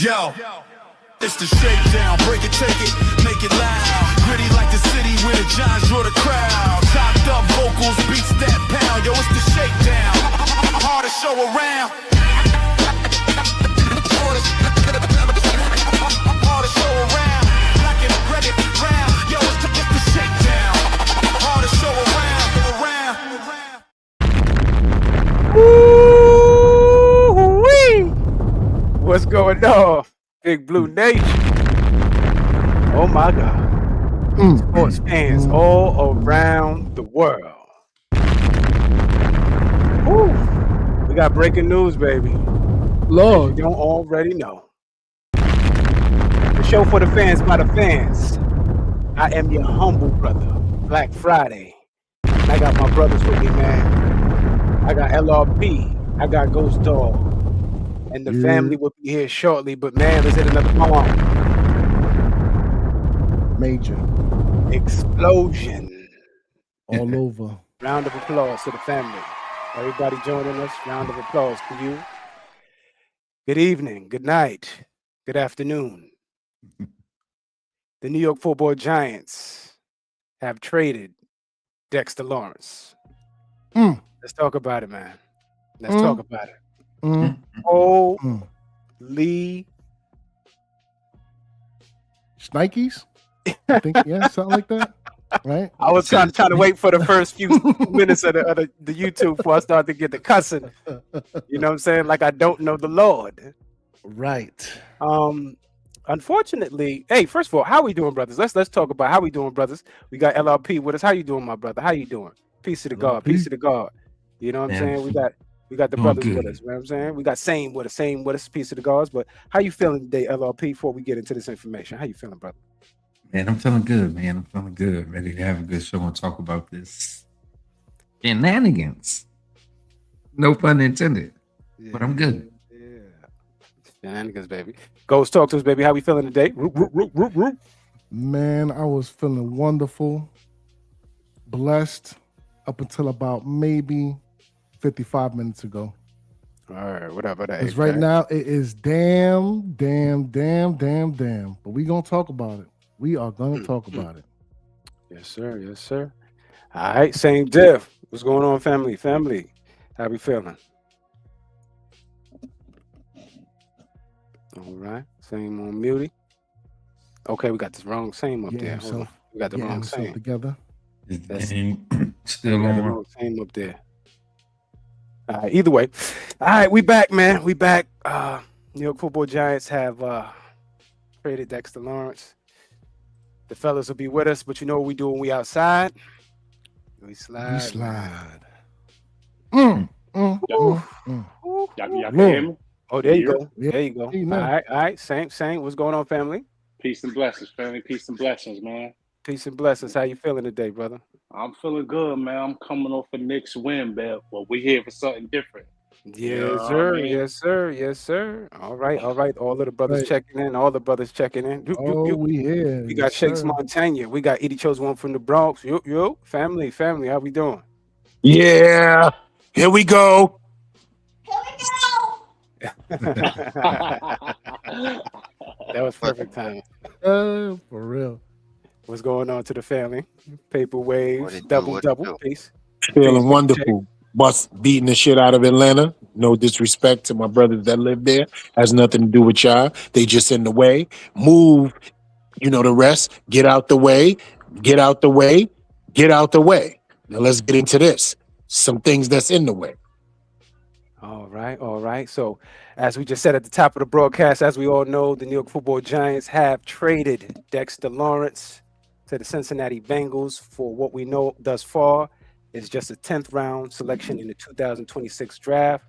Yo, it's the shakedown. Break it, take it, make it loud. Gritty like the city where the Giants draw the crowd. Chopped up vocals, beats that pound. Yo, it's the shakedown. Hardest show around. Hardest show around. Black and red and brown. Yo, it's the shakedown. Hardest show around. Woo-wee! What's going on, Big Blue Nation? Oh my God. Sports fans all around the world. Woo. We got breaking news, baby. Lord, If you don't already know. The show for the fans by the fans. I am your humble brother, Black Friday. And I got my brothers with me, man. I got LRP. I got Ghost Dog. And the family will be here shortly. But man, let's hit another poem. major, Explosion. all over. Round of applause to the family. Everybody joining us. Round of applause to you. Good evening, good night, good afternoon. The New York Football Giants have traded Dexter Lawrence. Let's talk about it, man. Let's talk about it. Holy Nikes? I think, yeah, something like that. Right? I was trying to wait for the first few minutes of the YouTube before I started to get the cussing. You know what I'm saying? Like I don't know the Lord. Right. Unfortunately, hey, first of all, how we doing, brothers? Let's talk about how we doing, brothers. We got LRP with us. How you doing, my brother? How you doing? Peace to the God. Peace to the God. You know what I'm saying? We got the brothers with us. You know what I'm saying? We got same with us. Peace to the gods. But how you feeling today, LRP? Before we get into this information, how you feeling, brother? Man, I'm feeling good, man. I'm feeling good. Ready to have a good show and talk about this shenanigans. No pun intended. Yeah, but I'm good. Yeah. Shenanigans, baby. Ghost, talk to us, baby. How we feeling today? Man, I was feeling wonderful, blessed up until about maybe 55 minutes ago. All right, whatever that is. Because right now it is damn. But we gonna talk about it. We are gonna talk about it. Yes, sir. Yes, sir. All right, same diff. What's going on, family? Family, how we feeling? All right, same on muty. Okay, we got this wrong same up there. Hold on. We got the wrong same together. That's Still on. wrong same up there. All right, either way. All right, we back, man. We back. New York Football Giants have traded Dexter Lawrence. The fellas will be with us, but you know what we do when we outside? We slide. Y'all can hear me? Oh, there you go. Yeah. There you go. Amen. All right. Same. What's going on, family? Peace and blessings, family. Peace and blessings, man. Peace and blessings. How you feeling today, brother? I'm feeling good, man. I'm coming off a Knicks win, man. Well, we're here for something different. Yes, know sir. what I mean? Yes, sir. Yes, sir. All right. All of the brothers Right. checking in. All the brothers checking in. We here. We got Shakes Montana. We got Edie chose one from the Bronx. Yo, family. How we doing? Yeah, here we go. That was perfect time. For real. What's going on to the family? Paper waves, double. Peace. Feeling wonderful. Bus beating the shit out of Atlanta. No disrespect to my brothers that live there. Has nothing to do with y'all. They just in the way. Move. You know the rest. Get out the way. Get out the way. Get out the way. Now let's get into this. Some things that's in the way. All right. So, as we just said at the top of the broadcast, as we all know, the New York Football Giants have traded Dexter Lawrence to the Cincinnati Bengals for what we know thus far is just a 10th round selection in the 2026 draft.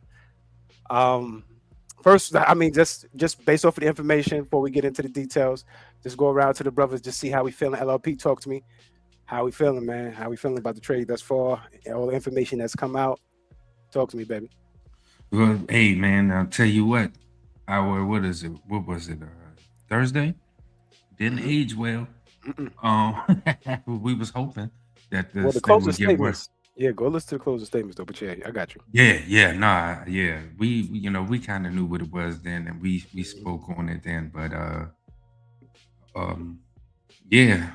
First, I mean, just based off of the information before we get into the details, just go around to the brothers, just see how we feeling. LLP, talk to me. How we feeling, man? How we feeling about the trade thus far? All the information that's come out. Talk to me, baby. Well, hey, man, I'll tell you what. What was it? Thursday? Didn't age well. We was hoping that Well, the thing would closest get worse. Yeah, go listen to the closing statements though. But yeah, I got you. We kind of knew what it was then, and we spoke on it then. But um, yeah,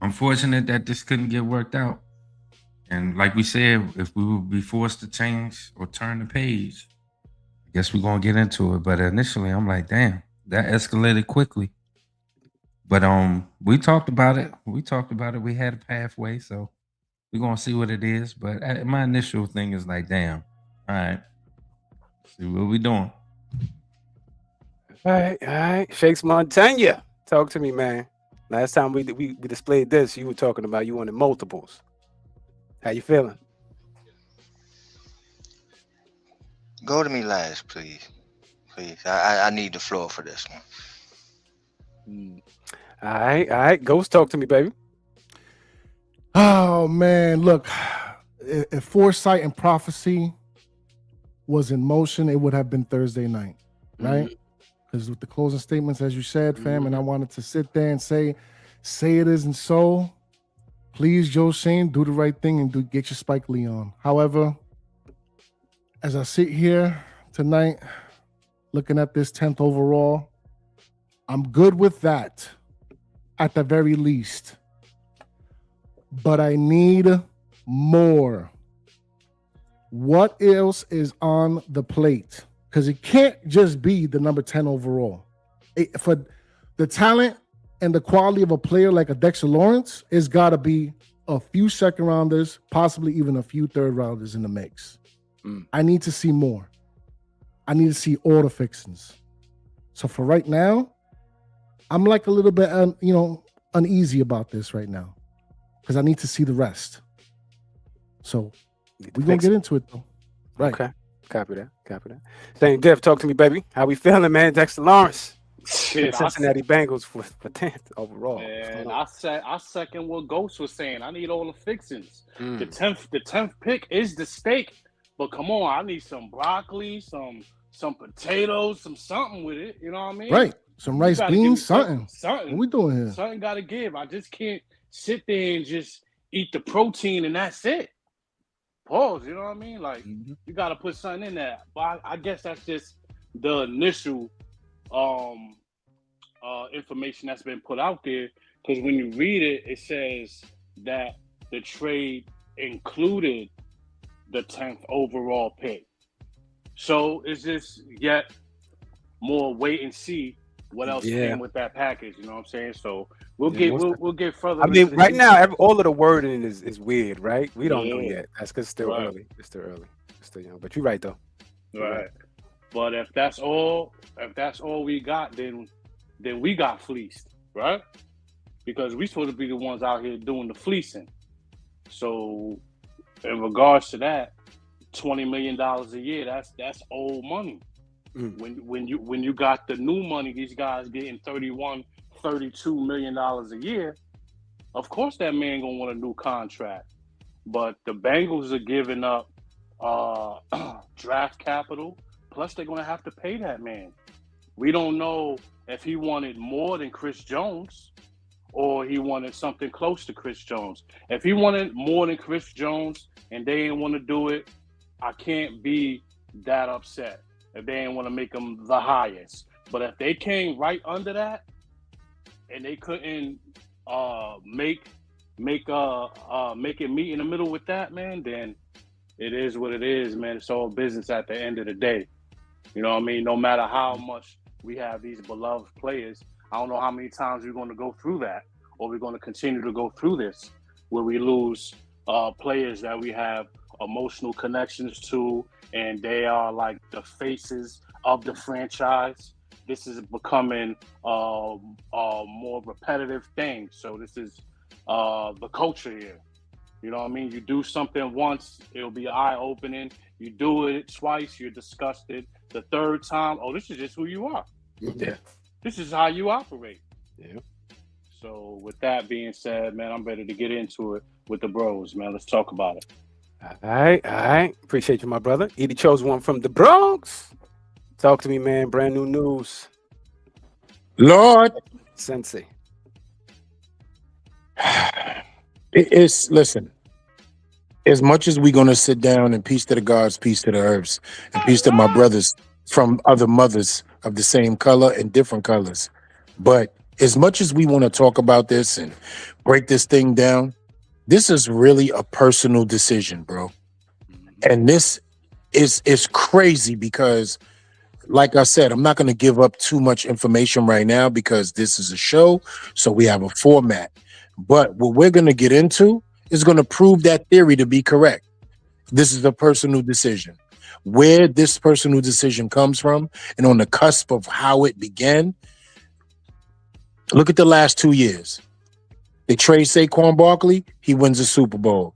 unfortunate that this couldn't get worked out. And like we said, if we would be forced to change or turn the page, I guess we're gonna get into it. But initially, I'm like, damn, that escalated quickly. But we talked about it. We had a pathway, so we're gonna see what it is. But my initial thing is like, damn, all right, see what we doing. All right. Shakes Montana. Talk to me, man. Last time we displayed this, you were talking about you wanted multiples. How you feeling? Go to me last, please. Please. I need the floor for this one. All right. Ghost, talk to me, baby. Oh man, look, if foresight and prophecy was in motion, it would have been Thursday night, right? Because with the closing statements, as you said, fam, and I wanted to sit there and say it isn't so. Please, Joe Schoen, do the right thing and get your Spike Lee on. However, as I sit here tonight, looking at this 10th overall, I'm good with that at the very least. But I need more. What else is on the plate? Because it can't just be the number 10 overall. For the talent and the quality of a player like a Dexter Lawrence, it's got to be a few second rounders, possibly even a few third rounders in the mix. I need to see more. I need to see all the fixings. So for right now, I'm like a little bit, uneasy about this right now because I need to see the rest. So we're going to get into it though. Right. Okay. Copy that. Saying Diff, talk to me, baby. How we feeling, man? Dexter Lawrence. Shit, Cincinnati Bengals for 10th overall. Man, I second what Ghost was saying. I need all the fixings. The 10th pick is the steak, but come on, I need some broccoli, some potatoes, something with it. You know what I mean? Right. Some rice, beans, something. Something. What we doing here? Something got to give. I just can't sit there and just eat the protein and that's it. Pause. You know what I mean? Like you got to put something in there. But I guess that's just the initial information that's been put out there, because when you read it, it says that the trade included the 10th overall pick. So is this yet more wait and see what else came with that package? You know what I'm saying? So we'll get further. I mean, right now, all of the wording is weird, right? We don't know yet. That's because it's still early. It's still early. It's still young. But you're right though. Right. But if that's all we got, then we got fleeced, right? Because we're supposed to be the ones out here doing the fleecing. So in regards to that, $20 million a year, that's old money. When you got the new money, these guys getting $31, $32 million a year, of course that man gonna want a new contract. But the Bengals are giving up draft capital, plus they're gonna have to pay that man. We don't know if he wanted more than Chris Jones or he wanted something close to Chris Jones. If he wanted more than Chris Jones and they didn't want to do it, I can't be that upset if they didn't want to make him the highest. But if they came right under that and they couldn't make it meet in the middle with that, man, then it is what it is, man. It's all business at the end of the day. You know what I mean? No matter how much we have these beloved players, I don't know how many times we're going to go through that, or we're going to continue to go through this, where we lose players that we have emotional connections to, and they are like the faces of the franchise. This is becoming a more repetitive thing. So this is the culture here. You know what I mean? You do something once, it'll be eye-opening. You do it twice, you're disgusted. The third time, oh, this is just who you are. Yeah. This is how you operate. Yeah. So with that being said, man, I'm ready to get into it with the bros, man. Let's talk about it. All right. Appreciate you, my brother. Edie chose one from the Bronx. Talk to me, man. Brand new news. Lord, Sensei. listen. as much as we're gonna sit down and peace to the gods, peace to the earths, and peace to my brothers from other mothers of the same color and different colors. But as much as we want to talk about this and break this thing down, this is really a personal decision, bro. And this is crazy because, like I said, I'm not going to give up too much information right now because this is a show, so we have a format. But what we're going to get into is going to prove that theory to be correct. This is a personal decision. Where this personal decision comes from and on the cusp of how it began, look at the last 2 years. They trade Saquon Barkley, he wins a Super Bowl.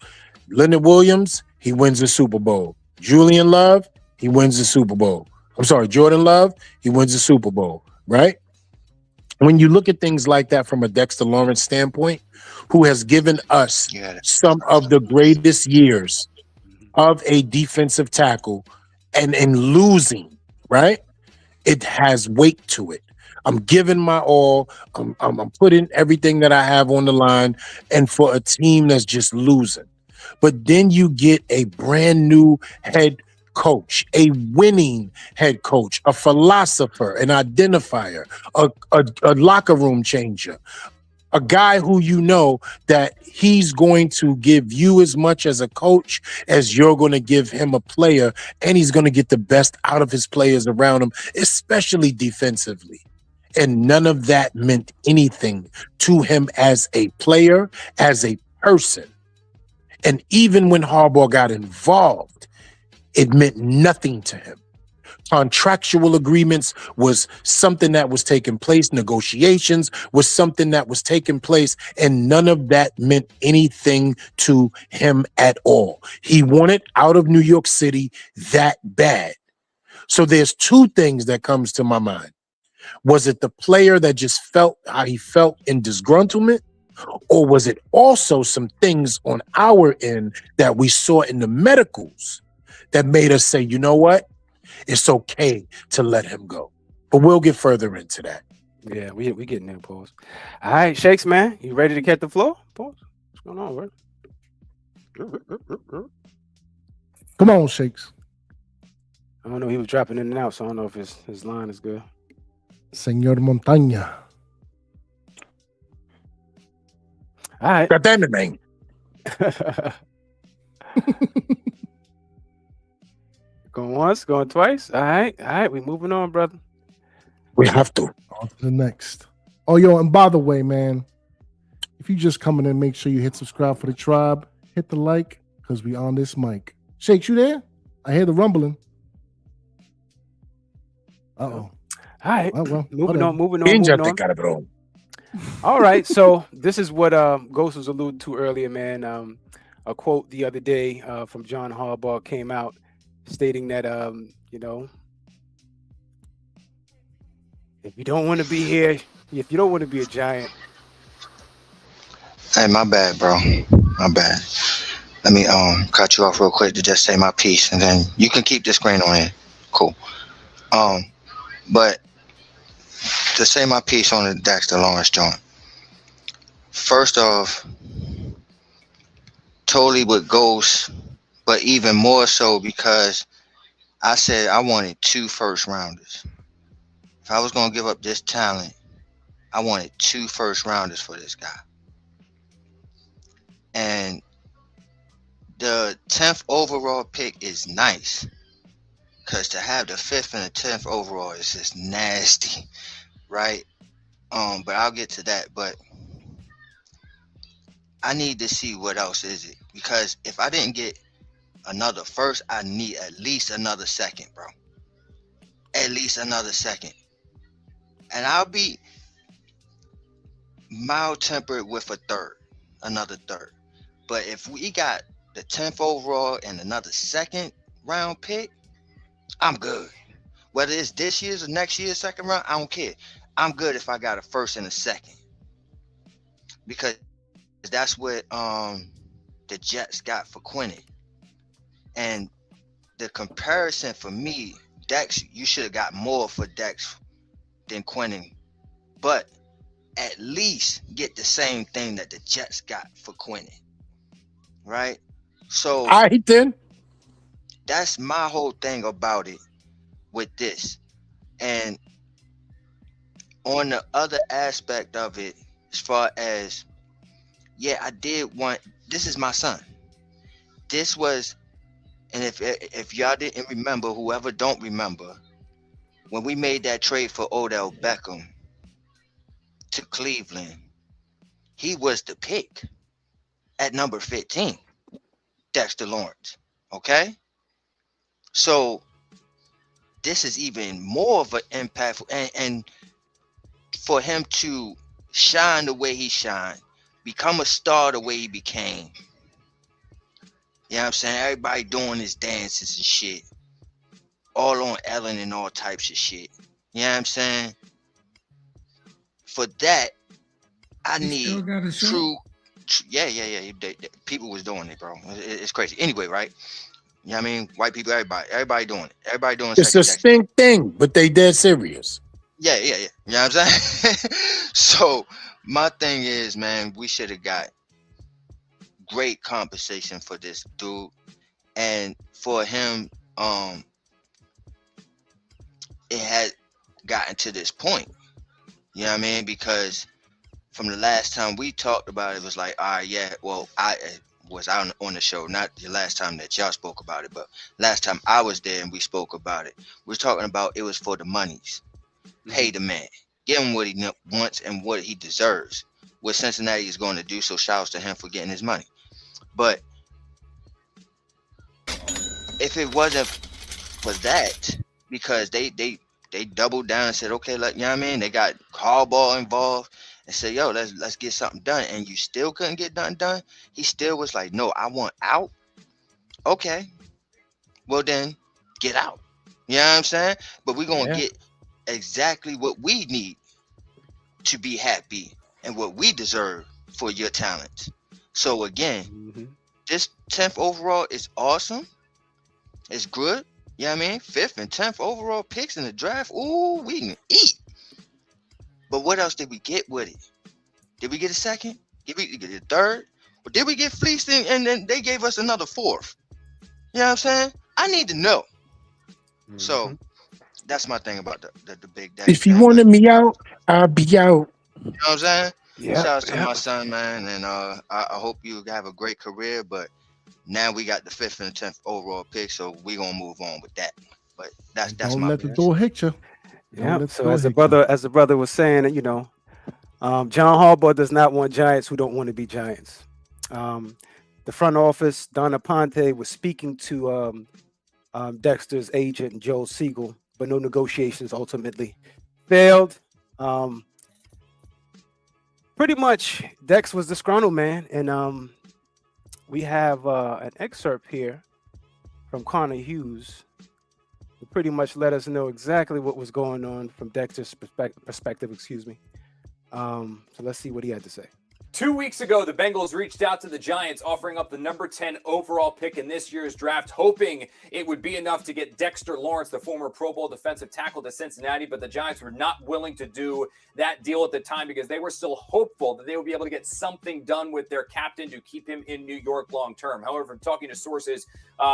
Leonard Williams, he wins a Super Bowl. Julian Love, he wins the Super Bowl. I'm sorry, Jordan Love, he wins the Super Bowl, right? When you look at things like that from a Dexter Lawrence standpoint, who has given us some of the greatest years of a defensive tackle and in losing, right? It has weight to it. I'm giving my all. I'm putting everything that I have on the line, and for a team that's just losing. But then you get a brand new head coach, a winning head coach, a philosopher, an identifier, a locker room changer, a guy who you know that he's going to give you as much as a coach as you're going to give him a player, and he's going to get the best out of his players around him, especially defensively. And none of that meant anything to him as a player, as a person. And even when Harbaugh got involved, it meant nothing to him. Contractual agreements was something that was taking place. Negotiations was something that was taking place. And none of that meant anything to him at all. He wanted out of New York City that bad. So there's two things that comes to my mind. Was it the player that just felt how he felt in disgruntlement? Or was it also some things on our end that we saw in the medicals that made us say, you know what? It's okay to let him go. But we'll get further into that. Yeah, we getting there, pause. All right, Shakes, man. You ready to catch the floor? Pause. What's going on, bro? Come on, Shakes. I don't know. He was dropping in and out, so I don't know if his line is good. Señor Montaña. All right. God damn it, man. Going once, going twice. All right. We moving on, brother. We have to. On to the next. Oh, yo, and by the way, man, if you just coming in, make sure you hit subscribe for the tribe. Hit the like, because we on this mic. Shakes, you there? I hear the rumbling. Uh-oh. All right. Well, moving on. All right. So this is what Ghost was alluding to earlier, man. A quote the other day from John Harbaugh came out stating that, if you don't want to be here, if you don't want to be a Giant. Hey, my bad, bro. My bad. Let me cut you off real quick to just say my piece, and then you can keep the screen on here. Cool. But to say my piece on the Dexter Lawrence joint. First off, totally with Ghost, but even more so because I said I wanted 2 first rounders. If I was going to give up this talent, I wanted 2 first rounders for this guy. And the 10th overall pick is nice, because to have the 5th and the 10th overall is just nasty, right? But I'll get to that. But I need to see what else is it, because if I didn't get another first, I need at least another second, bro. At least another second. And I'll be mild-tempered with a third, another third. But if we got the 10th overall and another second round pick, I'm good. Whether it's this year's or next year's second round, I don't care. I'm good if I got a first and a second. Because that's what the Jets got for Quinnen. And the comparison for me, Dex, you should have got more for Dex than Quinnen. But at least get the same thing that the Jets got for Quinnen. Right? So All right, then. that's my whole thing about it with this. And on the other aspect of it, as far as, yeah, I did want, this is my son. This was, and if y'all didn't remember, whoever don't remember, when we made that trade for Odell Beckham to Cleveland, he was the pick at number 15, Dexter Lawrence. Okay? So this is even more of an impact, and for him to shine the way he shined, become a star the way he became. You know what I'm saying? Everybody doing his dances and shit. All on Ellen and all types of shit. You know what I'm saying? For that, I He still need got a show. true. Yeah. People was doing it, bro. It's crazy. Anyway, right? You know what I mean? White people, everybody doing it. Everybody doing It's a second Dexter. stink thing, but they dead serious. Yeah. You know what I'm saying? So my thing is, man, we should have got great compensation for this dude, and for him, it had gotten to this point. You know what I mean? Because from the last time we talked about it, it was like, all right, yeah. Well, I was out on the show, not the last time that y'all spoke about it, but last time I was there and we spoke about it. We were talking about it was for the monies. Pay the man, give him what he wants and what he deserves. What Cincinnati is going to do. So shouts to him for getting his money. But if it wasn't for that, because they doubled down and said, okay, like, you know what I mean? They got Harbaugh involved and said, yo, let's get something done. And you still couldn't get nothing done. He still was like, no, I want out. Okay, well then get out. You know what I'm saying? But we're gonna get exactly what we need to be happy and what we deserve for your talent. So again, this 10th overall is awesome. It's good. You know what I mean? 5th and 10th overall picks in the draft. Ooh, we can eat. But what else did we get with it? Did we get a second? Did we get a third? Or did we get fleeced and then they gave us another 4th? You know what I'm saying? I need to know. So that's my thing about the Big Daddy. If you wanted me out, I'll be out. You know what I'm saying? Yeah. Shout out to my son, man. And I hope you have a great career. But now we got the 5th and 10th overall pick, so we're gonna move on with that. But that's Don't my let the pick. door hit you. Yeah. So as the brother was saying, you know, John Harbaugh does not want Giants who don't want to be Giants. The front office, Donna Ponte, was speaking to Dexter's agent, Joel Siegel, but no negotiations ultimately failed. Pretty much, Dex was disgruntled, man, and we have an excerpt here from Connor Hughes to pretty much let us know exactly what was going on from Dexter's perspective. Excuse me. So let's see what he had to say. 2 weeks ago, the Bengals reached out to the Giants, offering up the number 10 overall pick in this year's draft, hoping it would be enough to get Dexter Lawrence, the former Pro Bowl defensive tackle, to Cincinnati. But the Giants were not willing to do that deal at the time because they were still hopeful that they would be able to get something done with their captain to keep him in New York long term. However, from talking to sources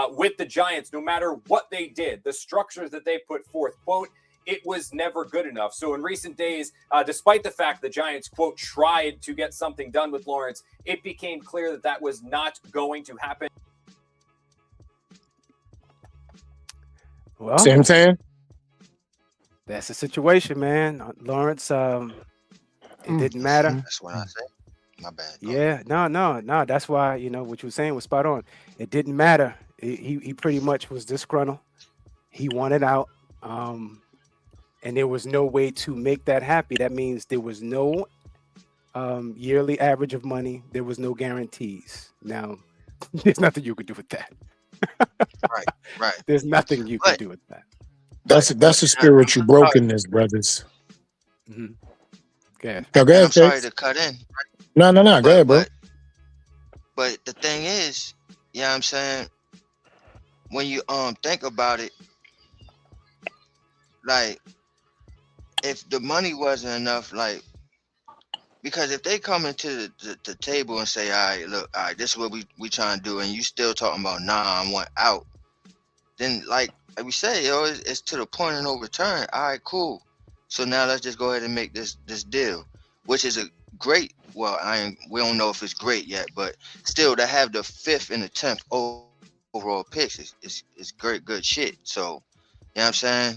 with the Giants, no matter what they did, the structures that they put forth, quote, it was never good enough. So in recent days, despite the fact the Giants, quote, tried to get something done with Lawrence, it became clear that that was not going to happen. Well, See what I'm saying? that's the situation, man. Lawrence, it didn't matter. That's what I said. My bad. Yeah, no. That's why, you know, what you were saying was spot on. It didn't matter. He pretty much was disgruntled. He wanted out. And there was no way to make that happy. That means there was no yearly average of money. There was no guarantees. Now, there's nothing you could do with that. Right. There's nothing you can do with that. That's a spiritual brokenness, brothers. Okay. Now, go ahead, I'm sorry Tex. to cut in. No. Go ahead, bro. But the thing is, you know what I'm saying? When you think about it, like, if the money wasn't enough, like, Because if they come into the table and say, all right, look, all right, this is what we trying to do, and you still talking about, nah, I want out, then like we say, yo, it's to the point of no return. All right, cool. So now let's just go ahead and make this deal, which is a great. Well, we don't know if it's great yet, but still to have the 5th and the 10th overall picks is great, good shit. So, you know what I'm saying?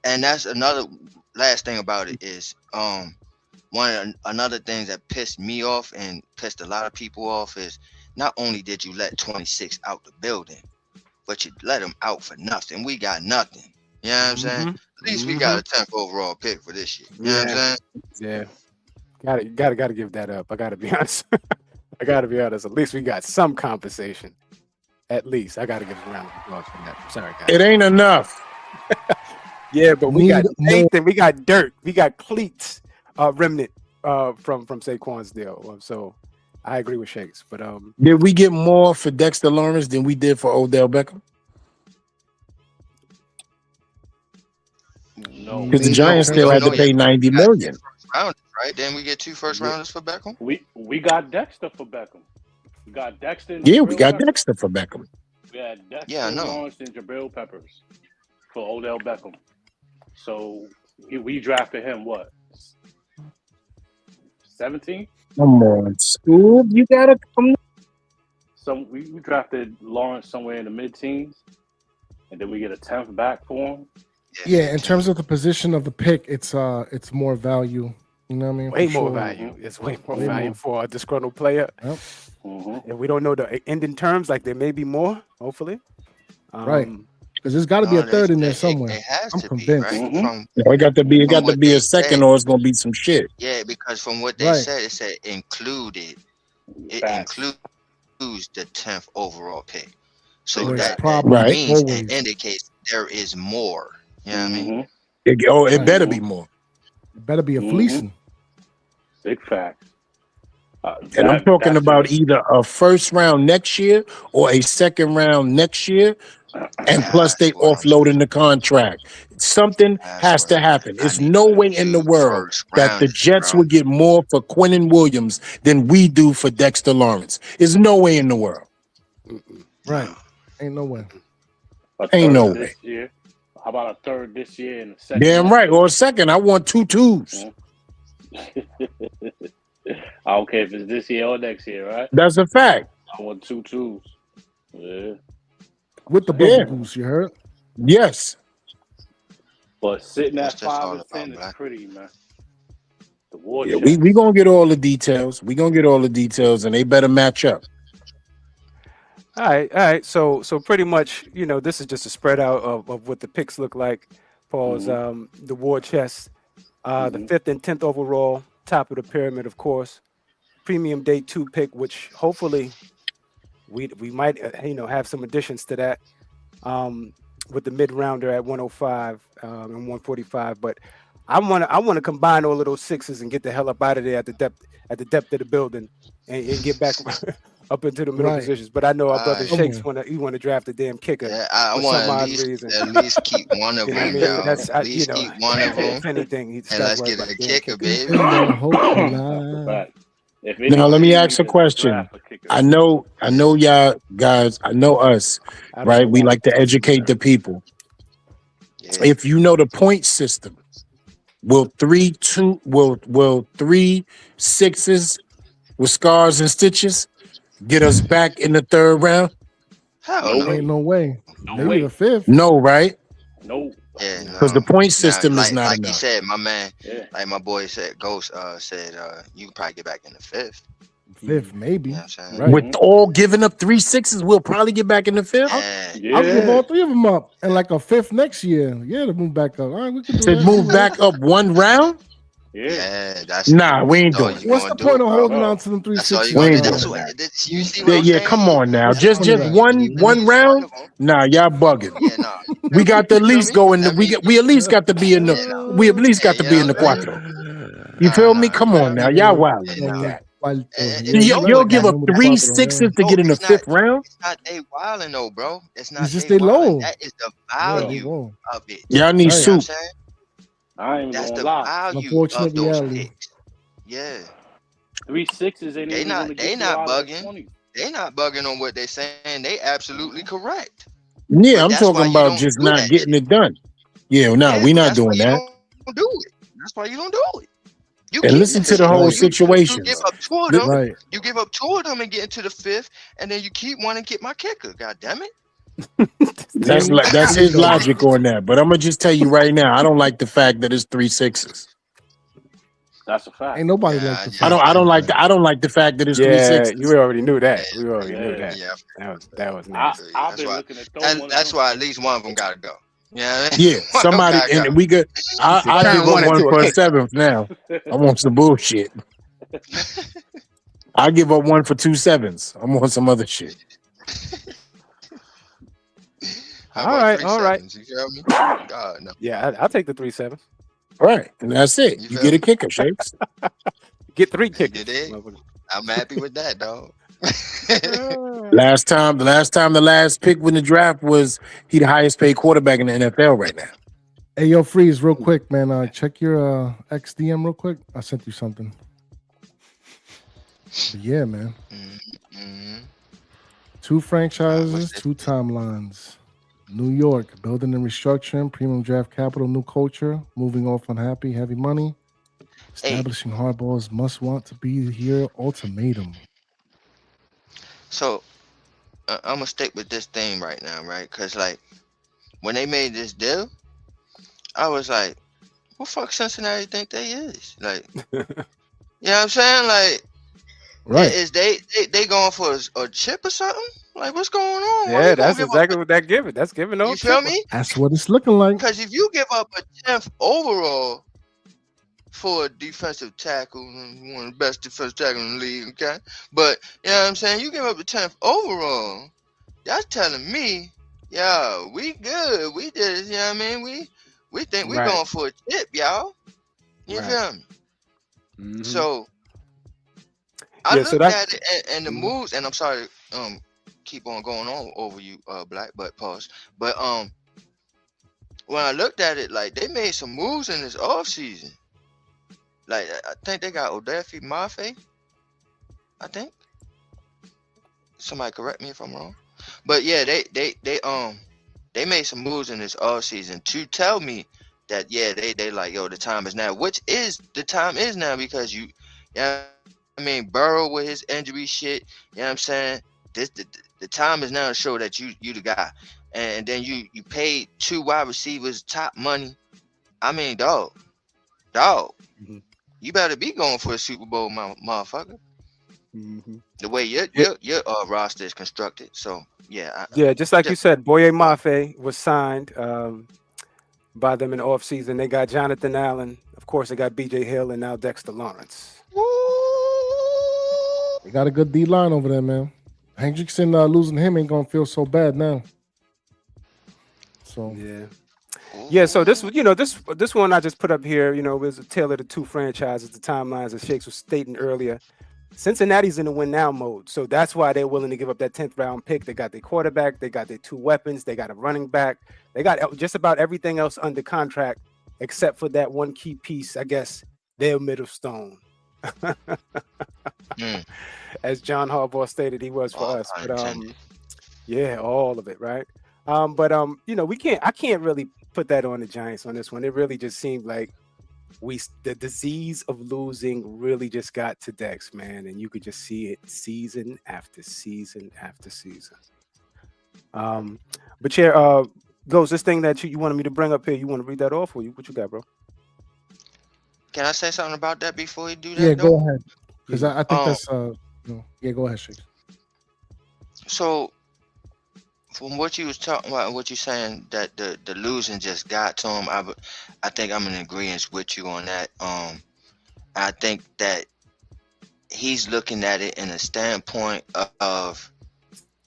And that's another last thing about it is another thing that pissed me off and pissed a lot of people off is not only did you let 26 out the building, but you let him out for nothing. We got nothing. You know what I'm saying? At least we got a 10th overall pick for this year. You know what I'm saying? Yeah. Gotta give that up. I gotta be honest. At least we got some compensation. At least I gotta give a round of applause for that. Sorry, guys. It ain't enough. Yeah, but we got Need Nathan, we got Dirk, we got cleats, remnant from Saquon's deal. So I agree with Shakes. But Did we get more for Dexter Lawrence than we did for Odell Beckham? No, Because the Giants still had to pay $90 million. Rounders, right? Then we get 2 first rounders for Beckham. we got Dexter for Beckham. We got Dexter. And Yeah, we Jabril got Peppers. Dexter for Beckham. We had Dexter, Yeah, I know. Lawrence, and Jabril Peppers for Odell Beckham. So we drafted him what? 17? Come on, Scoob. You gotta come. So we drafted Lawrence somewhere in the mid-teens, and then we get a 10th back for him. Yeah, in terms of the position of the pick, it's more value. You know what I mean? way For more sure. value. It's way more Way value more. for a disgruntled player. Yep. Mm-hmm. And we don't know the ending terms. Like there may be more. Hopefully. Right. Because there's got to be a third in there somewhere. It has I'm to convinced. be, right? Mhm. It got to be. It got to what be they a second, said. or it's gonna be some shit. Yeah, because from what they Right. said, it said included. It Facts. includes the 10th overall pick. So There's that probably Right. means always. it indicates there is more. You know what I mean? Mhm. It Right. better be more. It better be a Mhm. fleecing. Big fact. And I'm talking that's about either a first round next year or a second round next year, and plus they That's what I'm offloading the contract. Something That's has what to I'm happen. saying. I It's need no some way in the huge world first that the rounders, Jets bro. would get more for Quinnen Williams than we do for Dexter Lawrence. There's no way in the world. Right. Ain't no way. a Ain't third no this way. year. How about a third this year and a second? Damn next right. year? Or a second. I want 2 twos. I don't care if it's this year or next year, right? That's a fact. I want 2 twos. Yeah. With the Yeah. bubble goose, you heard? Yes. But sitting What's at this 5 all and 10 about, is Black? pretty, man. The war Yeah, chest. we gonna get all the details. We gonna get all the details, and they better match up. All right. So pretty much, this is just a spread out of what the picks look like. Paul's the war chest, the 5th and 10th overall, top of the pyramid, of course. Premium day 2 pick, which hopefully we might have some additions to that. With the mid rounder at 105 and 145, but I want to combine all of those sixes and get the hell up out of there at the depth of the building and get back up into the middle Right. positions. But I know our brother Right. Shakes want to draft a damn kicker. Yeah, I for want some odd at least reason. keep one of You know what I them, mean? yo. That's At least keep one of if them, anything, he's and let's get a kicker, baby. In the hope That's a line. fact. If Now let me anything, ask a we just question. draft a kicker. I know y'all guys. I know us, I don't right? know We why like to we don't educate do the people. Yeah. If you know the point system, will 3 sixes with scars and stitches get us back in the 3rd round? Hell No no. way. Ain't no way. No Maybe way. the 5th. No, right? No. Yeah, Because no. the point Now, system is not like he enough. said, my man, Yeah. like my boy said, Ghost said, you can probably get back in the 5th. 5th, maybe. You know what I'm saying? Right. With all giving up 3 sixes, we'll probably get back in the 5th. Yeah. Yeah. I'll give all 3 of them up and like a 5th next year. Yeah, to move back up. All right, we can do To that. move back up 1 round? Yeah. Yeah, that's Nah, we ain't all doing you What's gonna the point do, of bro. holding bro. on to them 3 That's all sixes? you We gonna ain't do. doing That's that. what you see what I'm Yeah, saying? come on now. What's the Just point of that? one At least round? one of 'em. Nah, y'all bugging. Yeah, nah. We got to at You know least what I go mean? in the I mean, we at least got to be in the yeah, nah. we at least got to Yeah, be you in the know what I'm cuatro. saying? You feel me? Nah, Come on now. Y'all wilding Yeah, with nah. that. And You'll yo, give up that's 3 sixes to no, get in the it's 5th not. round? It's not they wilding though, bro. It's not It's just they they wilding. low. That is the Yeah, they value low. of it. Y'all need Right. You know what I'm soup. saying? I ain't even That's gonna the lie. value Unfortunate of those reality. picks. Yeah, 3 6s ain't they even not gonna they get you not out of the bugging. 20. They not bugging on what they saying. They absolutely correct. Yeah, But I'm that's why talking you about don't just do not that getting shit. it done. Yeah, no, Yeah, we but not that's why doing you that. don't do it. That's why you don't do it. You And keep listen to the listen. whole Right. You give situations. up two of Li- them. Right. You give up two of them and get into the fifth, and then you keep wanting to get my kicker. God damn it! See? That's Here you his go. logic on that. But I'm gonna just tell you right now, I don't like the fact that it's 3 6s. That's a fact. Ain't nobody Yeah, like the yeah, I fact. don't like the fact that it's 3 Yeah, you 6s. already knew yeah, that. We already knew Yeah. that. yeah. That was I nasty. I've That's been why. looking to throw one of That's them. why at least one of them gotta go. Yeah, Yeah, one of them somebody gotta go. and we could. He said, I give turn up one one into a for a kicker. 7th now. I want some bullshit. I give up one for 2 7s. I want some other shit. How All about right, 3 all right. 7s? You feel me? God no. Yeah, I'll take the 3 7s. Right, and that's it. You You feel get a me? kicker, Shakes. Get 3 You kickers. did it. motherfucker. I'm happy with that, dog. The last pick when the draft was he the highest paid quarterback in the NFL right now. Hey, yo, Freeze, real quick, man. Check your XDM real quick. I sent you something. But yeah, man. Mm-hmm. 2 What's franchises, this? 2 timelines. New York, building and restructuring, premium draft capital, new culture, moving off unhappy, heavy money, Hey, establishing Harbaugh's must want to be here ultimatum. so I'm gonna stick with this thing right now, right? Cause like when they made this deal, I was like, "What fuck Cincinnati think they is?" Like, you know what I'm saying? Like, Right. is they going for a chip or something? Like, what's going on? Why Yeah, you gonna that's give exactly up? what that giving. That's giving You no feel chipper. me? That's what it's looking like. Because if you give up a 10th overall for a defensive tackle, one of the best defensive tackles in the league, okay? But you know what I'm saying? You give up the 10th overall, that's telling me, yeah, we good. We did it, you know what I mean? We think we Right. going for a chip, y'all. You Right. feel me? Mhm. So I Yeah, so looked that's at it and the Mhm. moves, and I'm sorry, keep on going on over you, Black, but pause. But when I looked at it, like they made some moves in this offseason. Like I think they got Odafe Mafe. I think. Somebody correct me if I'm wrong. But yeah, they made some moves in this offseason to tell me that yeah, they like, yo, the time is now. Which is the time is now because yeah, I mean Burrow with his injury shit, you know what I'm saying? The time is now to show that you the guy. And then you paid 2 wide receivers top money. I mean, dog. Mhm. You better be going for a Super Bowl, motherfucker. Mhm. The way your roster is constructed. So yeah, Yeah, just like you just said, Boye Mafe was signed by them in the offseason. They got Jonathan Allen. Of course, they got BJ Hill and now Dexter Lawrence. They got a good D line over there, man. Hendrickson losing him ain't gonna feel so bad now. So Yeah. Yeah, so this one I just put up here, was a tale of the 2 franchises, the timelines that Shakes was stating earlier. Cincinnati's in the win now mode, so that's why they're willing to give up that 10th round pick. They got their quarterback, they got their 2 weapons, they got a running back, they got just about everything else under contract except for that one key piece, I guess, their middle stone. As John Harbaugh stated, he was for us. But yeah, all of it, right? But I can't really put that on the Giants on this one. It really just seemed like the disease of losing really just got to Dex, man, and you could just see it season after season after season. But yeah, goes this thing that you wanted me to bring up here. You want to read that off, or what you got, bro? Can I say something about that before you do that? yeah, though? go ahead. Because I think that's yeah, go ahead, Shakes. So from what you was talking about, what you saying that the losing just got to him, I think I'm in agreement with you on that. I think that he's looking at it in a standpoint of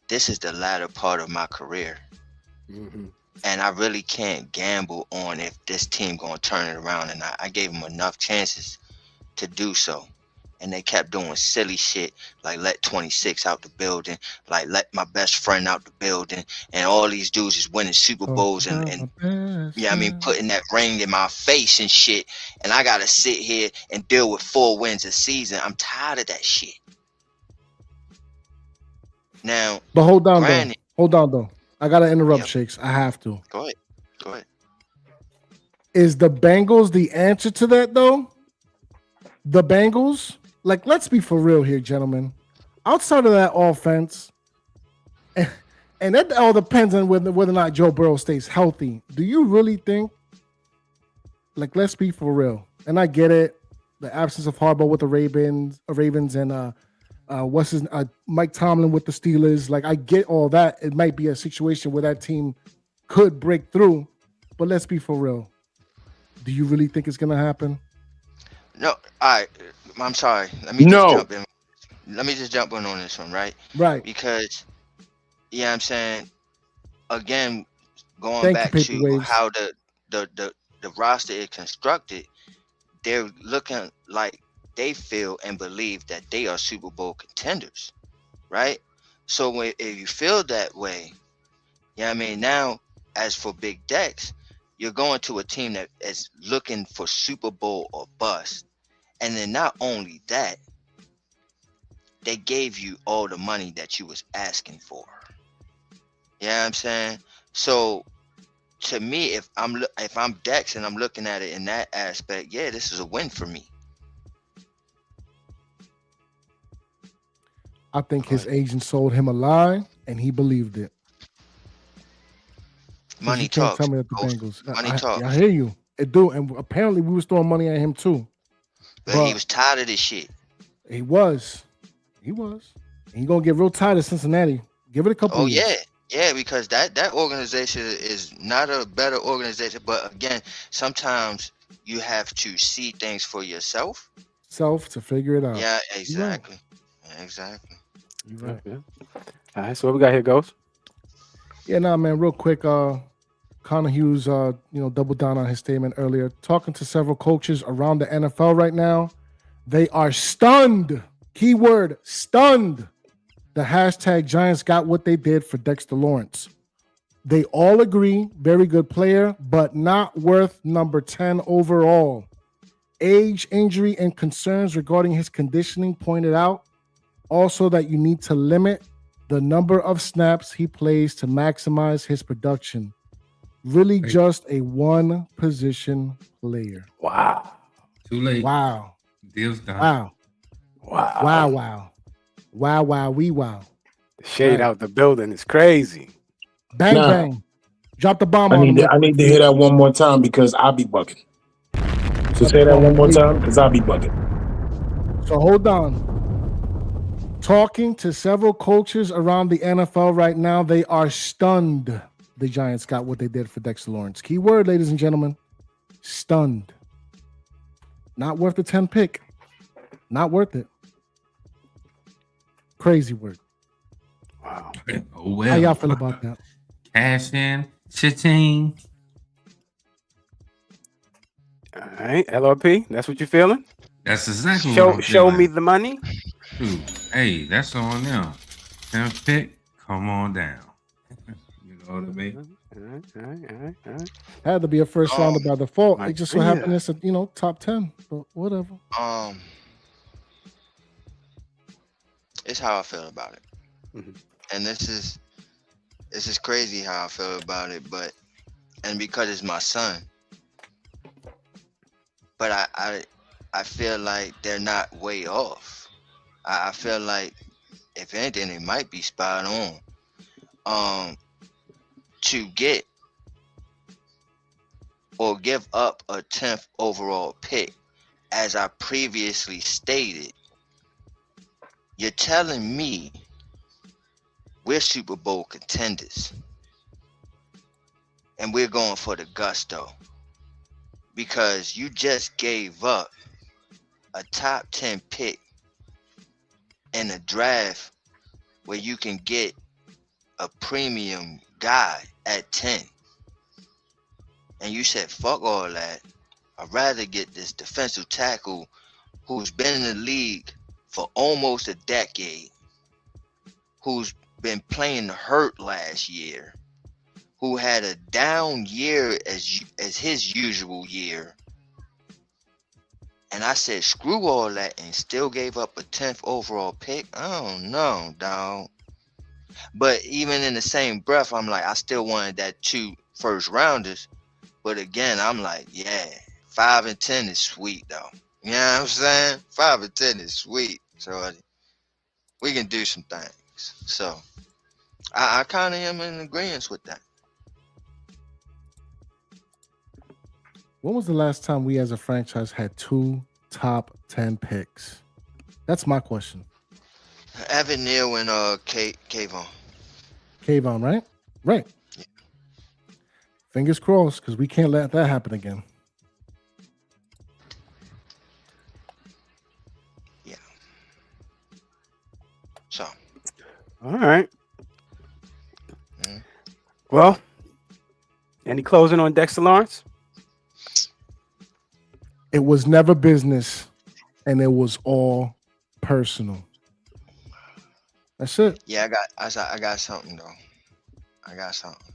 this is the latter part of my career. Mm-hmm. And I really can't gamble on if this team gonna turn it around. And I gave him enough chances to do so. and they kept doing silly shit like let 26 out the building, like let my best friend out the building, and all these dudes is winning Super Bowls and yeah, I mean, putting that ring in my face and shit, and I gotta sit here and deal with 4 wins a season. I'm tired of that shit. Now, But hold on granted, though. I gotta interrupt, Yep. Shakes. I have to. Go ahead. Is the Bengals the answer to that though? The Bengals? Like, let's be for real here, gentlemen. Outside of that offense, and that all depends on whether or not Joe Burrow stays healthy. Do you really think, like, let's be for real? And I get it, the absence of Harbaugh with the Ravens and Mike Tomlin with the Steelers. Like, I get all that. It might be a situation where that team could break through, but let's be for real. Do you really think it's gonna happen? No, I'm sorry. Let me just jump in. Let me just jump in on this one, right? Right. Because, yeah, I'm saying, again, going back to how the roster is constructed, they're looking like they feel and believe that they are Super Bowl contenders, right? So if you feel that way, yeah, I mean, now as for Big Dex, you're going to a team that is looking for Super Bowl or bust. And then not only that, they gave you all the money that you was asking for. You know what I'm saying? So to me, if I'm Dex and I'm looking at it in that aspect, yeah, this is a win for me. I think his agent sold him a lie, and he believed it. Money talks. Tell me that the Bengals. Money talks. I hear you. It do, and apparently we was throwing money at him too. But he was tired of this shit. He was. And he gonna get real tired of Cincinnati. Give it a couple. Oh years. yeah, because that organization is not a better organization. But again, sometimes you have to see things for yourself. To figure it out. Yeah, exactly. Exactly. You're right. Yeah. All right, so what we got here, Ghost? Yeah, man, real quick, Connor Hughes, doubled down on his statement earlier. Talking to several coaches around the NFL right now, they are stunned. Keyword, stunned. The hashtag Giants got what they did for Dexter Lawrence. They all agree, very good player, but not worth number 10 overall. Age, injury, and concerns regarding his conditioning pointed out. Also that you need to limit the number of snaps he plays to maximize his production. Really just a one-position player. Wow. Too late. Wow. Deal's done. Wow. The shade out the building is crazy. Bang, bang. Drop the bomb on him. I need to hear that one more time because I'll be bugging. So say that one more time because I'll be bugging. So hold on. Talking to several coaches around the NFL right now, they are stunned the Giants got what they did for Dexter Lawrence. Key word, ladies and gentlemen, stunned. Not worth the 10 pick. Not worth it. Crazy word. Wow. Oh, well. How y'all feel about that? Cash in, cha-ching. All right, LRP, that's what you're feeling? That's exactly what I'm Show feeling. me the money. Dude, hey, that's on them. 10th pick, come on down. You know what I mean? All right. Had to be a first rounder by default. My It just so happened it's a top 10, but whatever. It's how I feel about it. Mm-hmm. And this is crazy how I feel about it, and because it's my son. But I feel like they're not way off. I feel like if anything, it might be spot on. To get or give up a 10th overall pick, as I previously stated, you're telling me we're Super Bowl contenders and we're going for the gusto because you just gave up a top 10 pick in a draft where you can get a premium guy at 10. And you said, fuck all that. I'd rather get this defensive tackle who's been in the league for almost a decade, who's been playing hurt last year, who had a down year as his usual year. And I said, screw all that, and still gave up a 10th overall pick. I don't know, dog. But even in the same breath, I'm like, I still wanted that 2 first rounders. But again, I'm like, yeah, 5 and 10 is sweet, though. You know what I'm saying? 5 and 10 is sweet. So we can do some things. So I kind of am in agreement with that. When was the last time we as a franchise had 2 top 10 picks? That's my question. Evan Neal and Kayvon. Kayvon, right? Right. Yeah. Fingers crossed, because we can't let that happen again. Yeah. So. All right. Mm. Well, any closing on Dexter Lawrence? It was never business, and it was all personal. That's it. Yeah, I got something though. I got something.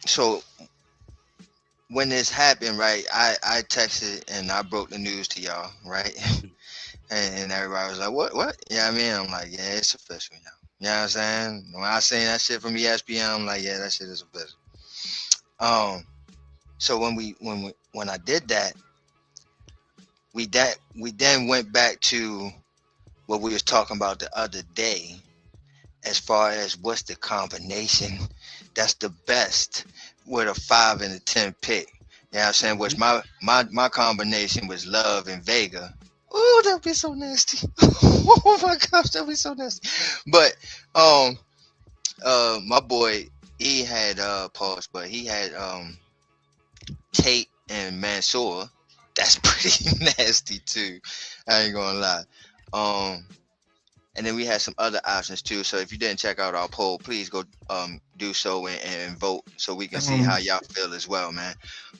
So when this happened, right, I texted and I broke the news to y'all, right? and everybody was like, what? Yeah, I mean, I'm like, yeah, it's official, y'all. You know what I'm saying? When I seen that shit from ESPN, I'm like, yeah, that shit is official. So when I did that, we then went back to what we was talking about the other day, as far as what's the combination that's the best with a 5 and a 10 pick. You know what I'm saying? Which my combination was Love and Vega. Oh, that'd be so nasty. Oh my gosh, that'd be so nasty. But my boy, he had pause, but he had Tate and Mansour. That's pretty nasty too. I ain't gonna lie. And then we had some other options too. So if you didn't check out our poll, please go do so and vote so we can see how y'all feel as well, man.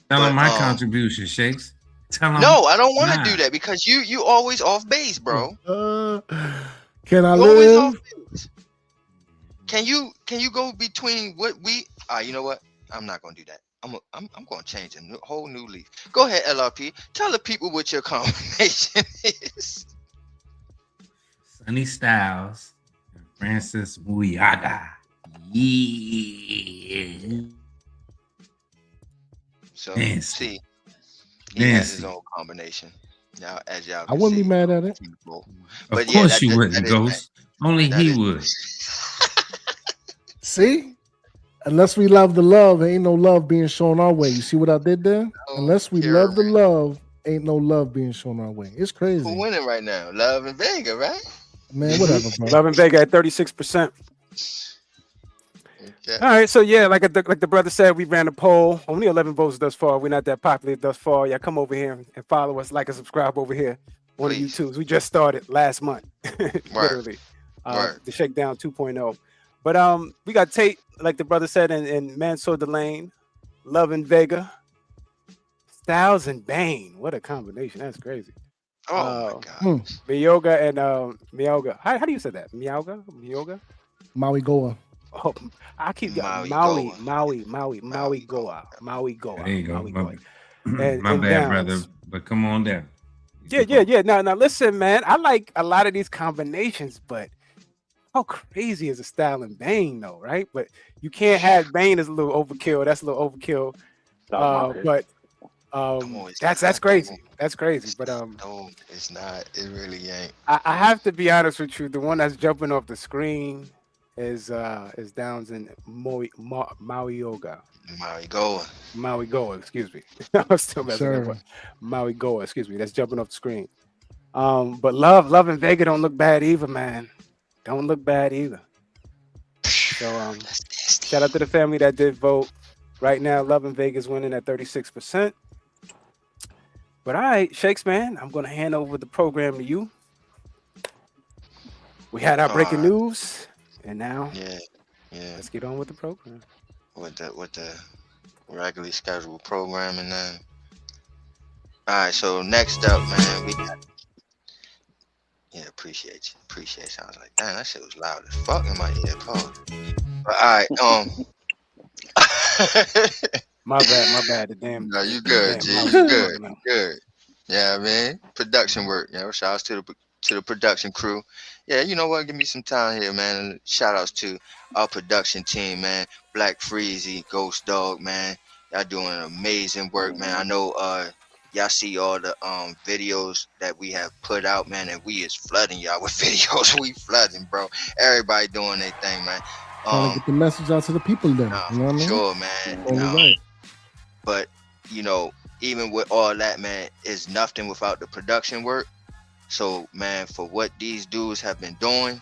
Tell them my contribution, Shakes. Tell them. No, I don't want to do that because you always off base, bro. Can I You always live? off base. Can you go between what we? You know what? I'm not gonna do that. I'm gonna change a whole new leaf. Go ahead, LRP. Tell the people what your combination is. Sonny Styles and Francis Muyaga. Yeah. So Nasty. see, he has his own combination. Now, as y'all, I wouldn't be mad at it. Of course you wouldn't, Ghost. Only he would. See? Unless we love the love, ain't no love being shown our way. You see what I did there? Unless we love the love, ain't no love being shown our way. It's crazy. Who winning right now? Love and Vega, right? Man, whatever, bro. Love and Vega at 36%. Okay. All right, so yeah, like the brother said, we ran a poll. Only 11 votes thus far. We're not that popular thus far. Yeah, come over here and follow us, like and subscribe over here on the YouTubes. We just started last month, literally. The Shakedown 2.0. But we got Tate, like the brother said, and Mansour Delane, Love and Vega, Styles and Bain. What a combination! That's crazy. Oh my god. Miyoga and Miyoga. How do you say that? Miyoga? Maui Goa. Oh, I keep Maui Goa. There you go. And my bad, Downs. brother. But come on down. Yeah. Now listen, man. I like a lot of these combinations, but how crazy is a Style and Bain, though, right? But you can't have Bain as a little overkill. That's a little overkill. But that's crazy. That's crazy. But no, it's not. It really ain't. I have to be honest with you. The one that's jumping off the screen is Downs and Maui Goa. Maui Goa, excuse me. I'm still messing up. Maui Goa, excuse me. That's jumping off the screen. But Love and Vega don't look bad either, man. Don't look bad either. So shout out to the family that did vote. Right now, Love and Vega's winning at 36%. But all right, Shakes, man, I'm gonna hand over the program to you. We had our breaking news, and now let's get on with the program. What the regularly scheduled programming now. All right, so next up, man, we got. Yeah, appreciate you. Appreciate you. I was like, damn, that shit was loud as fuck in my ear. Pause. But all right, My bad. The damn. no, you good, Damn G. house You is good. bugging out. Good. Yeah, man. Production work. You know, shout outs to the production crew. Yeah, you know what? Give me some time here, man. And shout outs to our production team, man. Black Freezy, Ghost Dog, man. Y'all doing amazing work, man. I know y'all see all the videos that we have put out, man, and we is flooding y'all with videos. We flooding, bro. Everybody doing their thing, man. Trying to get the message out to the people then. Nah, You know what I mean? sure, man. Totally right. But you know, even with all that, man, is nothing without the production work. So, man, for what these dudes have been doing,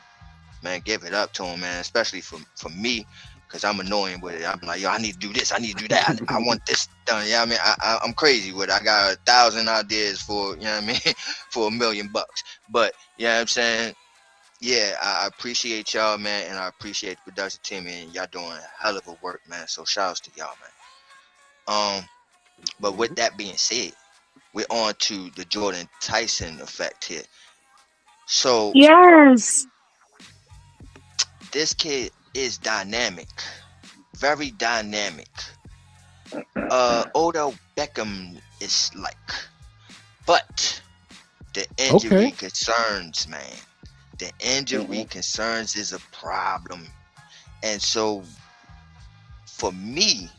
man, give it up to them, man. Especially for me, because I'm annoying with it. I'm like, yo, I need to do this, I need to do that. I want this done. Yeah, I mean, I'm crazy with it. I got 1,000 ideas for, you know what I mean, for $1 million. But you know what I'm saying? Yeah, I appreciate y'all, man, and I appreciate the production team, and y'all doing a hell of a work, man. So shout outs to y'all, man. But with that being said, we're on to the Jordyn Tyson effect here. So Yes. this kid is dynamic, very dynamic. Odell Beckham is like, but the injury concerns, man. The injury concerns is a problem, and so for me,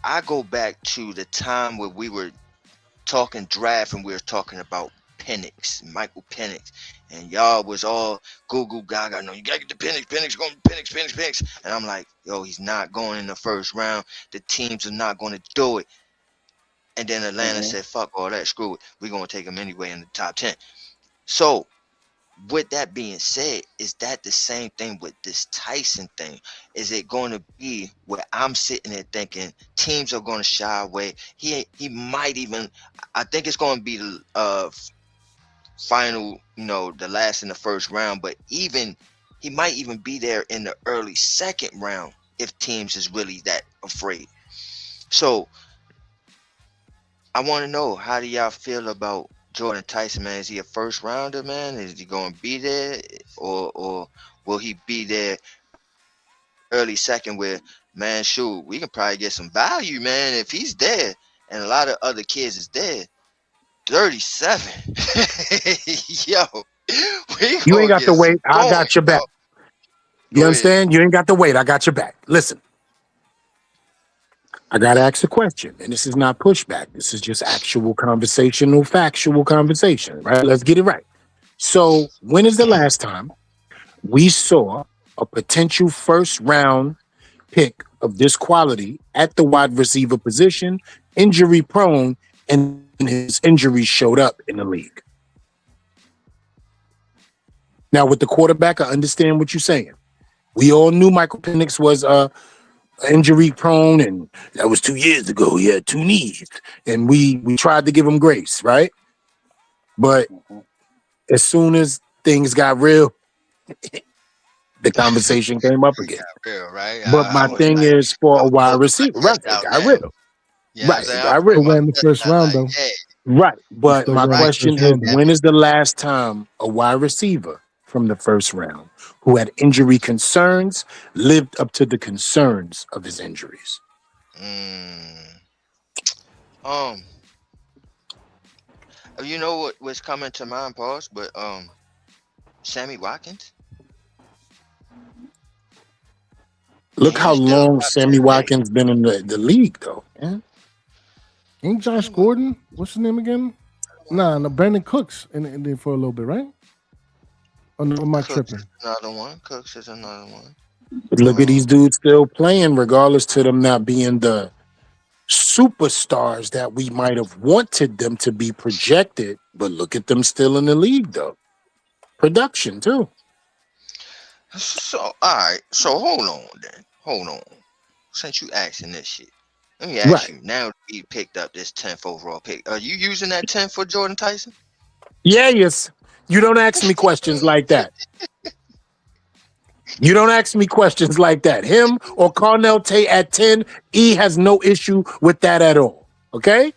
I go back to the time where we were talking draft and we were talking about Michael Penix, and y'all was all Google Gaga. No, you gotta get the Penix going, Penix, and I'm like, yo, he's not going in the first round. The teams are not going to do it. And then Atlanta said, fuck all that, screw it. We're gonna take him anyway in the top 10. So with that being said, is that the same thing with this Tyson thing? Is it going to be where I'm sitting there thinking teams are going to shy away? He might even. I think it's going to be the final, the last in the first round. But even he might even be there in the early second round if teams is really that afraid. So I want to know, how do y'all feel about Jordyn Tyson, man? Is he a first rounder, man? Is he going to be there, or will he be there early second? Where, man, shoot, we can probably get some value, man, if he's there, and a lot of other kids is there. 37, yo, You ain't got to wait. I got your back. You understand? You ain't got to wait. I got your back. Listen, I got to ask a question, and this is not pushback. This is just actual conversational, factual conversation, right? Let's get it right. So when is the last time we saw a potential first round pick of this quality at the wide receiver position, injury prone, and his injuries showed up in the league? Now, with the quarterback, I understand what you're saying. We all knew Michael Penix was injury prone, and that was 2 years ago. He had 2 knees, and we tried to give him grace, right? But as soon as things got real, the conversation came up again. Real, right? But my thing is, for a wide receiver, right? It got real. Right, it got real. It went in the first round, though. Right, but my question is, round, when is the last time a wide receiver from the first round who had injury concerns lived up to the concerns of his injuries? You know what was coming to mind, pause, but Sammy Watkins. Look how long Sammy Watkins been in the league, though. Yeah. Ain't Josh Gordon? What's his name again? Nah, no, Brandon Cooks in there for a little bit, right? Oh, no, am I tripping? Another one. Cooks is another one. But look at these dudes still playing, regardless to them not being the superstars that we might have wanted them to be projected. But look at them still in the league, though. Production, too. So, all right. So, hold on. Since you asking this shit, let me ask you, now that he picked up this 10th overall pick, are you using that 10 for Jordyn Tyson? Yeah, yes. You don't ask me questions like that. You don't ask me questions like that. Him or Carnell Tate at 10, E has no issue with that at all. Okay?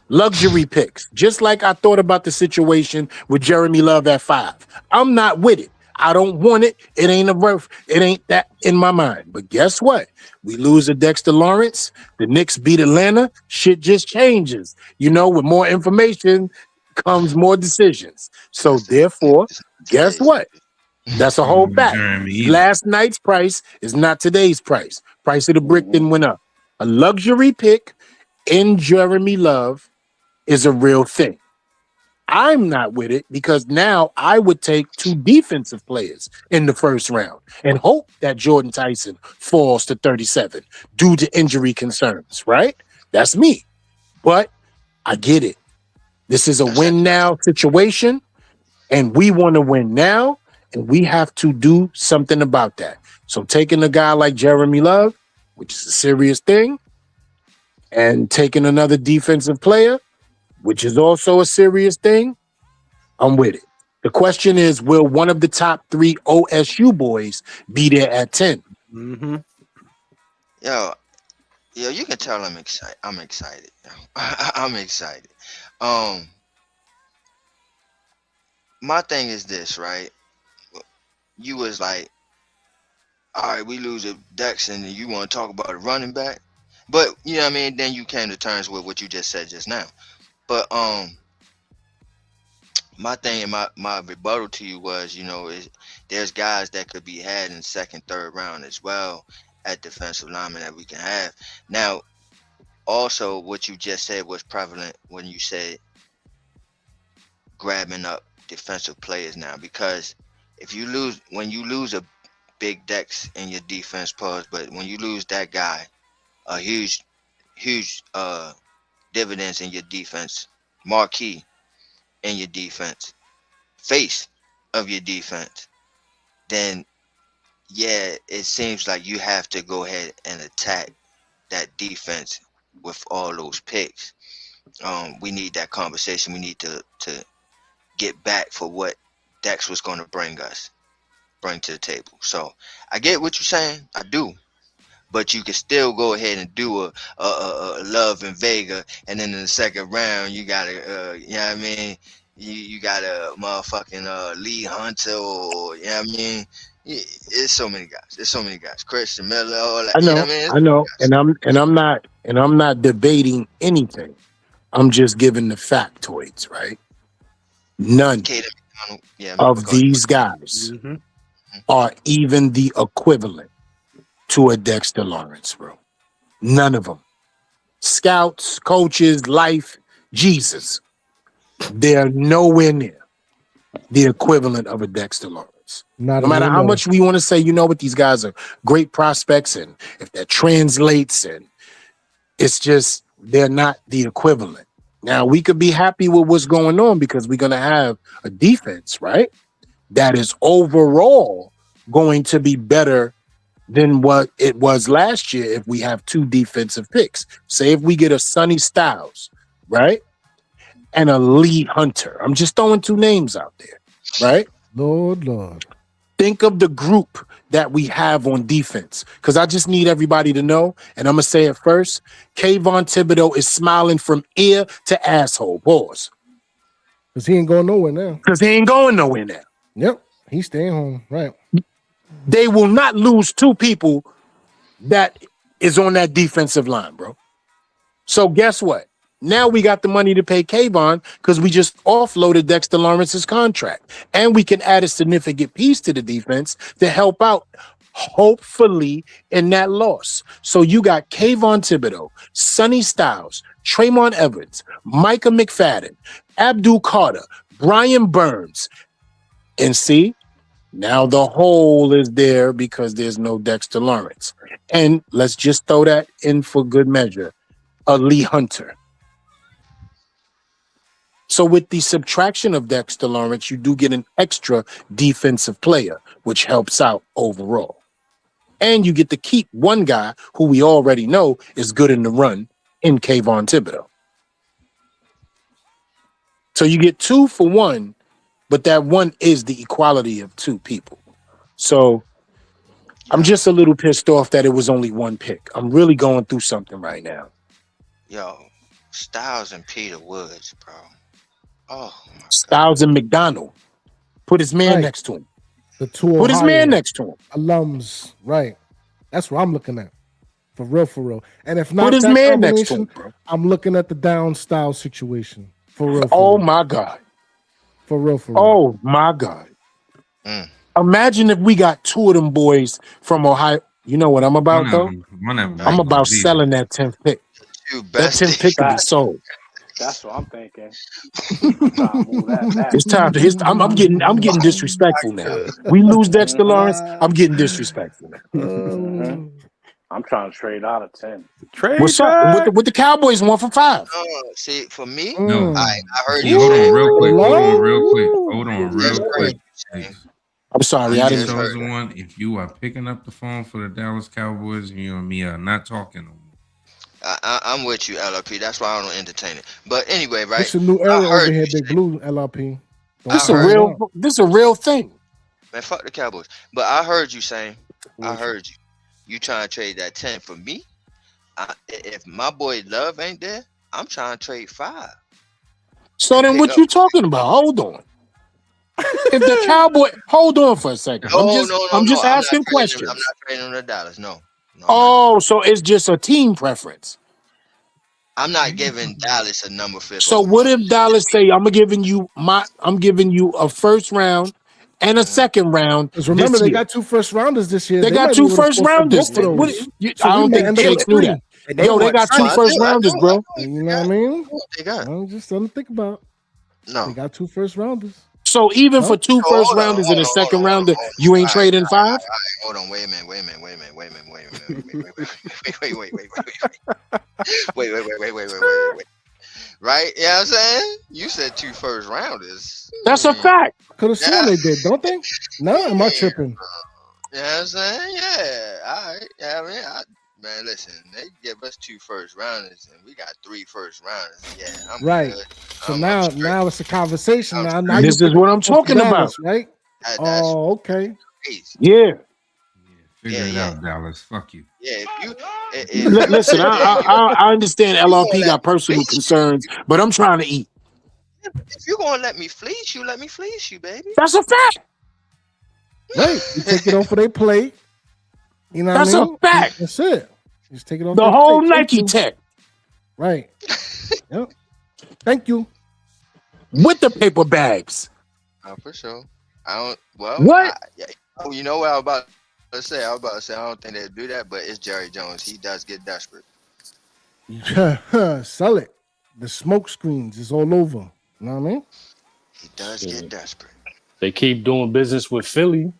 Luxury picks. Just like I thought about the situation with Jeremy Love at 5. I'm not with it. I don't want it. It ain't that in my mind. But guess what? We lose a Dexter Lawrence. The Knicks beat Atlanta. Shit just changes. You know, with more information comes more decisions. So therefore, guess what? That's a whole fact. Jeremy either. Last night's price is not today's price. Price of the brick then went up. A luxury pick in Jeremy Love is a real thing. I'm not with it because now I would take 2 defensive players in the first round and hope that Jordyn Tyson falls to 37 due to injury concerns, right? That's me. But I get it. This is a win now situation, and we want to win now, and we have to do something about that. So taking a guy like Jeremy Love, which is a serious thing, and taking another defensive player, which is also a serious thing, I'm with it. The question is, will one of the top 3 OSU boys be there at 10? Mm-hmm. Yo, you can tell I'm excited. I'm excited. I'm excited. My thing is this, right? You was like, all right, we lose a Dex, and you want to talk about a running back, but you know what I mean. Then you came to terms with what you just said just now. But my thing and my rebuttal to you was, you know, there's guys that could be had in second, third round as well at defensive lineman that we can have. Now, also what you just said was prevalent when you said grabbing up defensive players now, because when you lose a big Dex in your defense, but when you lose that guy, a huge dividends in your defense, marquee in your defense, face of your defense, then yeah, it seems like you have to go ahead and attack that defense with all those picks. We need that conversation. We need to get back for what Dex was going to bring to the table. So I get what you're saying. I do. But you can still go ahead and do a Love and Vega, and then in the second round you got a you know what I mean, you got a motherfucking Lee Hunter, or you know what I mean. It's so many guys. Christian Miller, all that. I know, You know what I mean? I know, and I'm not debating anything. I'm just giving the factoids, right? None of these guys are even the equivalent to a Dexter Lawrence, bro. None of them. Scouts, coaches, life, Jesus. They're nowhere near the equivalent of a Dexter Lawrence. No matter how much we want to say, you know what, these guys are great prospects, and if that translates, and it's just, they're not the equivalent. Now, we could be happy with what's going on because we're going to have a defense, right, that is overall going to be better than what it was last year if we have 2 defensive picks. Say if we get a Sonny Styles, right, and a Lee Hunter. I'm just throwing 2 names out there, right? Lord. Think of the group that we have on defense, because I just need everybody to know, and I'm going to say it first, Kayvon Thibodeau is smiling from ear to asshole. Pause. Because he ain't going nowhere now. Because he ain't going nowhere now. Yep, he's staying home, right. They will not lose 2 people that is on that defensive line, bro. So guess what? Now we got the money to pay Kayvon because we just offloaded Dexter Lawrence's contract. And we can add a significant piece to the defense to help out, hopefully, in that loss. So you got Kayvon Thibodeau, Sonny Styles, Traymon Evans, Micah McFadden, Abdul Carter, Brian Burns. And see, now the hole is there because there's no Dexter Lawrence. And let's just throw that in for good measure, a Lee Hunter. So with the subtraction of Dexter Lawrence, you do get an extra defensive player, which helps out overall. And you get to keep one guy who we already know is good in the run in Kayvon Thibodeau. So you get 2 for 1, but that 1 is the equality of 2 people. So I'm just a little pissed off that it was only one pick. I'm really going through something right now. Yo, Styles and Peter Woods, bro. Oh my Styles and McDonald. Put his man Right. next to him. The two Put his Ohio man next to him. alums, right? That's what I'm looking at. For real. And if not Put his that man next to him, combination, bro. I'm looking at the down style situation. For real. Oh my God. For real. Oh my God. Mm. Imagine if we got two of them boys from Ohio. You know what I'm about, though? One of them. I'm about leave. selling that 10th pick. You That 10th bestie. pick could be Facts. sold. That's what I'm thinking. I'm trying to move that back. It's time to. I'm getting disrespectful now. We lose Dexter Lawrence. I'm getting disrespectful now. I'm trying to trade out of 10. Trade What's up with the Cowboys? 1 for 5. See, for me, No. I heard Hey, you. hold on real quick. Ooh. Hold on real quick. I'm sorry, I You didn't. chosen one. If you are picking up the phone for the Dallas Cowboys, you and me are not talking no more. I'm with you, LRP. That's why I don't entertain it. But anyway, right? It's a new I era heard over here, you Big say- Blue LRP. This I heard- is a real thing. Man, fuck the Cowboys. But I heard you saying, I heard you. You trying to trade that 10 for me? If my boy Love ain't there, I'm trying to trade 5. So then, what you talking about? Hold on. If the Cowboy, hold on for a second. I'm just asking questions. I'm not trading him to Dallas. No. Oh, so it's just a team preference. I'm not giving Dallas a number 5. So what if Dallas say I'm giving you a first round and a second round? Because remember, this they year. got 2 first rounders this year. They got might 2 be able to first afford rounders. both of those. I So we don't may think end up Jakes with knew 3. that. And they Yo, they want got 2 Trent. first rounders, bro. You know what I mean? They got? I'm just something to think about. No. They got 2 first rounders. So even for 2 first Hold on, rounders and a hold on, second hold on, rounder, hold on. you ain't All trading right, 5? all right, hold on, wait a minute. Wait. Right? You know what I'm saying? You said 2 first rounders. That's a fact. Could have sworn they did, don't they? No, am I tripping? You know what I'm saying? Yeah. All right. Yeah, man, listen, they give us 2 first rounders and we got 3 first rounders. Yeah, I'm Right. good. So I'm now it's a conversation. Now This you is what I'm put talking Dallas, about. right? That's Oh, okay. crazy. Yeah. Figure it Yeah. out, Dallas. Fuck you. Yeah, if Listen, I understand LRP got personal concerns, but I'm trying to eat. if you're gonna let me fleece you, let me fleece you, baby. That's a fact. Right. You take it off of their plate. You know That's what I a mean? fact. That's it. Just take it off The their whole plate. Nike Thank you. tech Right. Yep. Thank you. with the paper bags. For sure. I don't. Well, What? You know what I was about to say? I was about to say I don't think they'd do that, but it's Jerry Jones. He does get desperate. Sell it. The smoke screens is all over. You know what I mean? He does get desperate. They keep doing business with Philly,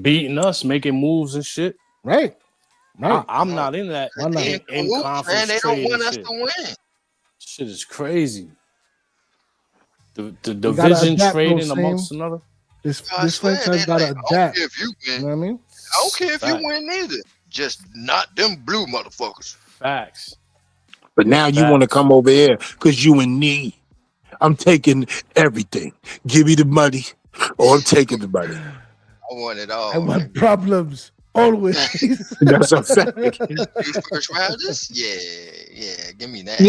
beating us, making moves and shit. Right. Right. I'm not in that Why not? in conference Man, they don't trade want and us shit. to win. Shit is crazy. The gotta division adapt, trading though, amongst Sam. another. This I swear, franchise they gotta like, I don't adapt. care if you You win. know what I mean? I don't care if Fact. you win neither. Just not them blue motherfuckers. Facts. But now you want to Facts. come over here because you in need. I'm taking everything. Give me the money, or I'm taking the money. I want it all. I want problems always. That's a fact. These first rounders? Yeah. Give me that.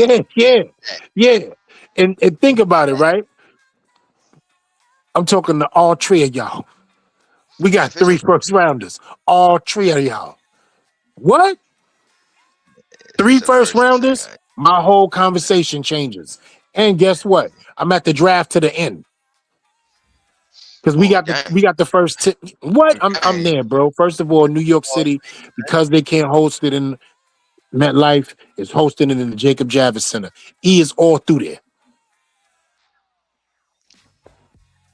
Yeah. And think about it, right? I'm talking to all 3 of y'all. We got 3 first rounders. All 3 of y'all. What? 3 It's a first and rounders? second. My whole conversation changes. And guess what? I'm at the draft to the end. Because we got the first tip. What? I'm there, bro. First of all, New York City, because they can't host it in MetLife, is hosting it in the Jacob Javits Center. E is all through there.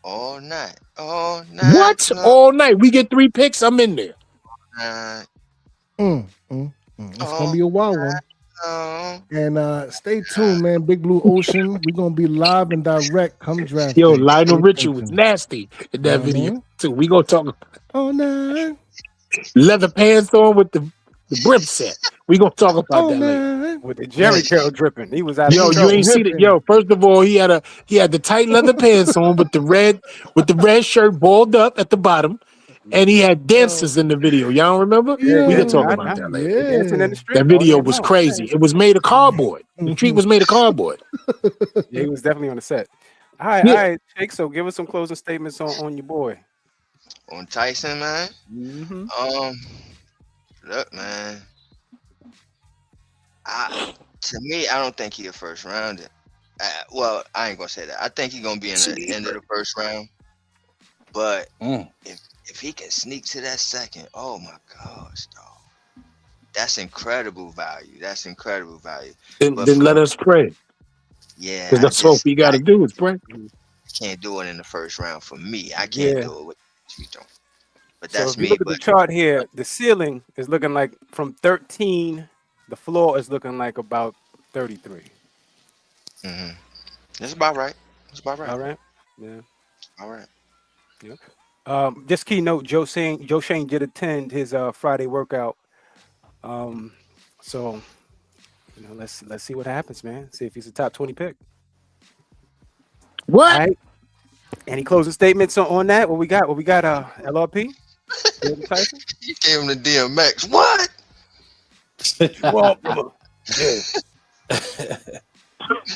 All night. All night. What? All night. We get 3 picks. I'm in there. It's gonna be a wild one. Oh. And stay tuned, man. Big Blue Ocean. We're gonna be live and direct come draft. Yo, day. Lionel Stay Richie was tuned. nasty in that video too. We gonna talk Oh no. leather pants on with the brim set. We gonna talk about Oh that later. no. With the Jerry curl dripping. He was out Yo, of you ain't seen it. Yo, first of all, he had the tight leather pants on with the red shirt balled up at the bottom. And he had dancers in the video. Y'all don't remember? Yeah, We can talk I- about that later. They dancing in the street. That all video day was long. crazy. It was made of cardboard. The street was made of cardboard. Yeah, he was definitely on the set. All right, Yeah. all right, Jake. So give us some closing statements on your boy. On Tyson, man. Mm-hmm. Look, man. To me, I don't think he a first rounder. Well, I ain't gonna say that. I think he's gonna be in the end of the first round. But if he can sneak to that second, oh my gosh, dog. That's incredible value. That's incredible value. Then But let us pray. Yeah, Because that's all we got to do is pray. Can't do it in the first round for me. I can't Yeah. do it with you don't. But So that's if you me. look at the But chart here, the ceiling is looking like from 13. The floor is looking like about 33. that's about right. That's about right. All right. Yeah. All right. Just keynote, Joe Schoen did attend his Friday workout. So let's see what happens, man. See if he's a top 20 pick. What? All right. Any closing statements on that? What we got? LRP? Jordyn Tyson? You gave him the DMX. What? Well,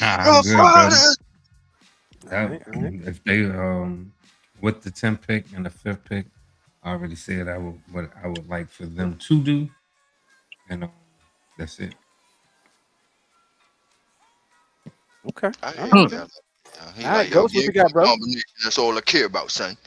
I'm good, brother. Alright. If they with the 10th pick and the 5th pick, I already said what I would like for them to do, and that's it. Okay. I hear All you, right. brother. He All right, yo, Ghost, what give you me got, bro? combination. That's all I care about, son.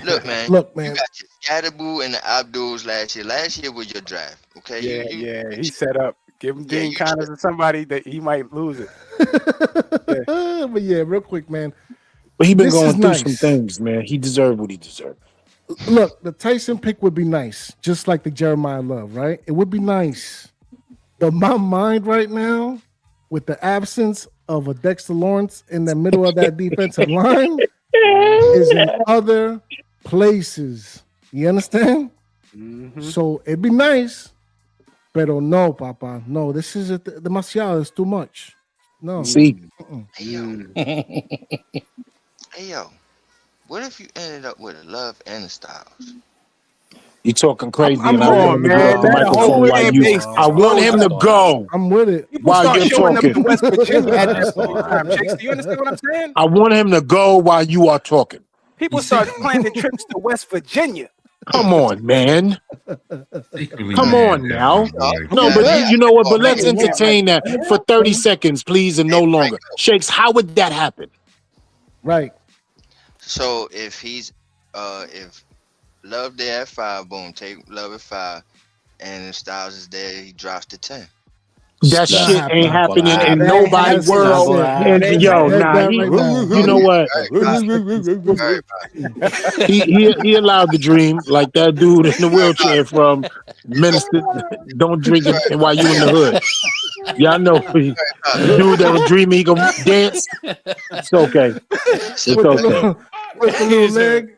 Look, man. Look, You man. got your Scatterboo and the Abduls last year. Last year was your draft, okay? Yeah, he's set up. Give him Yeah, Dean you Connors or somebody that he might lose it. But yeah, real quick, man. But he been This going is through nice. some things, man. He deserved what he deserved. Look, the Tyson pick would be nice, just like the Jeremiah Love, right? It would be nice. But my mind right now, with the absence of a Dexter Lawrence in the middle of that defensive line, is in other places. You understand? Mm-hmm. So it'd be nice, pero no, Papa. No, this is demasiado. It's too much. No. See, Hey, yo. What if you ended up with a Love and a Styles? you talking crazy, I'm and I want him to going, get off the man. That microphone whole while fan you. base I want him to go I'm with it. People while start you're showing up to talking. West Virginia at this point in time. Chicks, do you understand what I'm saying? I want him to go while you are talking. People start planning trips to West Virginia. Come on, man. Secretly Come mad on at now. my boy. No, Yeah, but yeah. you know what? But Yeah, let's entertain that for 30 seconds, please, and no longer. Shakes, how would that happen? Right. So if he's if Love there at 5, boom, take Love at 5, and if Styles is there, he drops to 10. That shit ain't happening in That nobody's has to world. happen. And yo, That nah, he, right now. you know what? He allowed the dream, like that dude in the wheelchair from Minister. Don't drink it while you in the hood. Y'all know the dude that was dreaming he can dance. It's okay. It's okay. With the little leg.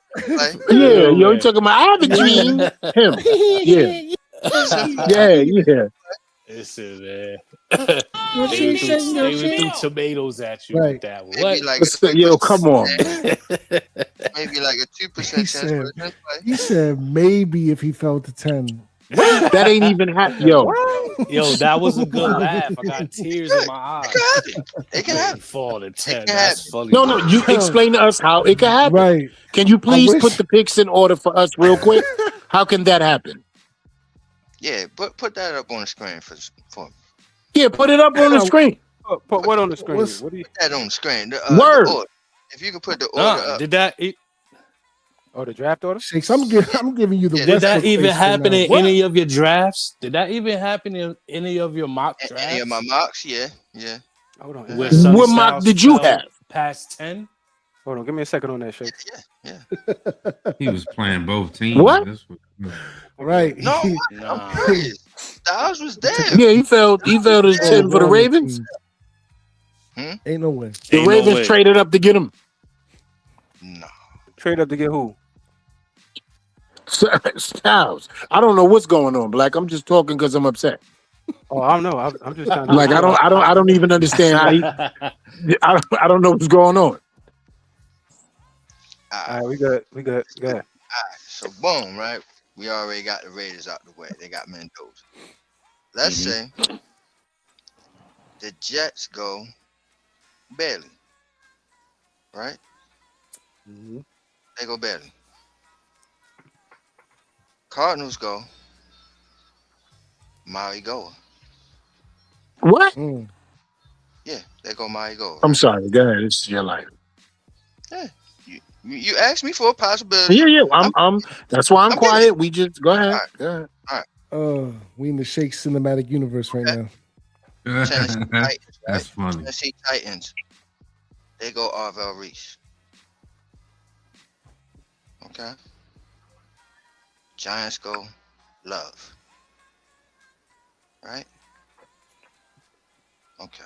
Yeah, yo, you talking about I have a dream. Him. Yeah. Listen, man. They threw tomatoes at you with that one. Maybe What? like Yo, come on. maybe like a 2% He chance said, for the he said maybe if he fell to 10. That ain't even happening. Yo, Yo, that was a good laugh. I got tears in my eyes. It can happen. Fall to 10. can That's funny. no, you explain to us how it can happen. Right. Can you please wish- put the picks in order for us real quick? How can that happen? Yeah, but put that up on the screen for me. Yeah, put it up on the screen. Put what on the screen? What's- What do you? Put that on the screen. The Word. order. If you could put the order up. Did that Oh, the draft order? Shakes, I'm giving you the Yeah, did that Westbrook even face right happen now. in What? any of your drafts? Did that even happen in any of your mock drafts? Any of my mocks? Yeah. Hold on. Where Sonny What mock Styles did you fell have? Past 10? Hold on. Give me a second on that, Shake. Yeah. He was playing both teams. What? That's what Right. No, Nah. I'm serious. Styles was there. Yeah, he fell to 10 for the Ravens. Ain't no way. The Ain't no Ravens way. traded up to get him. No. Trade up to get who? Styles. I don't know what's going on, Black. I'm just talking because I'm upset. Oh, I don't know. I'm just trying to. Like I don't even understand how he. I don't know what's going on. All right, we good. Go ahead. So boom, right? We already got the Raiders out the way. They got Mendoza. Let's say the Jets go Bailey, right? They go Bailey. Cardinals go Marigoa. What? Yeah, they go Marigoa. I'm Right? sorry. Go ahead. It's your life. Yeah, you asked me for a possibility. Yeah. I'm. That's why I'm I'm getting quiet. it. We just go ahead. All right. Go ahead. All right. We in the Shake cinematic universe right now. Tennessee Titans, right? That's funny. Tennessee Titans. They go Arvell Reese. Okay. Giants go Love. Right? Okay.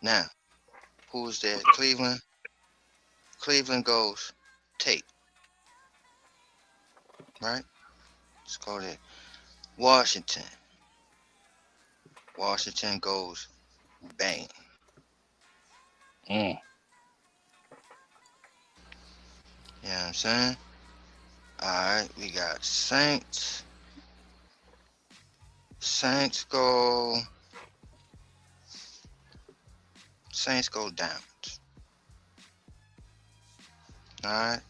Now, who's there? Cleveland. Cleveland goes Tate. Right? Let's go there. Washington. Washington goes Bain. Mm. You know what I'm saying? All right, we got Saints. Saints go Downs. All right.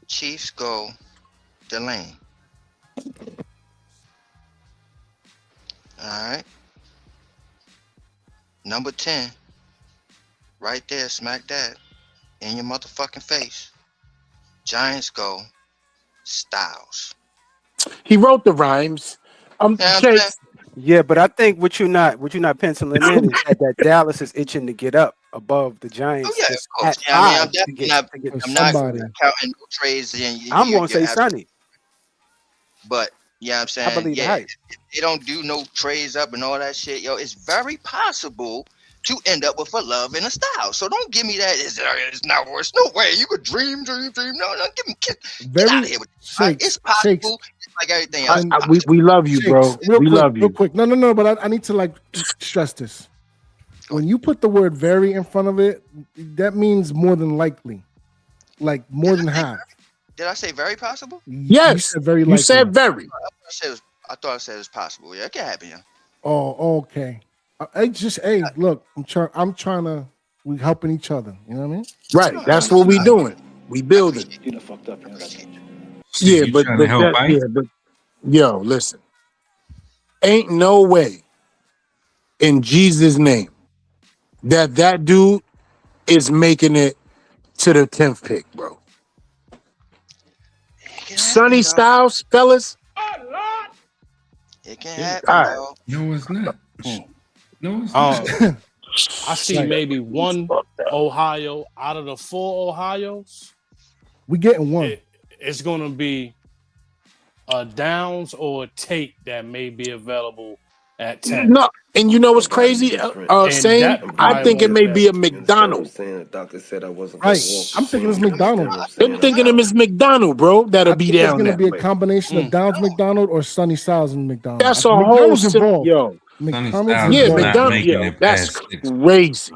Chiefs go Delane. All right. Number 10. Right there, smack that in your motherfucking face. Giants go Styles. He wrote the rhymes. You know what I'm Jake. saying? Yeah, but I think what you're not penciling in is that Dallas is itching to get up above the Giants. Oh yeah, of Just course. at Yeah, I mean, I'm five to definitely get- not. to get- I'm not somebody. counting no trades. And I'm going to say Sonny. But yeah, I'm saying, I believe the yeah, hype. if they don't do no trades up and all that shit, yo, it's very possible to end up with a Love and a Style. So don't give me that. It's not worse. No way. You could dream. No, give me get out of here with this. Right? It's possible. It's like everything else. We love you, bro. Shakes, real We quick, love you. real quick. No, but I need to like stress this. When you put the word very in front of it, that means more than likely. Like more than half. Did I say very possible? Yes. You said very You likely. said very. I thought I said it was possible. Yeah, it can happen, yeah. Oh, okay. Look, I'm trying to. We helping each other. You know what I mean? Right. That's what we doing. We building. You done fucked up. Yeah, You but trying to help, right? yo, listen. Ain't no way in Jesus' name that dude is making it to the 10th pick, bro. Sonny Styles, fellas. It can happen, All right. dog. No, it's not. No, it's Um, not. I see maybe one Ohio out of the 4 Ohios. We getting one. It's going to be a Downs or a Tate that may be available at 10. No, and you know what's crazy? And Saying that I think it may be a You McDonald. understand what I'm saying? The doctor said I wasn't Right. gonna walk. I'm thinking it's McDonald. They're thinking him as McDonald, bro. That'll I be think it's down gonna there. be a combination of Downs McDonald or Sunny Styles and McDonald. That's I a think whole McDonald's involved. yo. McDonald's Styles Yeah, is involved. not McDonald. making Yo, it that's past 6. crazy.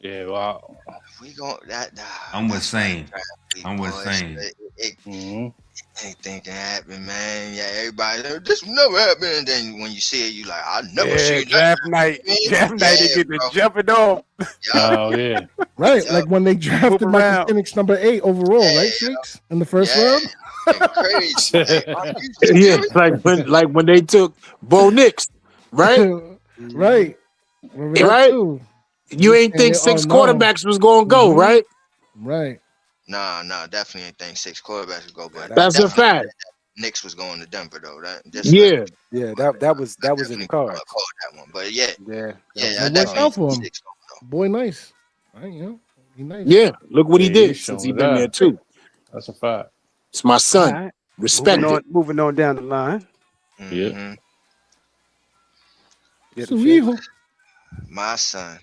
Yeah, well, We going that. I'm with Sane. I'm with boys. Sane. Anything can happen, man. Yeah, everybody. This will never happen. And then when you see it, you like, I never seen draft that. night. Draft night, they get bro. to jumping off. oh yeah. Right, Yeah. like when they drafted Move Michael around. Penix number 8 overall, Yeah, right, Shakes? In the first Yeah. round? Crazy. Yeah, like when they took Bo Nix, right? Right. Remember that Right? too. You ain't think Oh, 6 no. quarterbacks was gonna go, right? Right. Nah, definitely ain't think 6 quarterbacks would go, but That's a definitely fact. Knicks was going to Denver though. Yeah. Yeah, that was in the cards. Called that one, but yeah, Yeah. I It worked out for definitely him. 6 though. Boy, nice. Right, you know, he nice. Yeah. Look what he Yeah, did he's since showing he been that. there too. That's a fact. It's my son. All right. Respect it. Moving on down the line. Mhm. Get So it, we- Shakes. My son.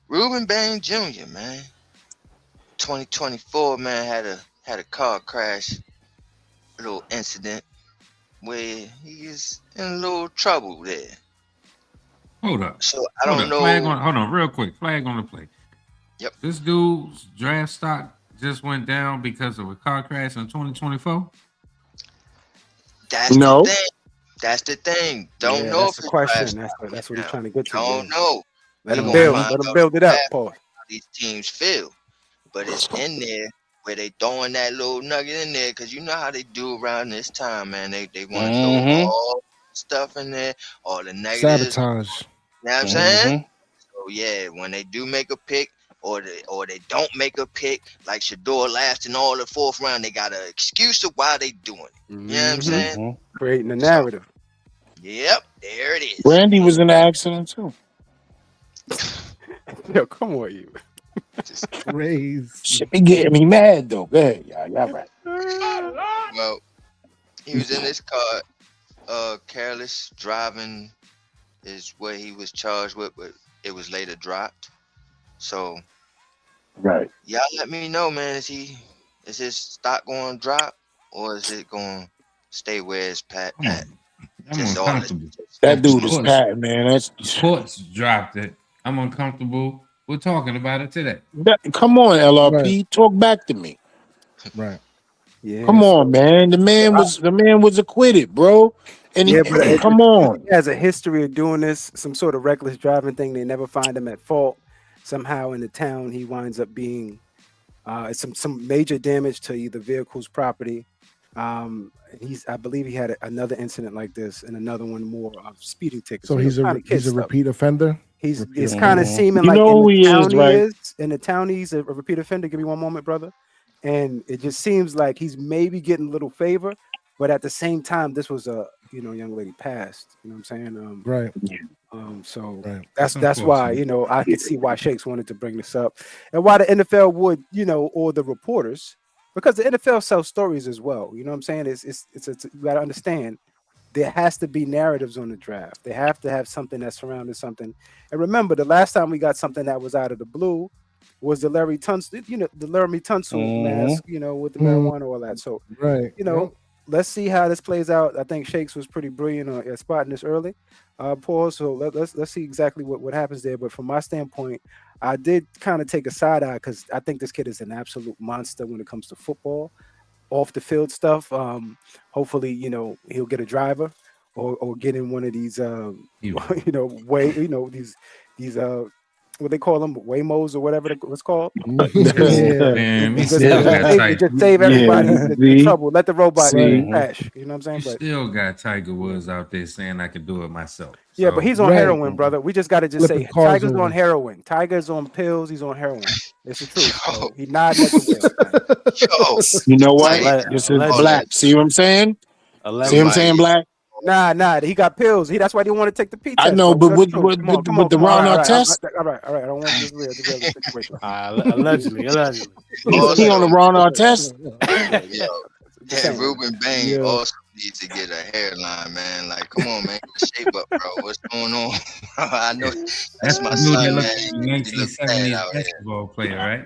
Rueben Bain Jr., man. 2024, man, had a car crash, a little incident where he is in a little trouble there. Hold up. So I don't know. Hold on, real quick. Flag on the play. Yep. This dude's draft stock just went down because of a car crash in 2024. That's No. the thing. That's the thing. Don't know that's if the it's question. draft That's what now. he's trying to get to. Don't Yeah. know. Let We him gonna build. find Let him out build it up, draft Paul. how these teams feel. But it's in there where they throwing that little nugget in there because you know how they do around this time, man. They want to throw all the stuff in there, all the negatives. Sabotage. You know what I'm saying? So yeah, when they do make a pick or they don't make a pick, like Shador last in all the fourth round, they got an excuse of why they doing it. You know what I'm saying? Creating a narrative. Yep, there it is. Randy was in the accident too. Yo, come on, you. Raise. Shit be getting me mad though. Go ahead, y'all right. Well, he was in his car, careless driving is what he was charged with, but it was later dropped. So Right. y'all let me know, man. Is his stock going to drop or is it going to stay where it's at? I'm Just all uncomfortable. That dude is Courts- patting, man. That's Courts dropped it. I'm uncomfortable. We're talking about it today. come on, LRP. Right. Talk back to me. Right. Yeah. Come on, man. The man was acquitted, bro. And Yeah, but come on. he has a history of doing this, some sort of reckless driving thing. They never find him at fault. Somehow in the town, he winds up being some major damage to either vehicle's property. I believe he had another incident like this and another one more of speeding tickets. So he's a repeat offender. It's kind of seeming You like know in who the he is, town right? he is. In the town he's a repeat offender. Give me one moment, brother. And it just seems like he's maybe getting a little favor, but at the same time, this was a young lady passed. You know what I'm saying? Right. So Right. that's why I could see why Shakes wanted to bring this up, and why the NFL would or the reporters, because the NFL sells stories as well. You know what I'm saying? It's you got to understand. There has to be narratives on the draft. They have to have something that surrounded something. And remember, the last time we got something that was out of the blue was the Larry Tunsil, the Laramie Tunsil mask, with the marijuana, all that. So, Right. let's see how this plays out. I think Shakes was pretty brilliant at spotting this early, Paul. So let's see exactly what happens there. But from my standpoint, I did kind of take a side eye because I think this kid is an absolute monster when it comes to football. Off the field stuff. Hopefully, he'll get a driver or get in one of these these what they call them, Waymos or whatever it's called. Man, he still got Tiger. Just save everybody the trouble. Let the robot crash. You know what I'm saying? You But still got Tiger Woods out there saying I can do it myself. yeah, but he's on heroin, brother. We just got to just say cars Tiger's over. on heroin. Tiger's on pills. He's on heroin. It's the truth. So he nodding at the wheel. You know what? This is Black. See what I'm saying? See what I'm saying, Black? Nah. He got pills. That's why he didn't want to take the P test. I know, bro. but with the Ron Artest, all right. I don't want this real situation. Allegedly. he on the Ron Artest. And Rueben Bain also needs to get a hairline, man. Like, come on, man, get a shape up, bro. What's going on? I know that's my son, man. He look bad out here. Basketball player, right?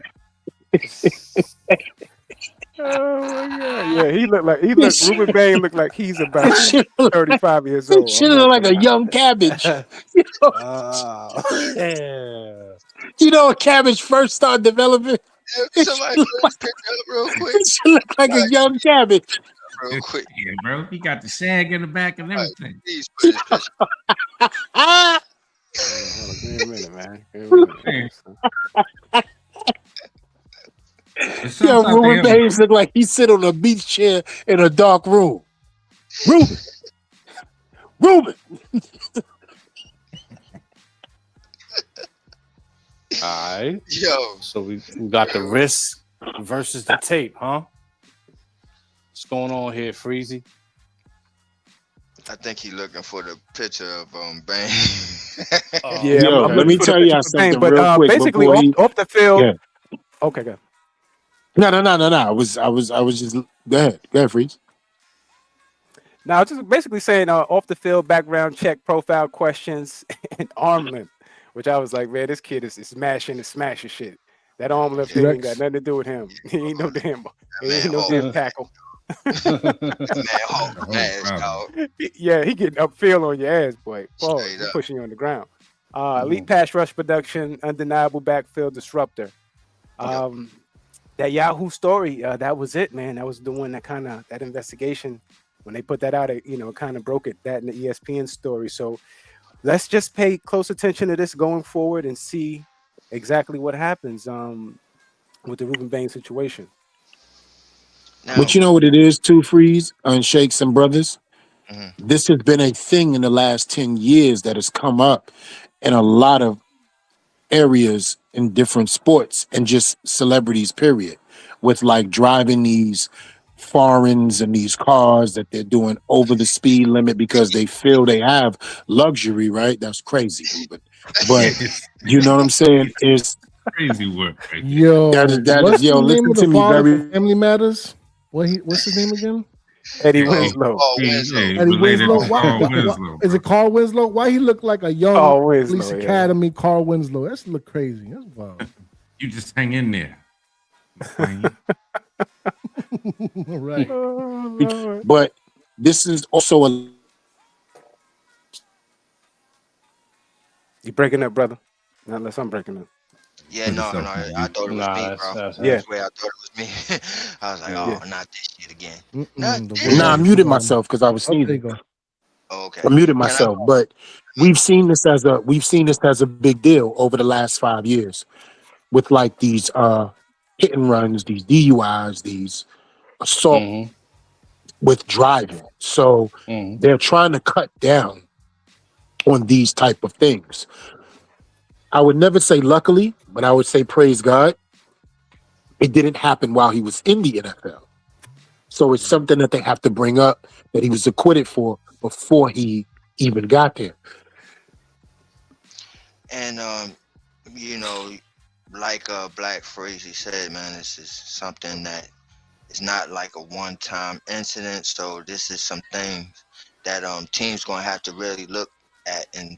Oh my god! Yeah, Rueben Bain looked like he's about 35 years old. Shit look like a young cabbage. You know, when cabbage first started developing. Somebody put this picture up real quick. It should look like a young cabbage. Real quick, Yeah, bro. He got the shag in the back and everything. please put this picture. Give me a minute, man. Yo, Ruben Baines look like he sit on a beach chair in a dark room. Ruben. All right. Yo, So we got the wrist versus the tape, huh? What's going on here, Freezy? I think he looking for the picture of Bain. Yeah, Yo, let me tell y'all something but real quick. basically off the field. Yeah. Okay, go. No. I was just go ahead, Freeze. Now, just basically saying off the field background check, profile questions, and arm length, which I was like, man, this kid is smashing shit. That arm length thing ain't got nothing to do with him. He ain't no damn tackle. Dog. Yeah, he getting upfield on your ass, boy. Paul, Straight he up. pushing you on the ground. Elite pass rush production, undeniable backfield disruptor. That Yahoo story, that was it, man. That was the one that kind of, that investigation, when they put that out, it, kind of broke it, that in the ESPN story. So let's just pay close attention to this going forward and see exactly what happens with the Rueben Bain situation. Now, But you know what it is too, Freeze, on Shakes and Brothers? mhm. This has been a thing in the last 10 years that has come up in a lot of areas in different sports and just celebrities, period, with like driving these foreigns and these cars that they're doing over the speed limit because they feel they have luxury, right? That's crazy, Ruben. But It's you know what I'm saying? Is crazy work right there. Yo, that is what's the name listen of to the me father very from Family Matters? What's his name again? Eddie Yeah, Winslow. Winslow. yeah, Eddie related Winslow. to Carl Winslow. Is bro. it Carl Winslow? Why he look like a young Carl Police Winslow, yeah. Academy Carl Winslow? That's look crazy. That's wild. You just hang in there. McLean. All right. Oh, Lord. but this is also a You breaking up, brother? Not unless I'm breaking up. Yeah, Put no, yourself no, on I mute. thought it was me, Nah, bro. that's Yeah. I swear I thought it was me. I was like, Yeah. oh, not this shit again. Mm-mm, Not the this. Nah, I voice muted is myself because I was Oh, there you sneezing. go. Oh, okay. I muted Can I myself, but we've seen this as a big deal over the last 5 years with like these hit and runs, these DUIs, these assault Mm-hmm. with driving. So Mm-hmm. they're trying to cut down on these type of things. I would never say luckily, but I would say praise God. It didn't happen while he was in the NFL. So it's something that they have to bring up that he was acquitted for before he even got there. And you know, like Black Crazy said, man, this is something that is not like a one-time incident. So this is some things that teams gonna have to really look at and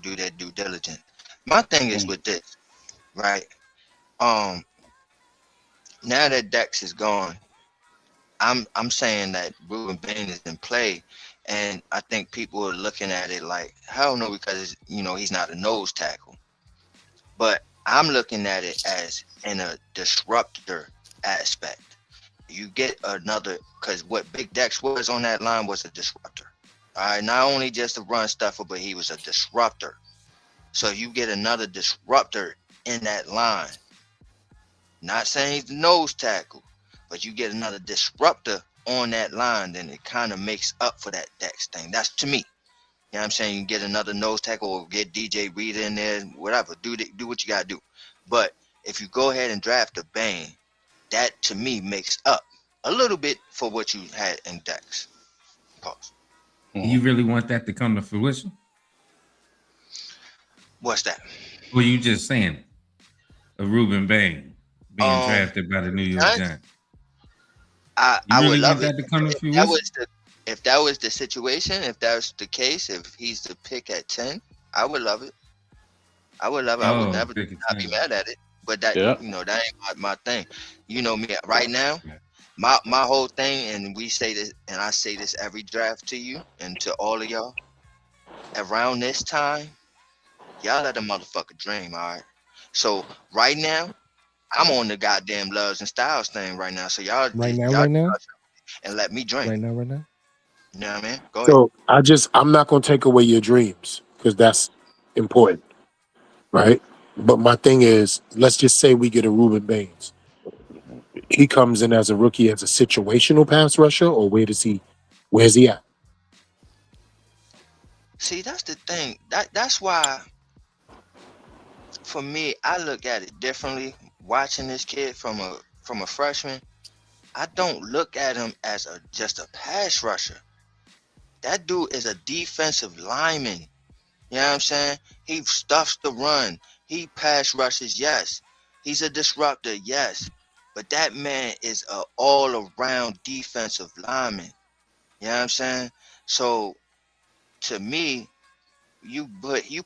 do their due diligence. My thing is with this, right? Um, now that Dex is gone, I'm saying that Ruben Bain is in play, and I think people are looking at it like hell no because he's not a nose tackle. But I'm looking at it as in a disruptor aspect. You get another because what Big Dex was on that line was a disruptor. All right, not only just a run stuffer, but he was a disruptor. So you get another disruptor in that line. Not saying he's the nose tackle, but you get another disruptor on that line, then it kind of makes up for that Dex thing. That's to me. You know what I'm saying? You get another nose tackle or get DJ Reed in there, whatever. Do what you gotta do. But if you go ahead and draft a Bane, that to me makes up a little bit for what you had in Dex. Pause. You really want that to come to fruition? What's that? Or you just saying a Ruben Bain being Um, drafted by the New York I, Giants? I You would really love want it that to come to if that fruition? was if that was the situation, if that's the case, if he's the pick at 10, I would love it. I would love it. I would never pick a not be 10. mad at it. But that Yeah. that ain't my thing. You know me right now. My whole thing, and we say this, and I say this every draft to you and to all of y'all. Around this time, y'all let a motherfucker dream, all right? So right now, I'm on the goddamn loves and styles thing right now. So y'all Right now, y'all right now, and let me dream. right now, right now. You know what I mean? Go ahead. So I'm not gonna take away your dreams because that's important, right? But my thing is, let's just say we get a Ruben Baines. He comes in as a rookie as a situational pass rusher, or where's he at? See, that's the thing. That's why for me, I look at it differently. Watching this kid from a freshman, I don't look at him as just a pass rusher. That dude is a defensive lineman. You know what I'm saying? He stuffs the run. He pass rushes, yes. He's a disruptor, yes. But that man is a all-around defensive lineman. You know what I'm saying? So to me, you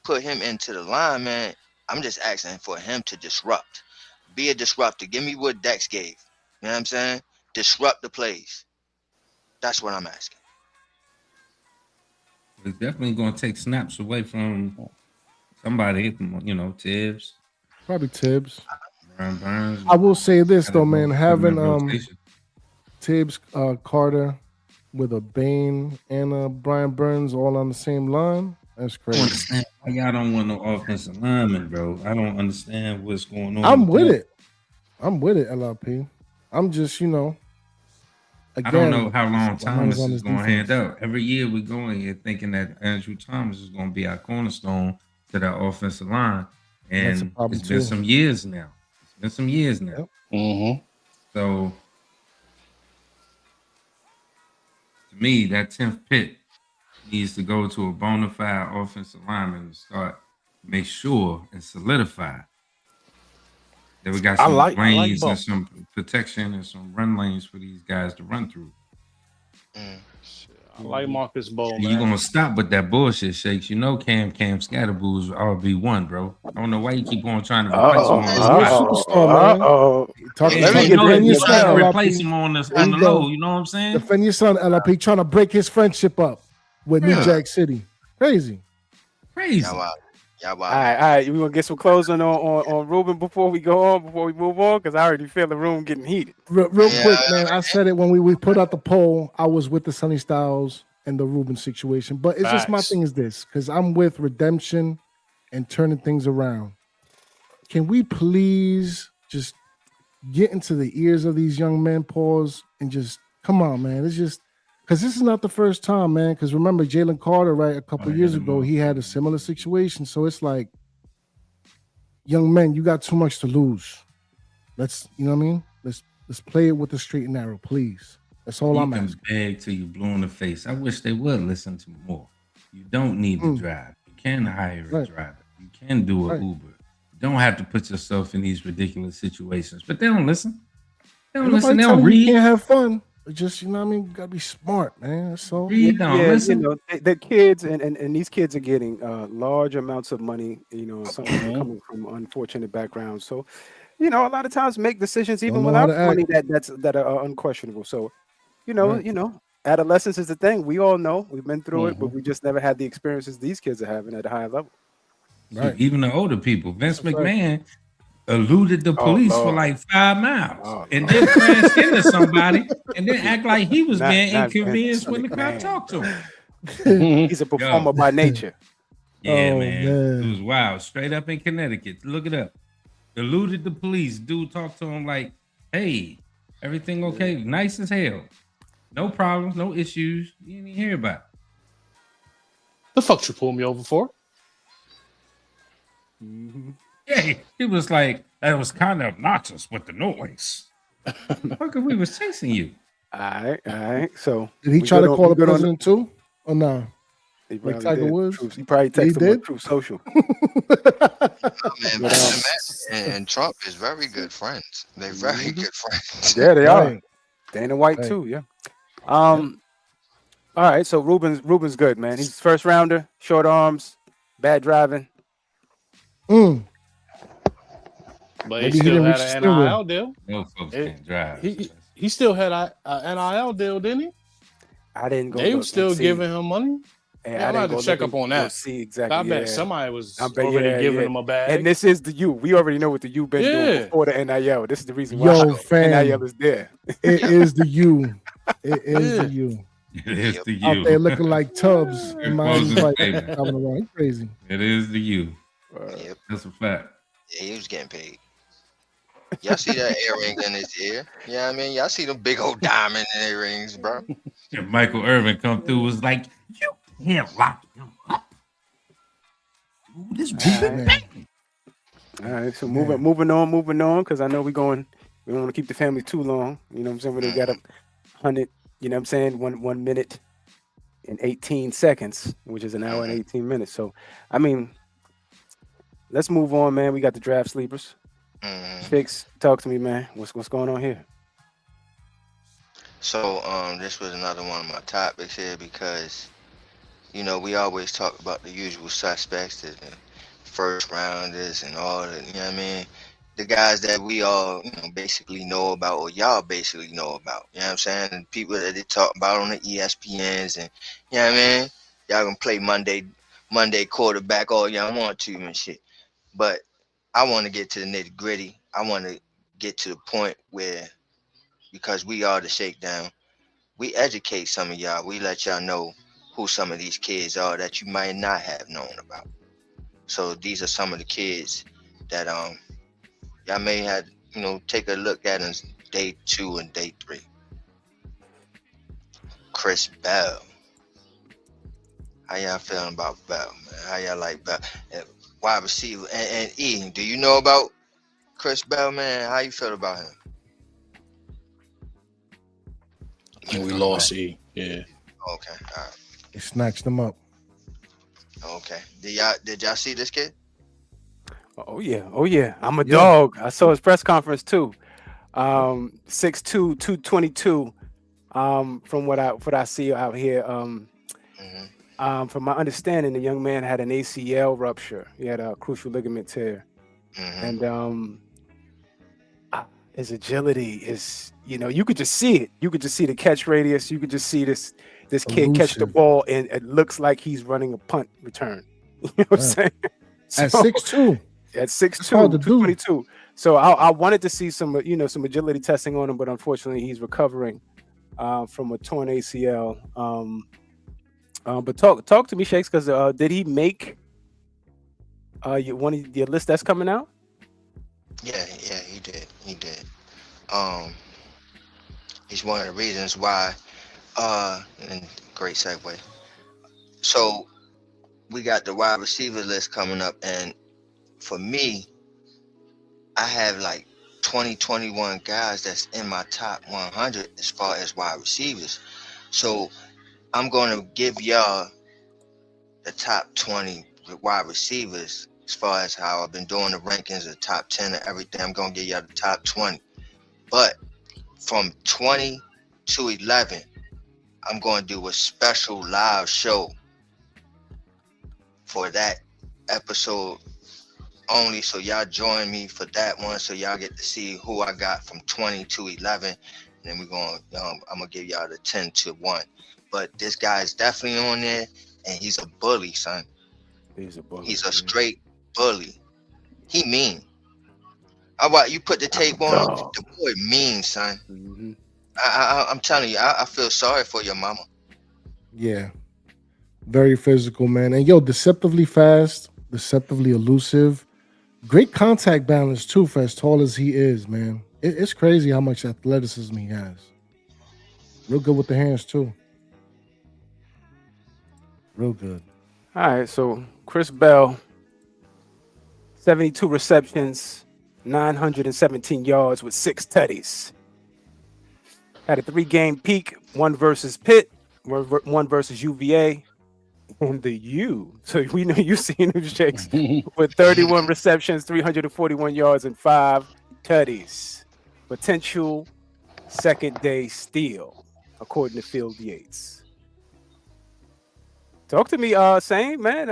put him into the line, man. I'm just asking for him to disrupt. Be a disruptor. Give me what Dex gave. You know what I'm saying? Disrupt the plays. That's what I'm asking. It's definitely going to take snaps away from Somebody, Tibbs, Probably Tibbs. Rueben Burns. I will say this Had though, a man, little having rotation. Tibbs, Carter with a Bain and a Brian Burns all on the same line. That's I don't crazy. understand why y'all don't want no offensive lineman, bro. I don't understand what's going on. I'm with it. I'm with it, LRP. I'm just, I again, don't know how long my mind Thomas on is his going to hand defense. out. Every year we go in here thinking that Andrew Thomas is going to be our cornerstone to that offensive line. That's a And problem, it's been too. some years now. Yep. Mm-hmm. So to me, that 10th pick needs to go to a bona fide offensive lineman to start, make sure and solidify that we got I some like lanes Buck. and some protection and some run lanes for these guys to run through. I like Marcus Bowl, And man. you're gonna stop with that bullshit, Shakes. You know Cam Scatterboo's RB1, bro. I don't know why you keep on trying to replace him on the side. Talking Yeah, about you know that defend you're your trying son, to LRP. replace him on the There you low. go. You know what I'm saying? Defend your son, LRP, trying to break his friendship up with New Yeah. Jack City. Crazy. Crazy. Y'all All right. You want to get some closing on Rueben before we move on? Because I already feel the room getting heated. Real quick, man. I said it when we put out the poll. I was with the Sunny Styles and the Ruben situation. But it's just my Facts. thing is this, because I'm with redemption and turning things around. Can we please just get into the ears of these young men, pause, and just come on, man. It's just because this is not the first time, man. Because remember, Jalen Carter, right, a couple years ago, he had a similar situation. So it's like, young men, you got too much to lose. Let's, you know what I mean? Let's play it with the straight and narrow, please. That's all You I'm can asking. beg till you blue in the face. I wish they would listen to more. You don't need to drive. You can hire a driver. You can do an Uber. You don't have to put yourself in these ridiculous situations. But they don't listen. They don't listen. They don't You read. can't have fun. Just, you know what I mean? You gotta be smart, man. That's all. Read, don't listen. You know, the kids and these kids are getting large amounts of money. You know, some of them coming from unfortunate backgrounds. So, you know, a lot of times make decisions even know how without to money that are unquestionable. So, you know, adolescence is the thing. We all know we've been through it, but we just never had the experiences these kids are having at a high level. Right. Even the older people. Vince McMahon eluded the police for like 5 miles and then crashed into somebody and then act like he was being inconvenienced when the cop talked to him. He's a performer by nature. Yeah, man. It was wild. Straight up in Connecticut. Look it up. Eluded the police. Dude talked to him like, hey, everything okay? Nice as hell. No problems, no issues. You didn't even hear about it. The fuck you pull me over for? Yeah, he was like, that was kind of obnoxious with the noise. Fuck, we was chasing you. All right. So did he try to call the president too? Or no? He like Tiger Woods? He probably texted him on Truth Social. And Trump is very good friends. They're very good friends. Yeah, they are. Dana White too. Yeah. All right. So Ruben's good, man. He's first rounder, short arms, bad driving. But he still had an NIL deal. No folks can't drive. He still had an NIL deal, didn't he? I didn't go. They were still giving him money. Yeah, I had to check up on that. See exactly. I bet somebody was already giving him a bag. And this is the U. We already know what the U been doing before the NIL. This is the reason why NIL is there. It is the U. It is the U. It is the U. Out there looking like tubs. Crazy. It is the U. That's a fact. Yeah, he was getting paid. Y'all see that earring in his ear? Yeah, I mean, y'all see them big old diamond earrings, bro. And Michael Irvin come through was like, you can't lock him up. Ooh, this All right, so moving on, because I know we don't want to keep the family too long. You know what I'm saying? We got 100, you know what I'm saying, 1 minute and 18 seconds, which is an hour and 18 minutes. So, I mean, let's move on, man. We got the draft sleepers. Fix, talk to me, man. What's going on here? So, this was another one of my topics here because, you know, we always talk about the usual suspects, the first rounders and all the, you know what I mean? The guys that we all, you know, basically know about, or y'all basically know about, you know what I'm saying? And people that they talk about on the ESPNs and, you know what I mean? Y'all gonna play Monday Monday quarterback all y'all want to and shit. But I want to get to the nitty gritty. I want to get to the point where, because we are the shakedown, we educate some of y'all. We let y'all know who some of these kids are that you might not have known about. So these are some of the kids that y'all may have, take a look at in day 2 and day 3. Chris Bell. How y'all feeling about Bell, man? How y'all like Bell? Wide receiver. And E, do you know about Chris Bell, man? How you feel about him? And we lost E. Yeah. Okay, all right. They snatched them up. Okay. Did y'all see this kid? Oh yeah. I'm a dog. I saw his press conference too. 6'2", 222. From what I see out here. From my understanding, the young man had an ACL rupture. He had a crucial ligament tear, and his agility is, you could just see it. You could just see the catch radius. You could just see this kid catch the ball, and it looks like he's running a punt return. You know what I'm saying? At 6'2". At 6'2", 222. So I wanted to see some agility testing on him, but unfortunately he's recovering from a torn ACL. But talk to me, Shakes, because did he make one of your list that's coming out? Yeah, he did. He's one of the reasons why. And great segue. So we got the wide receiver list coming up, and for me, I have like 21 guys that's in my top 100 as far as wide receivers. So I'm going to give y'all the top 20 wide receivers as far as how I've been doing the rankings, the top 10 and everything. I'm going to give y'all the top 20. But from 20 to 11, I'm going to do a special live show for that episode only. So y'all join me for that one, so y'all get to see who I got from 20 to 11. And then we're going I'm going to give y'all the 10 to 1. But this guy is definitely on there, and he's a bully, son. He's a bully. He's a straight bully. He mean. How about you put the tape on? The boy mean, son. I'm telling you, I feel sorry for your mama. Yeah. Very physical, man. And deceptively fast, deceptively elusive. Great contact balance, too, for as tall as he is, man. It's crazy how much athleticism he has. Real good with the hands, too. Real good. All right, so Chris Bell, 72 receptions, 917 yards with 6 tutties. Had a 3-game peak, one versus Pitt, one versus UVA, and the U. So we know you've seen him, Shakes, with 31 receptions, 341 yards, and 5 tutties. Potential second-day steal, according to Field Yates. Talk to me, Sane, man.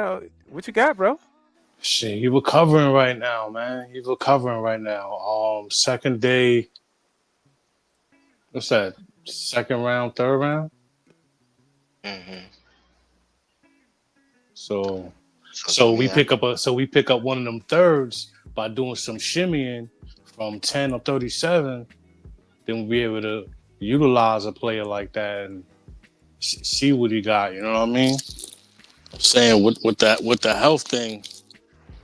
What you got, bro? Shit, he recovering right now, man. He's recovering right now. Second day. What's that? Second round, third round. So we pick up one of them thirds by doing some shimmying from 10 or 37. Then we'll be able to utilize a player like that and see what he got. You know what I mean? I'm saying with the health thing,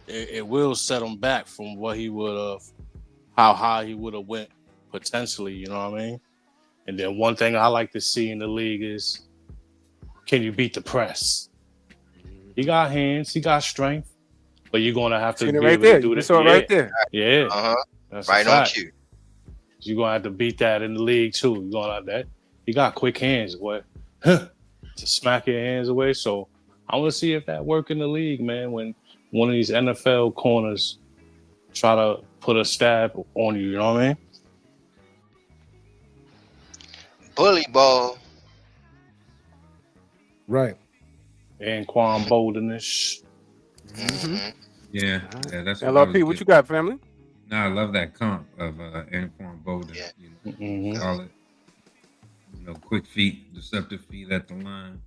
it will set him back from what he would have, how high he would have went potentially. You know what I mean? And then one thing I like to see in the league is, can you beat the press? He got hands, he got strength, but you're gonna have to be able to do this. Right there. Yeah. That's right on cue. You're gonna have to beat that in the league too. You're gonna have that. He got quick hands, boy. To smack your hands away. So I want to see if that work in the league, man. When one of these NFL corners try to put a stab on you, you know what I mean? Bully ball. Right. And Quan Boldenish. Yeah, that's LRP, what you got, family? No, I love that comp of Anquan Bolden. Solid. Quick feet, deceptive feet at the line.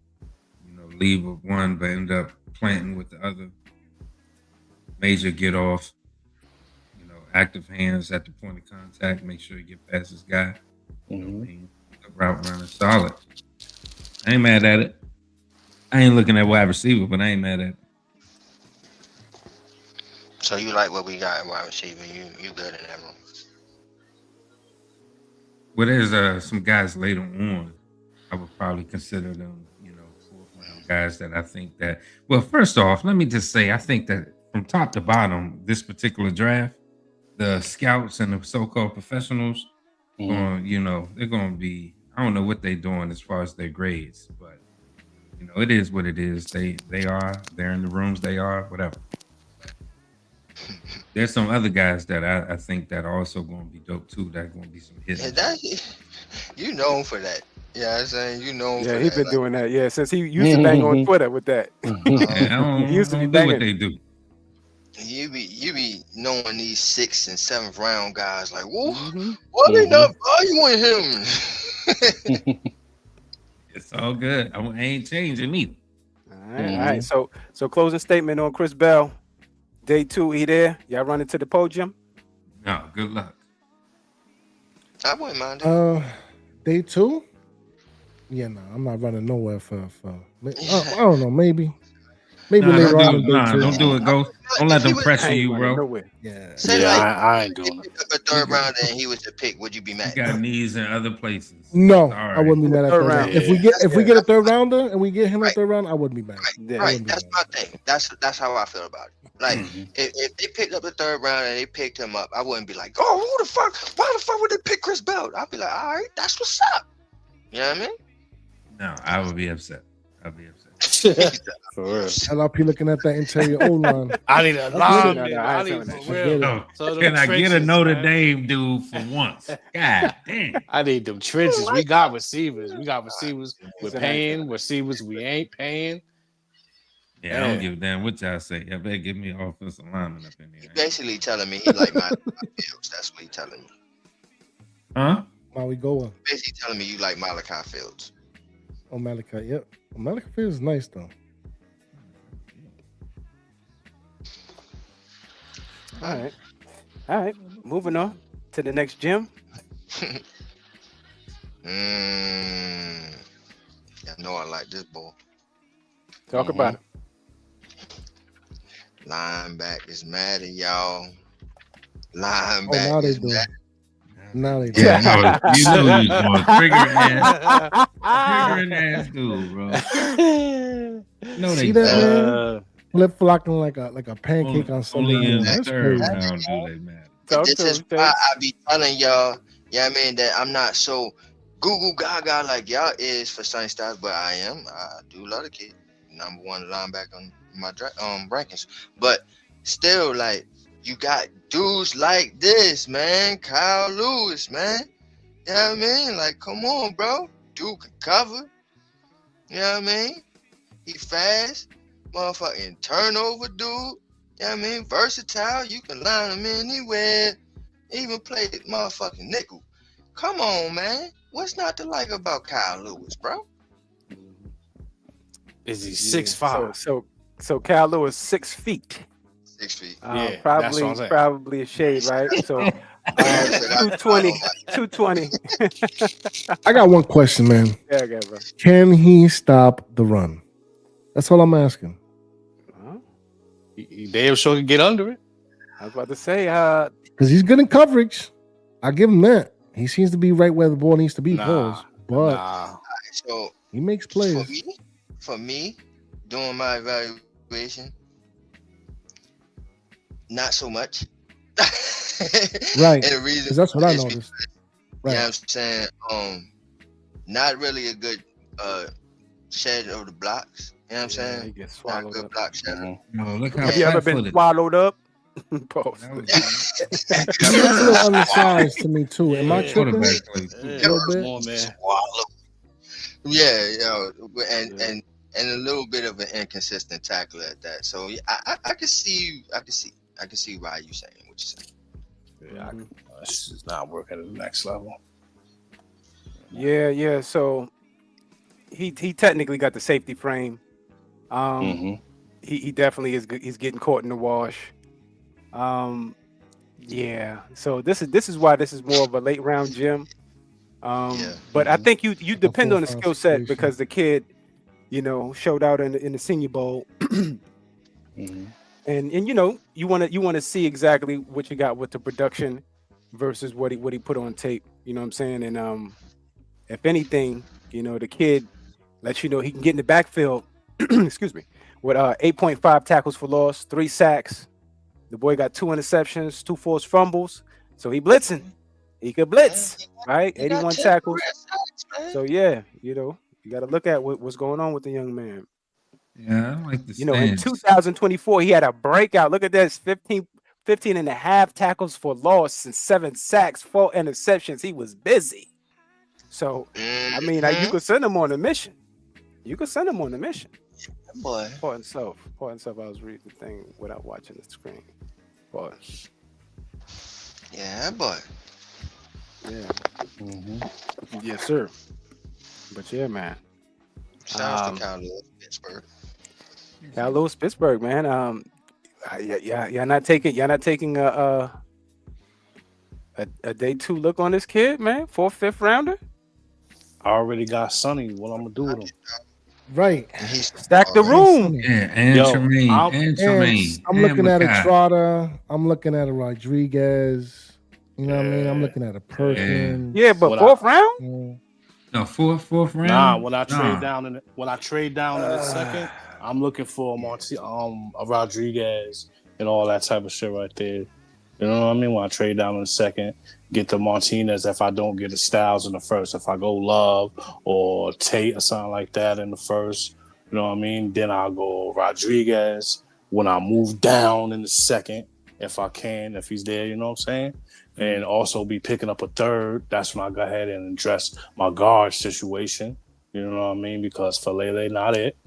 leave with one, but end up planting with the other. Major get off. Active hands at the point of contact. Make sure you get past this guy. You know what I mean? The route running solid. I ain't mad at it. I ain't looking at wide receiver, but I ain't mad at it. So you like what we got in wide receiver? You good in that room? Well, there's some guys later on. I would probably consider them, fourth round guys that I think that. Well, first off, let me just say I think that from top to bottom, this particular draft, the scouts and the so-called professionals, they're going to be. I don't know what they're doing as far as their grades, but it is what it is. They're in the rooms. They are whatever. There's some other guys that I think that are also going to be dope too. That going to be some hits. You known for that. Yeah, I'm saying you know. Yeah, he's been doing that. Yeah, since he used to bang on Twitter with that. He used to be do what they do. You be knowing these 6th and 7th round guys like, whoa, why they not valuing him? It's all good. I ain't changing either. All right. So closing statement on Chris Bell. Day 2, he there. Y'all running to the podium? No, good luck. I wouldn't mind it. Day 2? Yeah, no, I'm not running nowhere for I don't know, maybe later on in day 2. Don't do it, Ghost. Don't let them pressure you, bro. Yeah. I ain't doing it. A third round and he was the pick. Would you be mad? You got needs in other places. No, Sorry. I wouldn't be mad at third round. If we get a third rounder and we get him in third round, I wouldn't be mad. Right. That's my thing. That's how I feel about it. Like if they picked up the third round and they picked him up, I wouldn't be like, oh, who the fuck? Why the fuck would they pick Chris Bell? I'd be like, all right, that's what's up. You know what I mean? No, I would be upset. I'd be upset. For real. LRP looking at that interior O line. I need a line. I I ain't need saying for real. No. So Can I get a trenches, Notre man. Dame dude for once? God damn. I need them trenches. We got receivers. We're paying. Receivers we ain't paying. Yeah, I don't give a damn what y'all say. Y'all better give me an offensive lineman up in He there. basically telling me he like my Fields. That's what he telling me. Huh? Maui Goa. Basically telling me you like Malachi Fields. Oh, Malachi. Yep. Malachi feels nice though. All right. Moving on to the next gym. I know I like this boy. Talk about it. Lineback is mad at y'all. Oh, now Lineback they is do. mad. Now they do. Yeah, you knew you was going triggering ass dude, bro. No, See they that, don't. man? Flip flopping like a pancake on Sunday Only in morning. the That's third crazy. round do they matter. Talk This to is him, why I be telling y'all, yeah, I mean, that I'm not so goo gaga like y'all is for Sunny Styles, but I am. I do love the kid. Number 1 linebacker on my rankings. But still, like, you got dudes like this, man. Kyle Lewis, man. You know what I mean? Like, come on, bro. Dude can cover. You know what I mean? He fast. Motherfucking turnover dude. You know what I mean? Versatile. You can line him anywhere. Even play motherfucking nickel. Come on, man. What's not to like about Kyle Lewis, bro? Is he 6'5"? So Kyle Lewis 6 feet. 6 feet. Yeah, that's what I'm saying. Probably a shade, right? So 220. I got one question, man. Yeah, okay, bro. Can he stop the run? That's all I'm asking. He damn sure can get under it. I was about to say, Because he's good in coverage. I give him that. He seems to be right where the ball needs to be posed. But So he makes plays. For me, doing my evaluation, not so much. Right. And the reason Because that's what I is noticed. You know what I'm saying? Not really a good shed of the blocks. You know what I'm saying? he gets Not a swallowed good up. block shed. No, look how Have you ever been swallowed up? Post. He looks a little undersized to me too. Am I tripping? Come on, man. Yeah, and a little bit of an inconsistent tackler at that. So yeah, I can see why you saying what you're saying. Yeah, this is not working at the next level. Yeah. So he technically got the safety frame. He definitely is. He's getting caught in the wash. Yeah. So this is why this is more of a late round gem. But I think you depend on the skill set because the kid, showed out in the Senior Bowl. And you want to see exactly what you got with the production versus what he put on tape. You know what I'm saying? And if anything, the kid lets you know he can get in the backfield. Excuse me, with 8.5 tackles for loss, 3 sacks. The boy got 2 interceptions, 2 forced fumbles. So he blitzing. He could blitz, right? 81 tackles. So yeah, you got to look at what's going on with the young man. Yeah, I like the In 2024, he had a breakout. Look at this, 15 and a half tackles for loss and 7 sacks, 4 interceptions. He was busy. So, I mean, you could send him on a mission. Boy. Pardon self. I was reading the thing without watching the screen. Pardon. Yeah, boy. Yeah. Yes, sir. But yeah, man. Shout out to Kyle Lewis, Pittsburgh. Kyle Lewis, Pittsburgh, man. Y'all not taking a day 2 look on this kid, man. 4th, 5th rounder. I already got Sonny. What I'm gonna do with him? Right. Stack the room. Yeah, and Tremaine. I'm looking at a Trotter. I'm looking at a Rodriguez. You know what I mean? I'm looking at a Perkins. Yeah, but 4th round? No, fourth round. Nah, when I trade down in the second, I'm looking for a Rodriguez and all that type of shit right there. You know what I mean? When I trade down in the second, get the Martinez if I don't get the Styles in the first. If I go Love or Tate or something like that in the first, you know what I mean? Then I'll go Rodriguez when I move down in the second, if I can, if he's there, you know what I'm saying? And also be picking up a third. That's when I go ahead and address my guard situation. You know what I mean? Because Falele not it.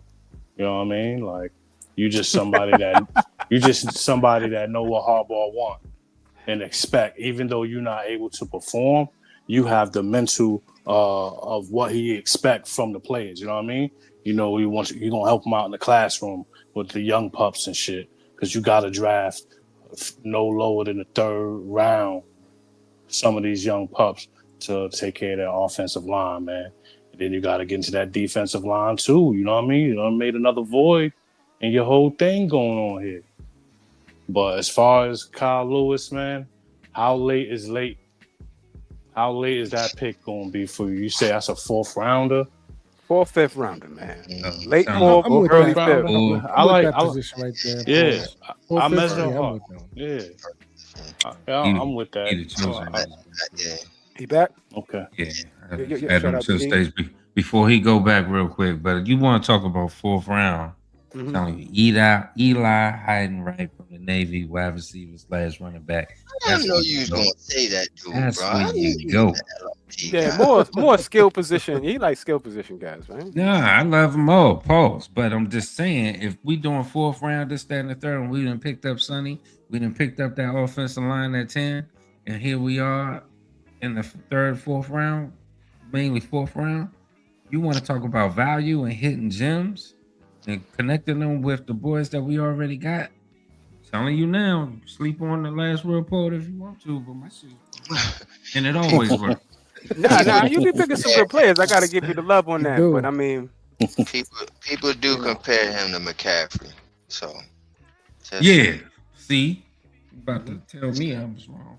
You know what I mean? Like you just somebody that know what Harbaugh want and expect. Even though you're not able to perform, you have the mental of what he expects from the players. You know what I mean? You're gonna help him out in the classroom with the young pups and shit. Because you gotta draft no lower than the 3rd round. Some of these young pups to take care of their offensive line, man. And then you got to get into that defensive line too. You know what I mean? You done made another void and your whole thing going on here. But as far as Kyle Lewis, man, how late is late? How late is that pick going to be for you? You say that's a 4th rounder? 4th, 5th rounder, man. Late 4th or early 5th. I like that position right there. Yeah. I measure him up. Yeah. I'm with that. He back? Okay. Yeah. Add him to the stage before he go back real quick. But you want to talk about 4th round? I'm telling you, Eli hiding right from the Navy, wide receiver / running back. I didn't know you was gonna say that, dude, That's bro. where you go. Yeah, more skill position. He like skill position guys, right? Nah, I love them all. Pause. But I'm just saying, if we doing 4th round, this, that, and the 3rd, and we done picked up Sonny, we done picked up that offensive line at 10, and here we are in the 3rd, 4th round, mainly 4th round. You want to talk about value and hitting gems and connecting them with the boys that we already got? Telling you now, sleep on the last report if you want to, but my shit, and it always works. Nah, you be picking some good players. I got to give you the love on that. But I mean, people do compare him to McCaffrey. So yeah, see, you about to tell me I was wrong.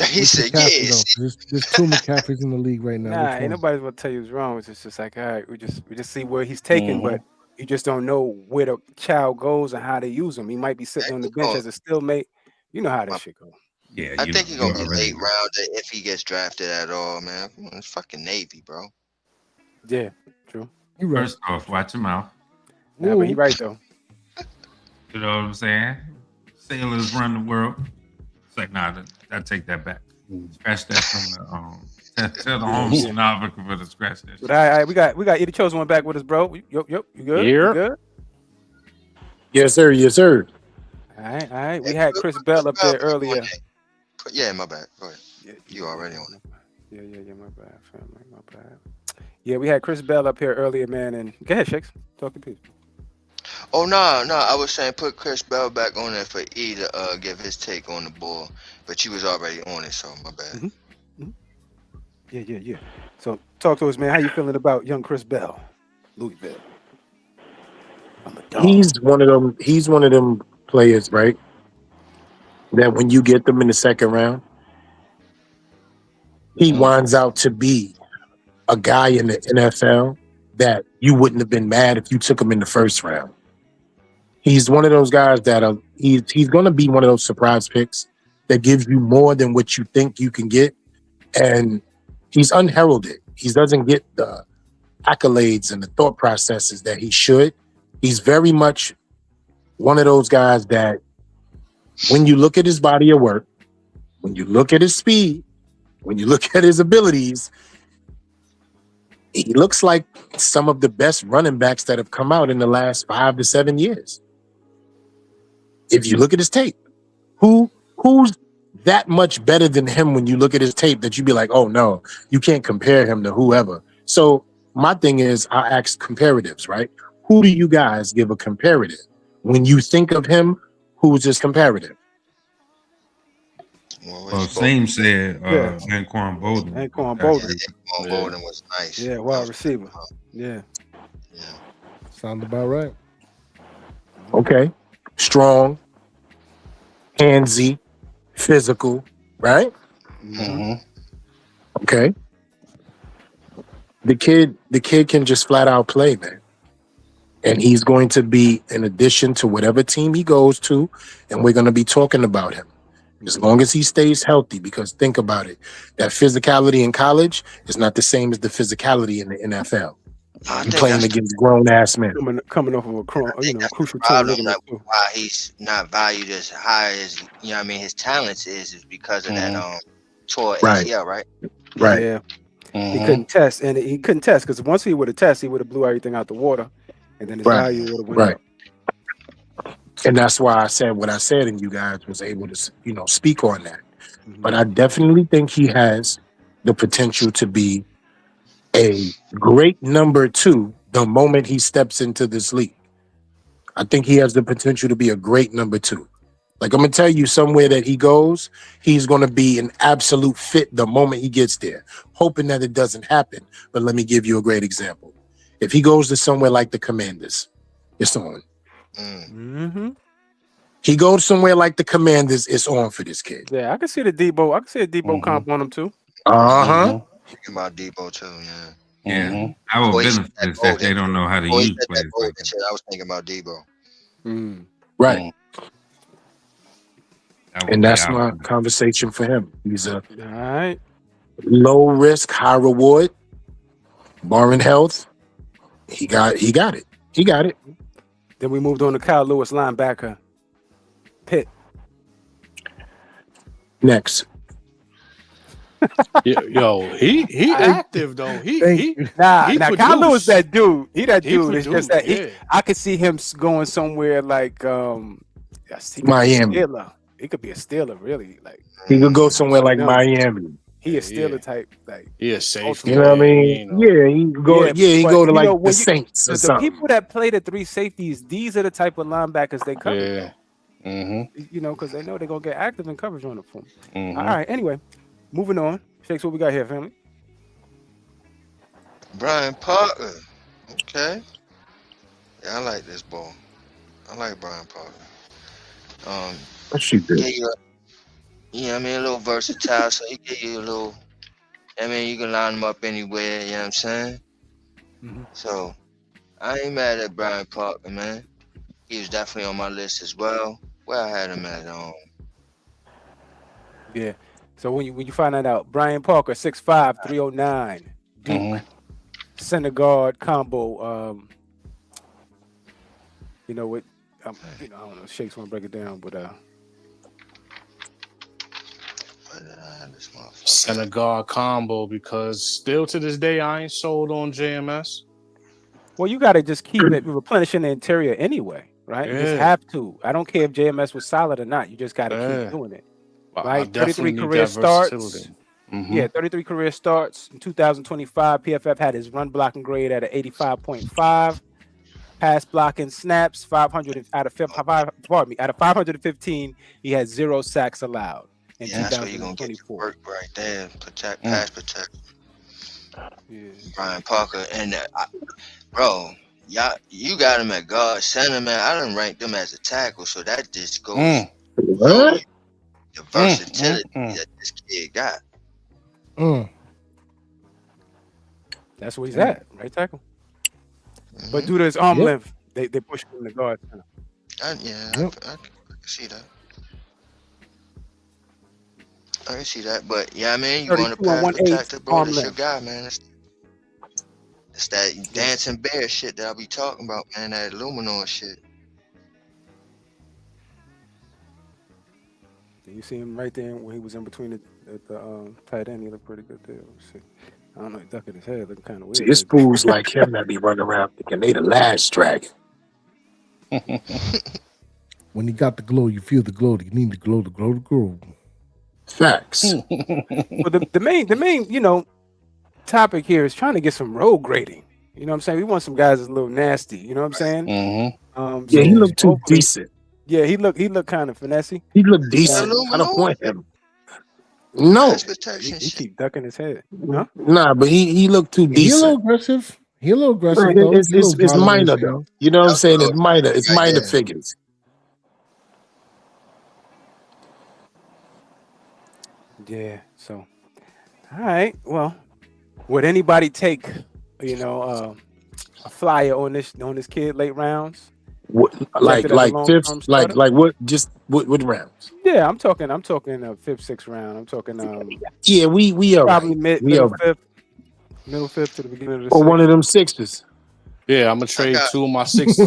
He said, "Yes." There's 2 McCaffreys in the league right now. Nah, ain't nobody's gonna tell you it's wrong. It's just like, all right, we just see where he's taken, but you just don't know where the child goes and how they use him. He might be sitting on the bench as a stillmate. You know how that shit goes. Yeah, I think he's gonna be late rounder if he gets drafted at all, man. It's fucking Navy, bro. Yeah, true. You right. First off, watch your mouth. Nah, but he right though. You know what I'm saying? Sailors run the world. It's like, nah, I take that back. Scratch that from the tell the home stenographer to scratch that. But all right, we got either chosen one back with us, bro. Yep, you good? Yeah. You good? Yes, sir. Yes, sir. All right. We had Chris Bell up there earlier. Yeah, my bad. Go ahead. Yeah, you already on it. Yeah, my bad, family, my bad. Yeah, we had Chris Bell up here earlier, man. And go ahead, Shakes. Talk to people. Oh no, I was saying put Chris Bell back on there for E to give his take on the ball, but you was already on it, so my bad. Yeah. So talk to us, man. How you feeling about young Chris Bell, Louisville? I'm a dog. He's one of them. He's one of them players, right? That when you get them in the second round, he winds out to be a guy in the NFL that you wouldn't have been mad if you took him in the first round. He's one of those guys that he's going to be one of those surprise picks that gives you more than what you think you can get, and he's unheralded. He doesn't get the accolades and the thought processes that he should. He's very much one of those guys that when you look at his body of work, when you look at his speed, when you look at his abilities, he looks like some of the best running backs that have come out in the last 5 to 7 years. If you look at his tape, who's that much better than him when you look at his tape that you'd be like, oh no, you can't compare him to whoever. So my thing is, I ask comparatives, right? Who do you guys give a comparative? When you think of him, who's his comparative? Well, Same said Anquan Bolden. Anquan Bolden. Anquan Bolden was nice. Yeah, wide receiver. Yeah. Sound about right. Okay. Strong, handsy, physical, right? Okay. The kid can just flat out play, man. And he's going to be an addition to whatever team he goes to, and we're going to be talking about him. As long as he stays healthy, because think about it, that physicality in college is not the same as the physicality in the NFL. You're playing against grown-ass men. Coming off of a crucial problem. Why he's not valued as high as his talents is because of that tore ACL, right? Right. Yeah. He couldn't test, and he couldn't test because once he would have tested, he would have blew everything out the water, and then his value would have went up. And that's why I said what I said, and you guys was able to, speak on that. But I definitely think he has the potential to be a great number 2 the moment he steps into this league. I think he has the potential to be a great number 2. Like, I'm going to tell you, somewhere that he goes, he's going to be an absolute fit the moment he gets there, hoping that it doesn't happen. But let me give you a great example. If he goes to somewhere like the Commanders, it's on. He goes somewhere like the Commanders, it's on for this kid. Yeah, I can see the Debo. I can see a Debo comp on him too. Thinking about Debo too, yeah. Our benefit is that they don't know how to use players like that. I was thinking about Debo. Right. And that's my conversation for him. He's a low risk, high reward, barring health. He got it. Then we moved on to Kyle Lewis, linebacker, Pitt. Next. Yo, he active though. Now Kyle Lewis, that dude. That dude. It's just that I could see him going somewhere like Miami. He could be a Steeler, really. Like he could go somewhere like Miami. He is Steeler type, like he is safe. You know what I mean? Yeah, he go. He go to like the Saints or something. The people that play the 3 safeties, these are the type of linebackers they cover. Because they know they're gonna get active in coverage on the phone. All right. Anyway, moving on. Shakes, what we got here, family? Brian Parker. Okay. Yeah, I like this ball. I like Brian Parker. What she did? A little versatile, so he give you a little. You can line him up anywhere. You know what I'm saying? So I ain't mad at Brian Parker, man. He was definitely on my list as well. Where I had him at Yeah. So when you find that out, Brian Parker, 6'5", 309, Duke, center guard combo. You know what? I don't know. Shakes want to break it down, but center guard combo, because still to this day I ain't sold on JMS. Well, you got to just keep it replenishing the interior anyway, right? You just have to. I don't care if JMS was solid or not. You just got to keep doing it. Right, 33 career starts. 33 career starts in 2025. PFF had his run blocking grade at an 85.5. pass blocking snaps, 500 out of 515, he had 0 sacks allowed in Yeah, that's where you're gonna get your 2024. work right there. Pass protect. Yeah. Brian Parker and bro, y'all, you got him at guard center, man. I done ranked them as a tackle, so that just goes What? the versatility that this kid got. That's where he's at, right tackle. But due to his arm length, they push him in the guard center. I can see that. I can see that, but yeah, I mean, you want to 32 and pass 1/8 protector, bro. arm That's your length. guy, man. It's that dancing bear shit that I be talking about, man. That Luminor shit. You see him right there when he was in between the tight end. He looked pretty good there. Let's see. I don't know, he ducking his head, looking kind of weird. See, it's fools like him that be running around thinking they the last dragon. When you got the glow, you feel the glow. You need the glow, the glow, the glow. Facts. Well, the main, topic here is trying to get some road grading. You know what I'm saying? We want some guys that's a little nasty. You know what I'm saying? Yeah, he looked too decent. Yeah, he looked kind of finessey. He looked decent. I don't want him. No, He keep ducking his head. Huh? nah, but he looked too He a little decent. aggressive. He a little aggressive. Right, though. It's He a little violent minor in his though. game. You know what I'm saying? It's minor. It's Right minor there. figures. Yeah. So, all right. Well, would anybody take, a flyer on this kid late rounds? What, like Projected as a long-term fifth, starter? like what? Just what rounds? Yeah, I'm talking fifth, sixth round. I'm talking Yeah, we are probably right. We middle are right. fifth to the beginning of the Or sixth. one of them sixes. Yeah, I'm gonna trade got- 2 of my 6s.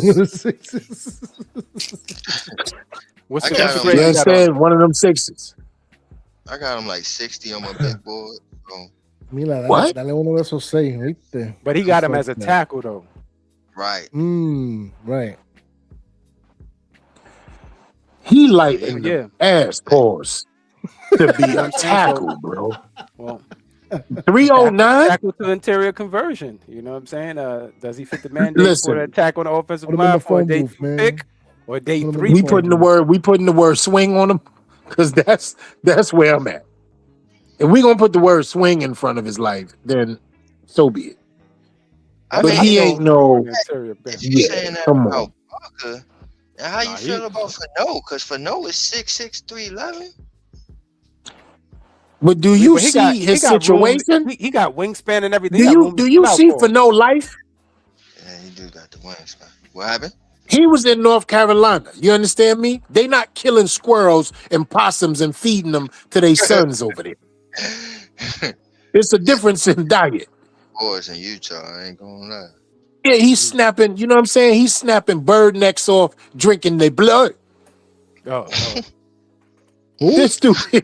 What's I the got what's the him. grade You you got on? understand? One of them sixes. I got him like 60 on my big board. So, Mira, What? dale uno de esos 6, ¿viste? But he got him as a Just like tackle though. right. Right. He lighting Yeah. the ass pause to be a I'm saying, so- tackle, bro. Well, 309. tackle to interior conversion. You know what I'm saying? Does he fit the mandate Listen. for the attack on the offensive Put him in line the for a phone day booth, 2 man. pick or day Put him in 3? the We putting the word swing on him because that's where I'm at. If we gonna put the word swing in front of his life, then so be it. I But mean, he ain't no. Interior if bench. you Yeah, saying that come about on. Parker, and how you Nah, feel about Fano? Because Fano is 6'6", 311. But do you But he see got- his he got room- situation? He got wingspan and everything. Do He got you room do to you fill out see for for him. no life? Yeah, he do got the wingspan. What happened? He was in North Carolina. You understand me? They not killing squirrels and possums and feeding them to their sons over there. It's a difference in diet. Boys in Utah, I ain't gonna lie. Yeah, he's snapping, you know what I'm saying? He's snapping bird necks off, drinking their blood. Oh, This dude here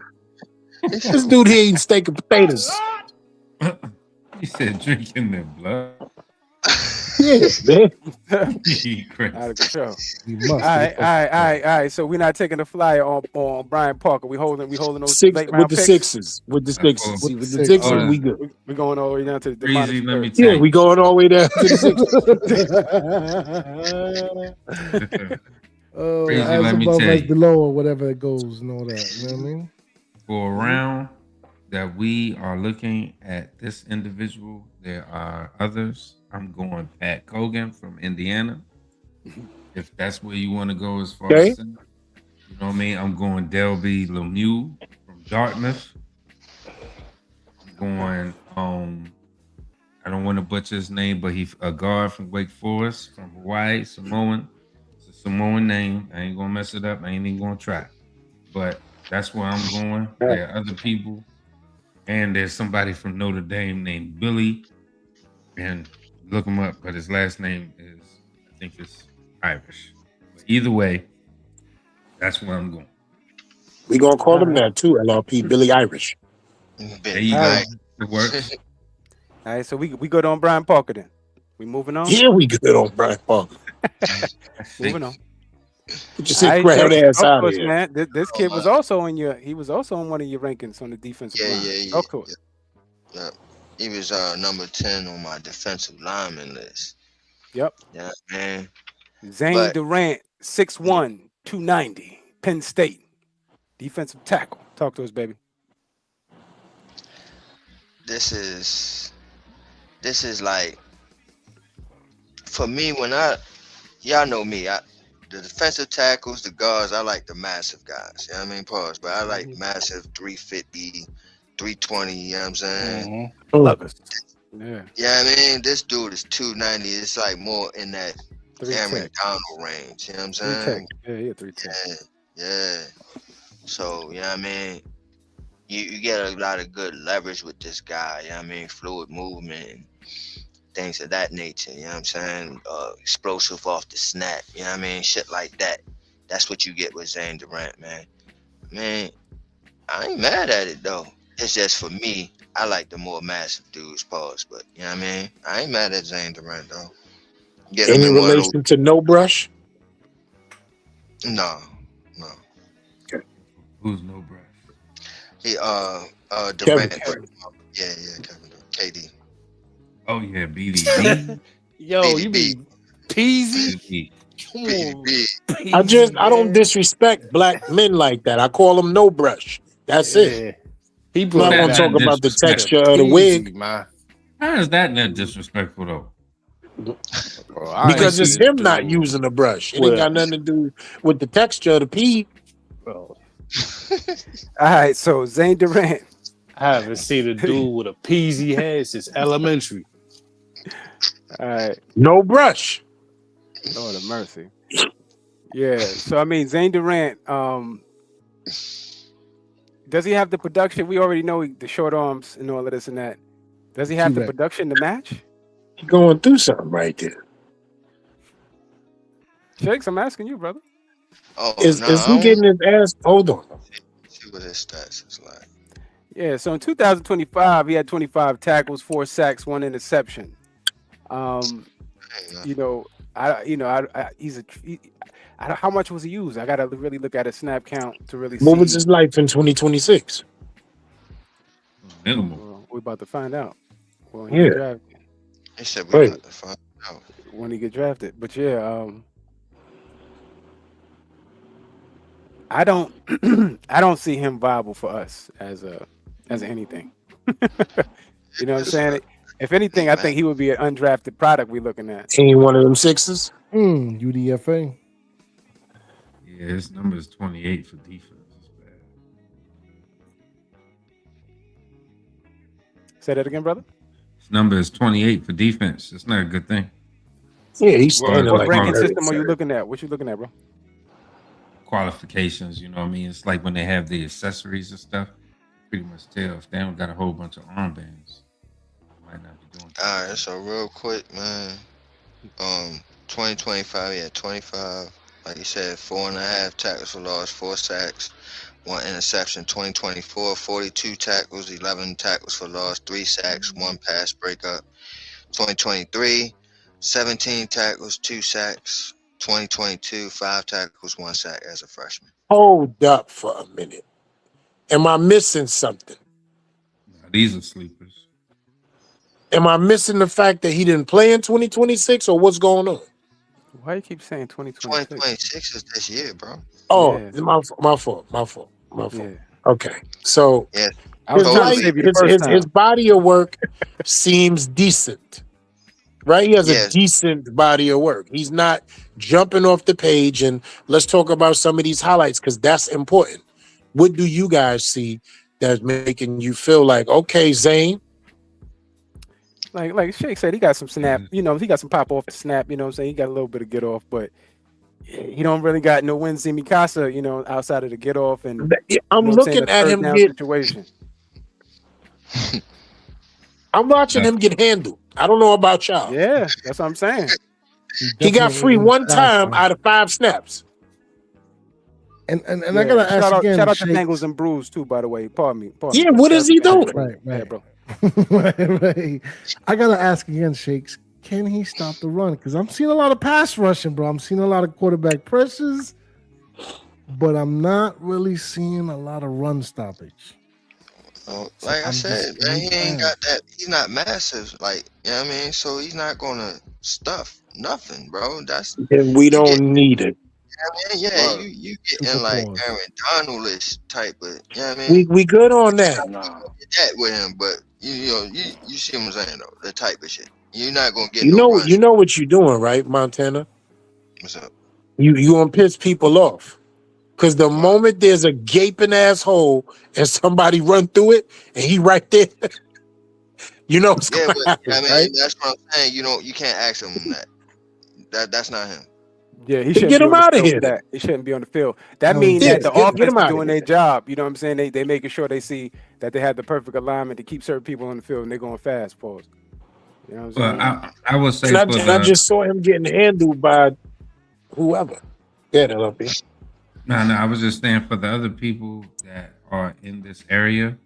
eating steak and potatoes. He said drinking their blood. Yeah, man. He crazy. out of control. You must. All right. So we're not taking the flyer on Brian Parker. We holding those Six late with round the picks. sixes. With the sixes. See, with the Six. sixes, Oh, we good. We're going all the way down to the Breezy, demonic let me third. Yeah, tell we going all the way down to the sixes. Oh, Crazy, as let me above, tell as you. below, or whatever it goes, and all that. You know what I mean? For a round that we are looking at this individual, there are others. I'm going Pat Cogan from Indiana. If that's where you want to go as far Okay. as, you know what I mean? I'm going Delby Lemieux from Dartmouth. I'm going, I don't want to butcher his name, but he's a guard from Wake Forest, from Hawaii, Samoan. It's a Samoan name. I ain't gonna mess it up. I ain't even gonna try. But that's where I'm going. There are other people. And there's somebody from Notre Dame named Billy. And look him up, but his last name is, I think it's Irish. But either way, that's where I'm going. We gonna call him that too, LRP, Billy Irish. There you go. Right. It works. All right, so we good on Brian Parker then. We moving on. Yeah, we good on Brian Parker. Moving on. Put your sick All right, crowd Jake, ass talk out to of us, here. man. This kid was also in he was also in one of your rankings on the defensive line. Yeah. Talk to us. Yeah. He was number 10 on my defensive lineman list. Yep. Yeah, man. Zane But Durant, 6'1", 290, Penn State, defensive tackle. Talk to us, baby. this is like for me when y'all know me. The defensive tackles, the guards, I like the massive guys. You know what I mean? Pause. But I like massive 350, 320, you know what I'm saying? Love us. Yeah. Yeah, I mean, this dude is 290. It's like more in that Aaron Donald range. You know what I'm saying? 310. Yeah, 310. Yeah. So, you know what I mean? You get a lot of good leverage with this guy. You know what I mean? Fluid movement and things of that nature. You know what I'm saying? Explosive off the snap. You know what I mean? Shit like that. That's what you get with Zane Durant, man. Man, I ain't mad at it, though. It's just for me, I like the more massive dudes, pause. But, you know what I mean? I ain't mad at Zane Durant, though. Get him Any in one of those. relation to No Brush? No. Who's No Brush? He Kevin. Durant. Yeah, Kevin. KD. Oh yeah, BDB. Yo, you be peasy? BDB. Come on. BDB. I don't disrespect black men like that. I call them No Brush. That's it. He I'm brought not it gonna back talk to about the disrespect. texture of the wig man. How is that not disrespectful though? Bro, I because ain't it's seen him the not dude. using the brush. It Well- ain't got nothing to do with the texture of the pee. Bro, All right, so Zane Durant. I haven't seen a dude with a peasy head since elementary. All right, No brush. Lord of mercy. Yeah, so I mean, Zane Durant. Does he have the production? We already know the short arms and all of this and that. Does he have the T-Rex. production to match? He going through something right there. Shakes, I'm asking you, brother. Oh, Is no, he getting his ass? Hold on. see what his stats is like. Yeah, so in 2025, he had 25 tackles, 4 sacks, 1 interception. You know, how much was he used? I gotta really look at his snap count to really see. What was his life in 2026? Minimal. Well, we're about to find out. Well, Yeah. get drafted. He said we Right. got to find out. When he get drafted. But yeah, I don't I don't see him viable for us as anything. You know what I'm saying? If anything, I think he would be an undrafted product we're looking at. Ain't one of them sixes? UDFA. Yeah, his number is 28 for defense. It's bad. Say that again, brother. His number is 28 for defense. It's not a good thing. Yeah, he's standing Well, What like ranking that. system are you looking at? What you looking at, bro? Qualifications, you know what I mean? It's like when they have the accessories and stuff. Pretty much tell if they don't got a whole bunch of armbands, they might not be doing. All right, so real quick, man. 2025, yeah, 25. Like you said, 4.5 tackles for loss, 4 sacks, 1 interception. 2024, 42 tackles, 11 tackles for loss, 3 sacks, 1 pass breakup. 2023, 17 tackles, 2 sacks. 2022, 5 tackles, 1 sack as a freshman. Hold up for a minute. Am I missing something? Now, these are sleepers. Am I missing the fact that he didn't play in 2026 or what's going on? Why you keep saying 2026? 2026 is this year, bro. Oh, Yeah. my fault. Yeah. Okay. So Yeah. I was his, trying to life, save you the first his, time. his body of work seems decent. Right? He has Yeah. a decent body of work. He's not jumping off the page and let's talk about some of these highlights because that's important. What do you guys see that's making you feel like, okay, Zane? Like Shake said, he got some snap, you know, he got some pop off the snap, you know what I'm saying? He got a little bit of get off, but he don't really got no wins in Mikasa, you know, outside of the get off and I'm you know what I'm saying, looking the at third him down get situation. I'm watching him get handled. I don't know about y'all. Yeah, that's what I'm saying. He got free one time out of 5 snaps. And Yeah. I gotta ask again. Shout out to Shakes. Bengals and Brews too, by the way. Pardon me. Yeah, what is he doing? Right. Yeah, bro. right. I gotta ask again, Shakes. Can he stop the run? Because I'm seeing a lot of pass rushing, bro. I'm seeing a lot of quarterback pressures, but I'm not really seeing a lot of run stoppage. Like I I'm said, just man, he ain't saying. got that. He's not massive, like you know what I mean. So he's not gonna stuff nothing, bro. That's And we you get, don't need it. yeah, Word. you Super getting like pause. Aaron Donald-ish type of, you know what I mean. We good on that. Nah. Get that with him, but you see what I'm saying though, the type of shit. You're not gonna get You no know runs. what you're doing, right, Montana? What's up? You gonna piss people off. Cause the Why? moment there's a gaping asshole and somebody run through it and he right there, you know what's Yeah, gonna but happen, I mean right? that's what I'm saying. You can't ask him that. That's not him. Yeah, he To shouldn't get be him on the out of field here for then. that. He shouldn't be on the field. That That means was Yeah, that the get offense him is out of doing here. their job. You know what I'm saying? They making sure they see that they have the perfect alignment to keep certain people on the field and they're going fast. Pause. You know what I'm Well, saying? I would say And for I the just saw him getting handled by whoever. Yeah, that up here. no, I was just saying for the other people that are in this area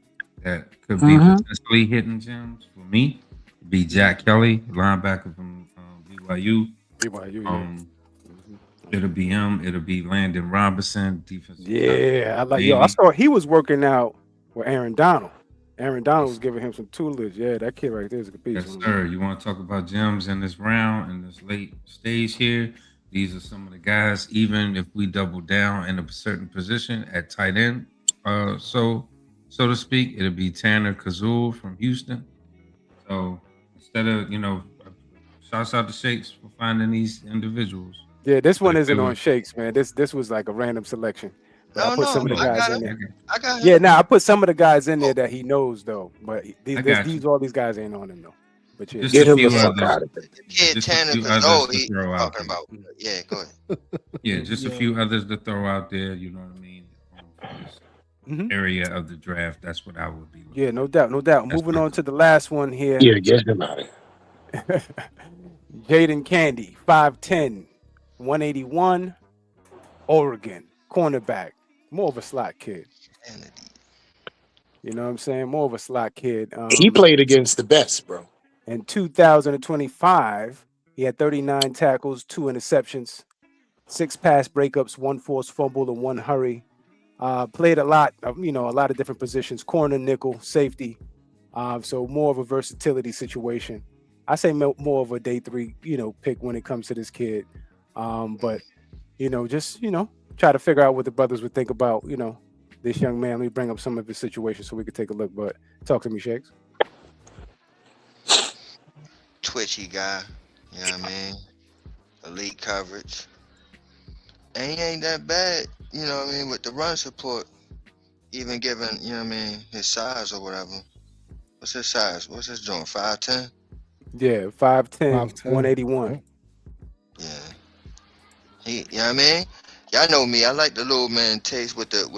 that could be Mm-hmm. potentially hitting gyms. For me, be Jack Kelly, linebacker from BYU. BYU, yeah. It'll be him. It'll be Landon Robinson, defensive Yeah, I like. tackle. Yo, I saw he was working out with Aaron Donald. Aaron Donald was giving him some tutelage. Yeah, that kid right there is a beast. Yes, sir. You want to talk about gems in this round, in this late stage here? These are some of the guys, even if we double down in a certain position at tight end, so to speak, it'll be Tanner Kazul from Houston. So instead of, shouts out to Shakes for finding these individuals. Yeah, this one But if isn't it on was- Shakes, man. This was like a random selection. But I No, put some of the I guys got in him. there. I got him. Yeah, now I put some of the guys in there that he knows though. But I got you. all these guys ain't on him though. But yeah, Just Get a him the few fuck others. out of here. The kid Just a Tanner few Kazoo, others to he throw out talking there. about. Yeah, go ahead. Yeah, just a few others to throw out there. You know what I mean? For this Mhm. area of the draft, that's what I would be looking. yeah, no doubt. That's Moving my on to the last one here. Yeah, get him out of here. Jaden Candy, 5'10", 181, Oregon, cornerback. More of a slot kid. Kennedy. You know what I'm saying? More of a slot kid. He played against the best, bro. In 2025, he had 39 tackles, 2 interceptions, 6 pass breakups, 1 forced fumble, and 1 hurry. Played a lot of different positions: corner, nickel, safety. So more of a versatility situation. I say more of a day 3, pick when it comes to this kid. But just try to figure out what the brothers would think about this young man. Let me bring up some of his situations so we could take a look. But talk to me, Shakes. Twitchy guy. You know what I mean? Elite coverage. And he ain't that bad, you know what I mean, with the run support. Even given, you know what I mean, his size or whatever. What's his size? What's his joint? 5'10"? Yeah, 5'10", 5'10", 181. right? Yeah. You know what I mean? Y'all know me. I like the little man taste with the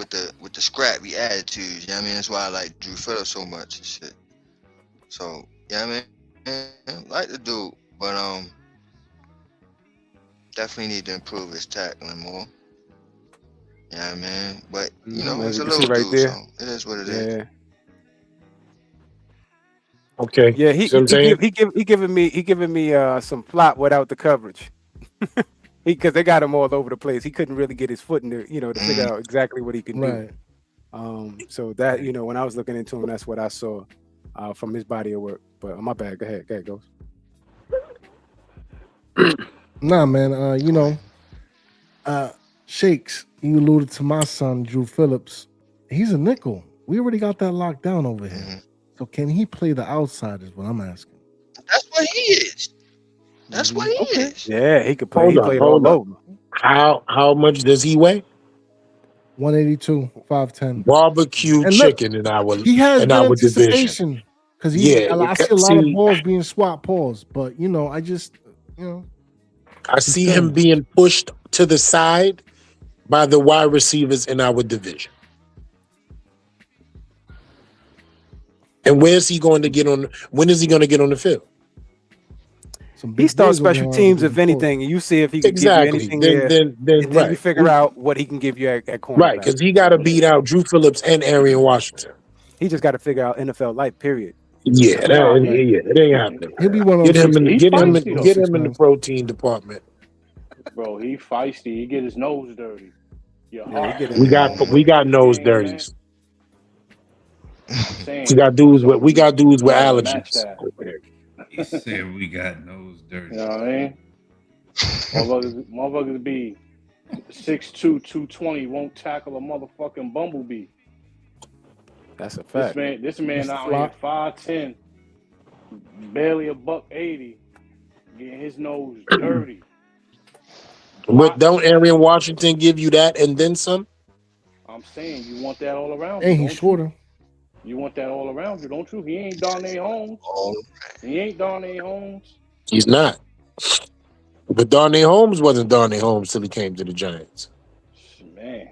scrappy attitudes. You know what I mean? That's why I like Drew Phillips so much and shit. So, you know what I mean? I like the dude, but definitely need to improve his tackling more. You know what I mean? But As he's you a can see little right dude, there. so it is what it is. Yeah. Okay. Yeah, See what I'm saying? he giving me some plot without the coverage. Because they got him all over the place. He couldn't really get his foot in there, to figure out exactly what he can do. Right. So that when I was looking into him, that's what I saw from his body of work. But my bad. Go ahead, Ghost. Nah, man. Shakes. You alluded to my son, Drew Phillips. He's a nickel. We already got that locked down over here. Mhm. So can he play the outside? Is what I'm asking. That's what he is. That's what he is. Yeah, he could play. Hold He on, played hold all on. over. How much does he weigh? 182, 5'10". Barbecue And look, chicken in our He has good division. anticipation because Yeah, I see a lot of see- balls being swapped balls, but I just I see him being pushed to the side by the wide receivers in our division. And where's he going to get on? When is he going to get on the field? He starts special teams, if anything, and you see if he can give you anything there. Then And then you right. figure out what he can give you at cornerback. Right, because he got to beat out Drew Phillips and Arian Washington. He just got to figure out NFL life, period. Yeah, it ain't happening. He'll be one of Get those. him He's feisty, get him in the protein department. Bro, he feisty. He get his nose dirty. Your Yeah, he heart. get We got nose dirties. saying, We got dudes with gotta match allergies. that. He said we got nose dirty. You know what I mean? Motherfuckers be 6'2", 220, won't tackle a motherfucking bumblebee. That's a fact. This man Mr. out Flock. here 5'10", barely a $180, getting his nose dirty. But don't Aaron Washington give you that and then some? I'm saying you want that all around. And you, he's shorter. You want that all around you, don't you? He ain't Darnay Holmes. He ain't Darnay Holmes. He's not. But Darnay Holmes wasn't Darnay Holmes till he came to the Giants. Man,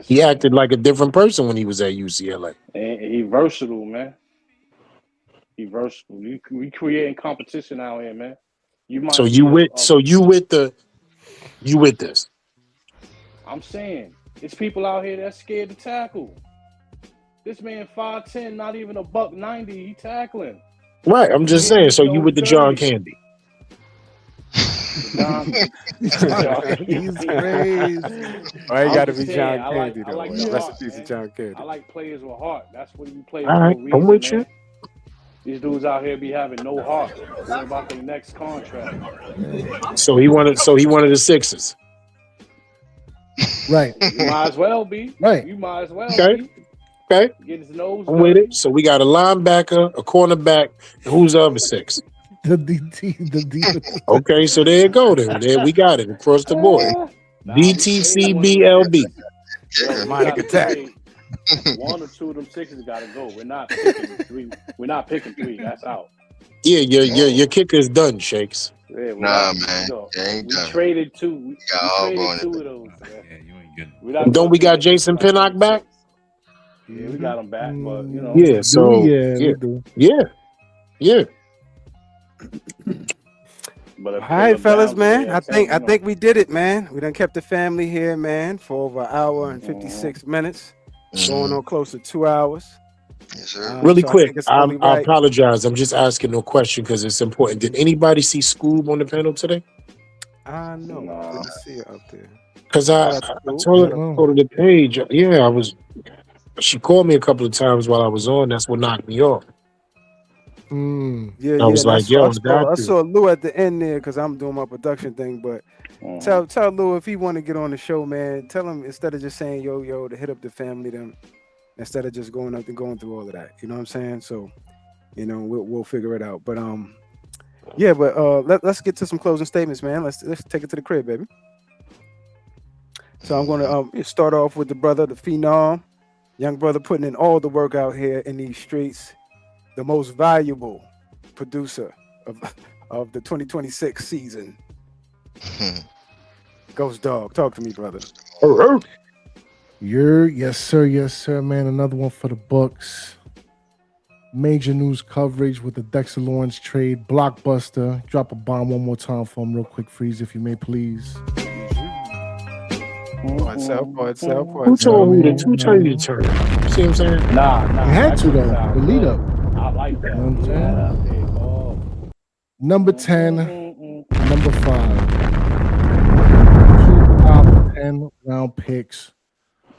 He acted like a different person when he was at UCLA. And he versatile, man. He versatile. We creating competition out here, man. You with this? I'm saying it's people out here that's scared to tackle. This man 5'10", not even a $190. He tackling. Right. I'm just saying. So you with the John Candy? He's crazy. Why you got to be John Candy though? Like Rest in peace to John Candy. I like players with heart. That's what you play. All right, I'm with you. These dudes out here be having no heart. Worry about their next contract. So he wanted the Sixers. Right. You might as well be. Right. You might as well Okay. be. Okay. Get his nose. I'm with it. So we got a linebacker, a cornerback. Who's the other six? The DT. Okay, so there you go. Then there we got it across the board. DTCBLB. Demonic attack. One or two of them sixes got to go. We're not picking three. We're not picking three. That's out. Yeah, your kicker's done, Shakes. Yeah, man. We traded two. We traded two of those. Yeah, you ain't good. Don't we got Jason Pinnock back? Yeah, we got him back, but you know. Yeah, so yeah. But all right, fellas, man. I think we did it, man. We done kept the family here, man, for over an hour and 56 minutes, going on close to 2 hours. Yes, sir. Really so quick, I right. apologize. I'm just asking no question because it's important. Did anybody see Scoob on the panel today? I know. I didn't see it up there. Because I told her to go to the page. Yeah, she called me a couple of times while I was on. That's what knocked me off. Yeah, I was like, yo, I saw Lou at the end there because I'm doing my production thing. But tell Lou if he want to get on the show, man. Tell him instead of just saying yo to hit up the family, them instead of just going up and going through all of that. You know what I'm saying? So, you know, we'll figure it out. But yeah. But let's get to some closing statements, man. Let's take it to the crib, baby. So I'm gonna start off with the brother, the phenom, young brother, putting in all the work out here in these streets. The most valuable producer of the 2026 season. Ghost Dog, talk to me, brother. Yes, sir, man. Another one for the books. Major news coverage with the Dexter Lawrence trade. Blockbuster. Drop a bomb one more time for him real quick, Freeze, if you may, please. Who told you to turn? You see what I'm saying? Nah. You had to, though. The lead up. I like that. You know what I'm saying? Number 10, number 5. 2 top 10 round picks.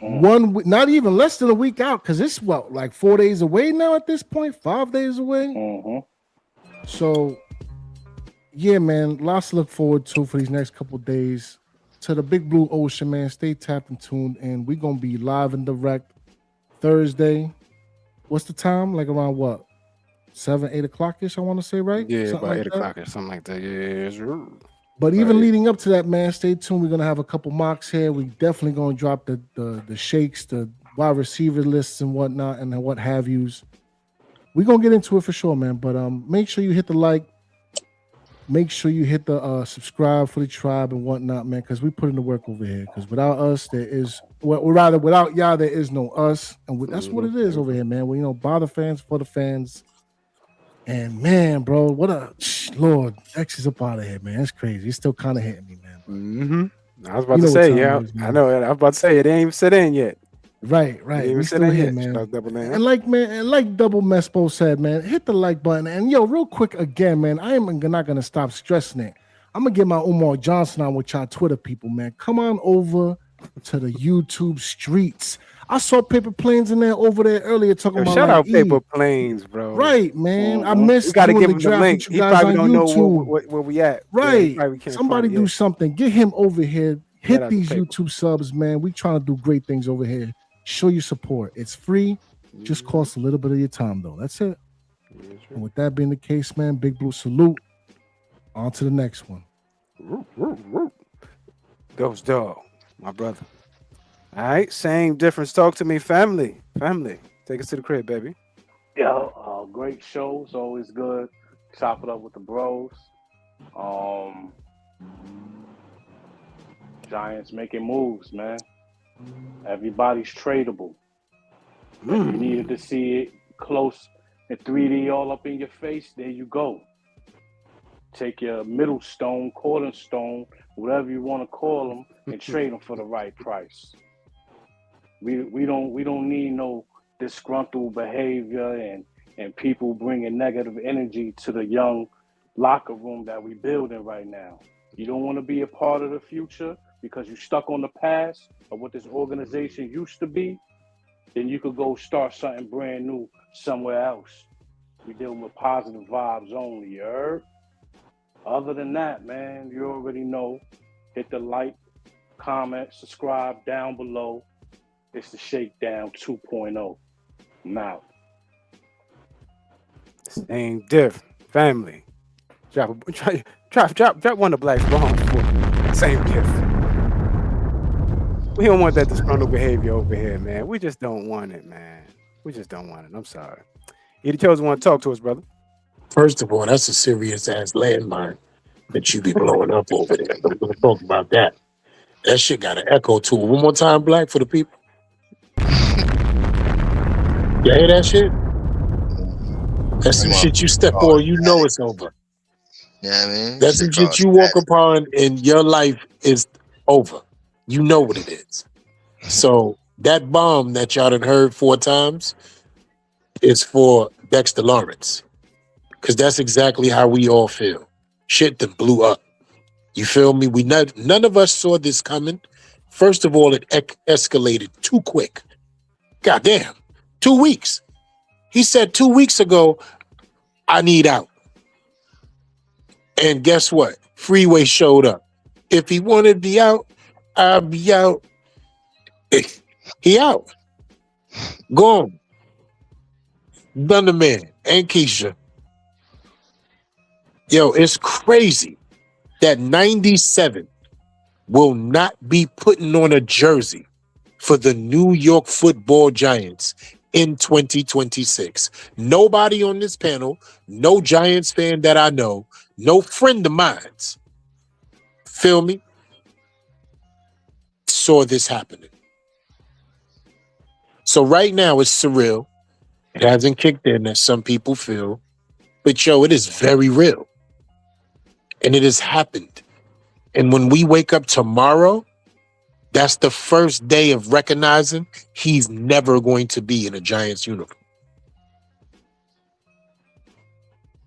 Not even less than a week out, because it's like 4 days away now at this point, 5 days away. So, yeah, man, lots to look forward to for these next couple days. To the Big Blue Ocean, man, stay tapped and tuned in. We're going to be live and direct Thursday. What's the time? Like around what? 7, 8 o'clock-ish, I want to say, right? Yeah, something about like 8 o'clock or something like that. Yeah, sure. But even leading up to that, man, stay tuned. We're going to have a couple mocks here. We definitely going to drop the shakes, the wide receiver lists and whatnot and what have yous. We're going to get into it for sure, man. But make sure you hit the like. Make sure you hit the subscribe for the tribe and whatnot, man, because we put in the work over here. Because without us, without y'all, there is no us. And that's what it is over here, man. We, by the fans, for the fans. And, man, bro, Lord, X is up out of here, man. It's crazy. It's still kind of hitting me, man. I was about to say, yeah. I know. I was about to say, it ain't even set in yet. Right. We still here, man. And like Double Mespo said, man, hit the like button. And real quick again, man, I am not gonna stop stressing it. I'm gonna get my Umar Johnson on with y'all Twitter people, man. Come on over, to the YouTube streets. I saw Paper Planes in there over there earlier talking Yo, about shout like out Paper Planes, bro. Right, man. I We missed got to doing give the him the draft link. with you He guys probably on don't know YouTube. where we at. Yeah, he Right. probably can't Somebody find do it. something. Get him over here. Shout Hit out to these Paper. YouTube subs, man. We trying to do great things over here. Show your support. It's free. Just costs a little bit of your time, though. That's it. And with that being the case, man, Big Blue salute. On to the next one. Ghost Dog, my brother. All right, same difference. Talk to me, family. Family. Take us to the crib, baby. Yo, great shows, always good. Chop it up with the bros. Giants making moves, man. Everybody's tradable. If you needed to see it close in 3D all up in your face, there you go. Take your middle stone, cornerstone, whatever you want to call them, and trade them for the right price. We don't need no disgruntled behavior and people bringing negative energy to the young locker room that we building right now. You don't want to be a part of the future because you're stuck on the past of what this organization used to be, then you could go start something brand new somewhere else. We dealing with positive vibes only, you heard? Other than that, man, you already know. Hit the like, comment, subscribe down below. It's the Shakedown 2.0. I'm out. Same diff. Family. Drop one of Black's bombs for me. Same diff. We don't want that disgruntled behavior over here, man. We just don't want it, man. We just don't want it. I'm sorry. You the chosen one to talk to us, brother. First of all, that's a serious ass landmine that you be blowing up over there. I'm gonna talk about that. That shit got an echo to it. One more time, Black, for the people. You hear that shit? That's some shit you step on, you know it's over. Yeah, I mean, That's some shit you walk upon and your life is over. You know what it is. So that bomb that y'all done heard 4 times is for Dexter Lawrence. Because that's exactly how we all feel. Shit that blew up. You feel me? None of us saw this coming. First of all, it escalated too quick. Goddamn. 2 weeks. He said 2 weeks ago, I need out. And guess what? Freeway showed up. If he wanted to be out, I'll be out. He out. Gone. Done the man. And Keisha. Yo, it's crazy that 97 will not be putting on a jersey for the New York Football Giants in 2026. Nobody on this panel, no Giants fan that I know, no friend of mine's, feel me, saw this happening. So right now it's surreal. It hasn't kicked in as some people feel, but yo, it is very real. And it has happened. And when we wake up tomorrow, that's the first day of recognizing he's never going to be in a Giants uniform.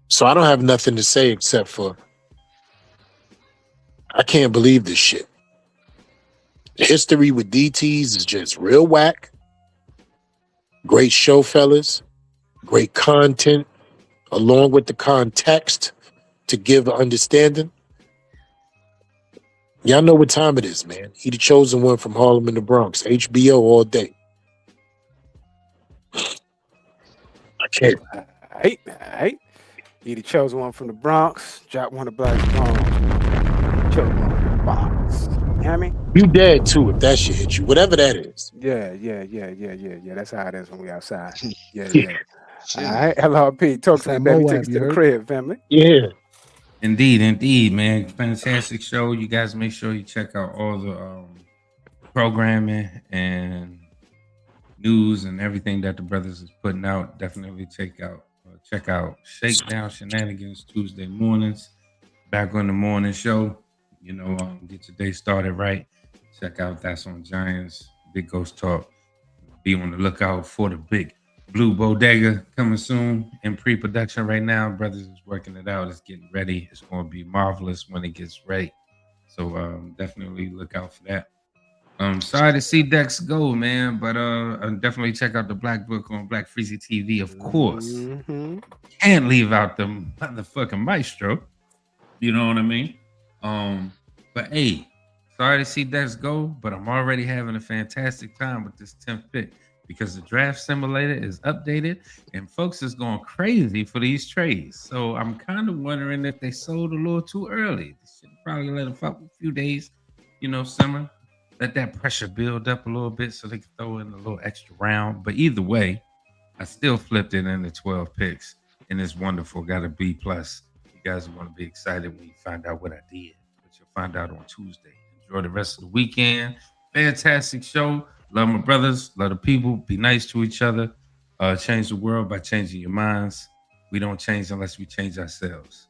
So I don't have nothing to say except for I can't believe this shit. History with DTs is just real whack. Great show, fellas. Great content, along with the context to give an understanding. Y'all know what time it is, man. He the chosen one from Harlem in the Bronx. HBO all day. I can't. All right. You the chosen one from the Bronx. Drop one of Black's bombs. Chosen one from the Bronx. You hear me? You dead too if that shit hit you. Whatever that is. Yeah. That's how it is when we outside. Yeah. All right, LRP, talk to me, baby. Take us to the crib, family. Yeah. Indeed, man. Fantastic show. You guys make sure you check out all the programming and news and everything that the brothers is putting out. Definitely check out Shakedown Shenanigans Tuesday mornings. Back on the morning show. You know, get your day started right. Check out That's on Giants, Big Ghost Talk. Be on the lookout for the Big Blue Bodega coming soon in pre-production right now. Brothers is working it out. It's getting ready. It's going to be marvelous when it gets ready. So definitely look out for that. Sorry to see Dex go, man, but definitely check out the Black Book on Black Freezy TV, of course. Mm-hmm. Can't leave out the motherfucking maestro. You know what I mean? But hey, sorry to see Dex go, but I'm already having a fantastic time with this 10th pick because the draft simulator is updated and folks is going crazy for these trades. So I'm kind of wondering if they sold a little too early. They should probably let them fuck a few days, simmer. Let that pressure build up a little bit so they can throw in a little extra round. But either way, I still flipped it into 12 picks, and it's wonderful. Got a B plus. You guys are going to be excited when you find out what I did, but you'll find out on Tuesday. Enjoy the rest of the weekend. Fantastic show. Love my brothers. Love the people. Be nice to each other. Change the world by changing your minds. We don't change unless we change ourselves.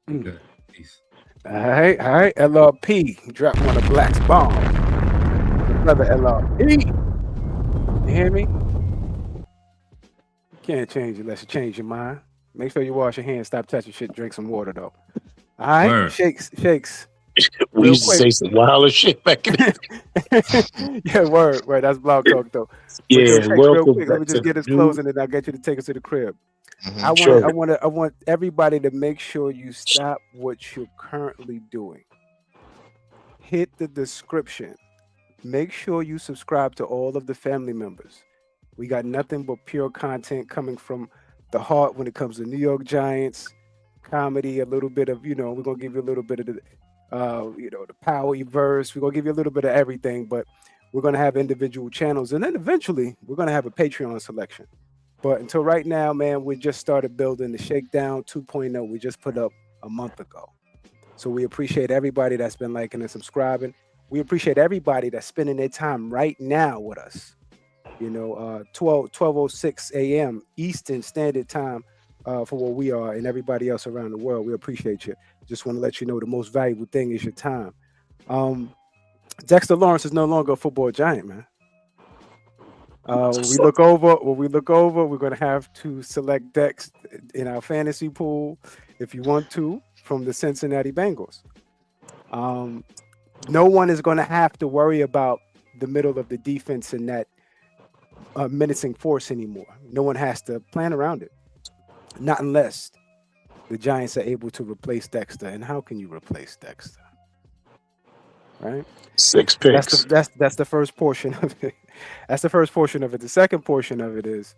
Good. Peace. All right. LRP dropped one of Black's bomb. Brother LRP. You hear me? You can't change it unless you change your mind. Make sure you wash your hands, stop touching shit, drink some water though. All right, Word. shakes. We Real used to say some wild shit back in the Yeah, word. That's blog talk though. Yeah, Shakes, real welcome quick, let me back to just the get this news. closing and I'll get you to take us to the crib. Mhm. I want everybody to make sure you stop what you're currently doing. Hit the description. Make sure you subscribe to all of the family members. We got nothing but pure content coming from the heart when it comes to New York Giants comedy. A little bit of, we're gonna give you a little bit of the, the power verse. We're gonna give you a little bit of everything, but we're gonna have individual channels, and then eventually we're gonna have a Patreon selection. But until right now, man, we just started building the Shakedown 2.0. We just put up a month ago. So we appreciate everybody that's been liking and subscribing. We appreciate everybody that's spending their time right now with us. 12:06 a.m. Eastern Standard Time for where we are and everybody else around the world. We appreciate you. Just want to let you know the most valuable thing is your time. Dexter Lawrence is no longer a football giant, man. When we look over, we're going to have to select Dex in our fantasy pool if you want to from the Cincinnati Bengals. No one is going to have to worry about the middle of the defense and that menacing force anymore. No one has to plan around it. Not unless the Giants are able to replace Dexter. And how can you replace Dexter? Right? 6 picks. That's the first portion of it. That's the first portion of it. The second portion of it is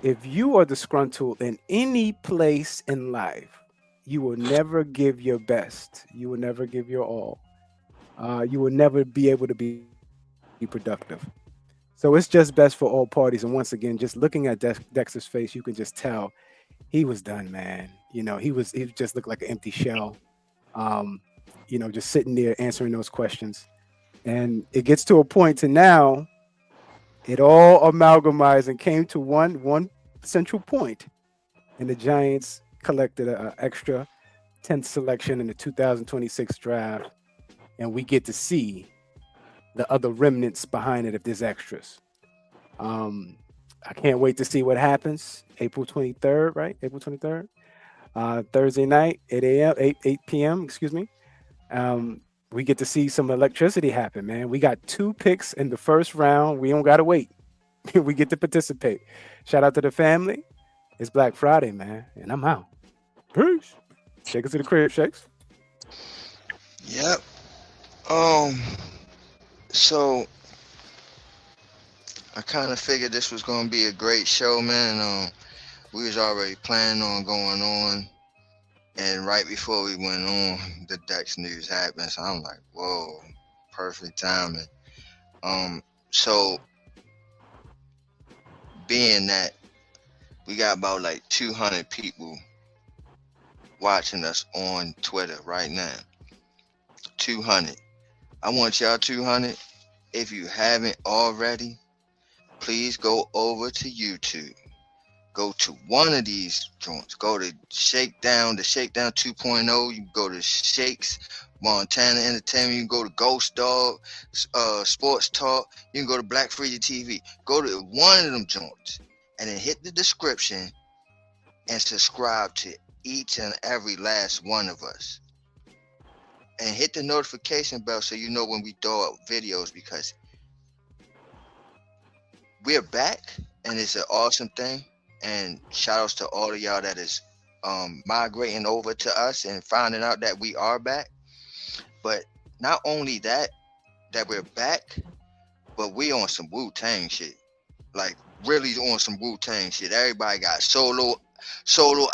if you are disgruntled in any place in life, you will never give your best. You will never give your all. You will never be able to be productive. So it's just best for all parties. And once again, just looking at Dexter's face, you can just tell he was done, man. He just looked like an empty shell. Just sitting there answering those questions. And it gets to a point to now, it all amalgamized and came to one central point. And the Giants collected an extra 10th selection in the 2026 draft. And we get to see the other remnants behind it if there's extras. I can't wait to see what happens. April 23rd, right? April 23rd. Thursday night, 8 p.m., excuse me. We get to see some electricity happen, man. We got 2 picks in the first round. We don't got to wait. We get to participate. Shout out to the family. It's Black Friday, man. And I'm out. Peace. Take us to the crib, Shakes. Yep. So I kind of figured this was gonna be a great show, man. We was already planning on going on, and right before we went on, the Dex news happened. So I'm like, whoa, perfect timing. So being that we got about like 200 people watching us on Twitter right now, 200. I want y'all 200. If you haven't already, please go over to YouTube. Go to one of these joints. Go to Shakedown, the Shakedown 2.0. You can go to Shakes, Montana Entertainment. You can go to Ghost Dog, Sports Talk. You can go to Black Freezy TV. Go to one of them joints and then hit the description and subscribe to each and every last one of us. and hit the notification bell so you know when we throw out videos, because we're back and it's an awesome thing. And shout outs to all of y'all that is migrating over to us and finding out that we are back. But not only that we're back, but we on some Wu-Tang shit. Like really on some Wu-Tang shit. Everybody got solo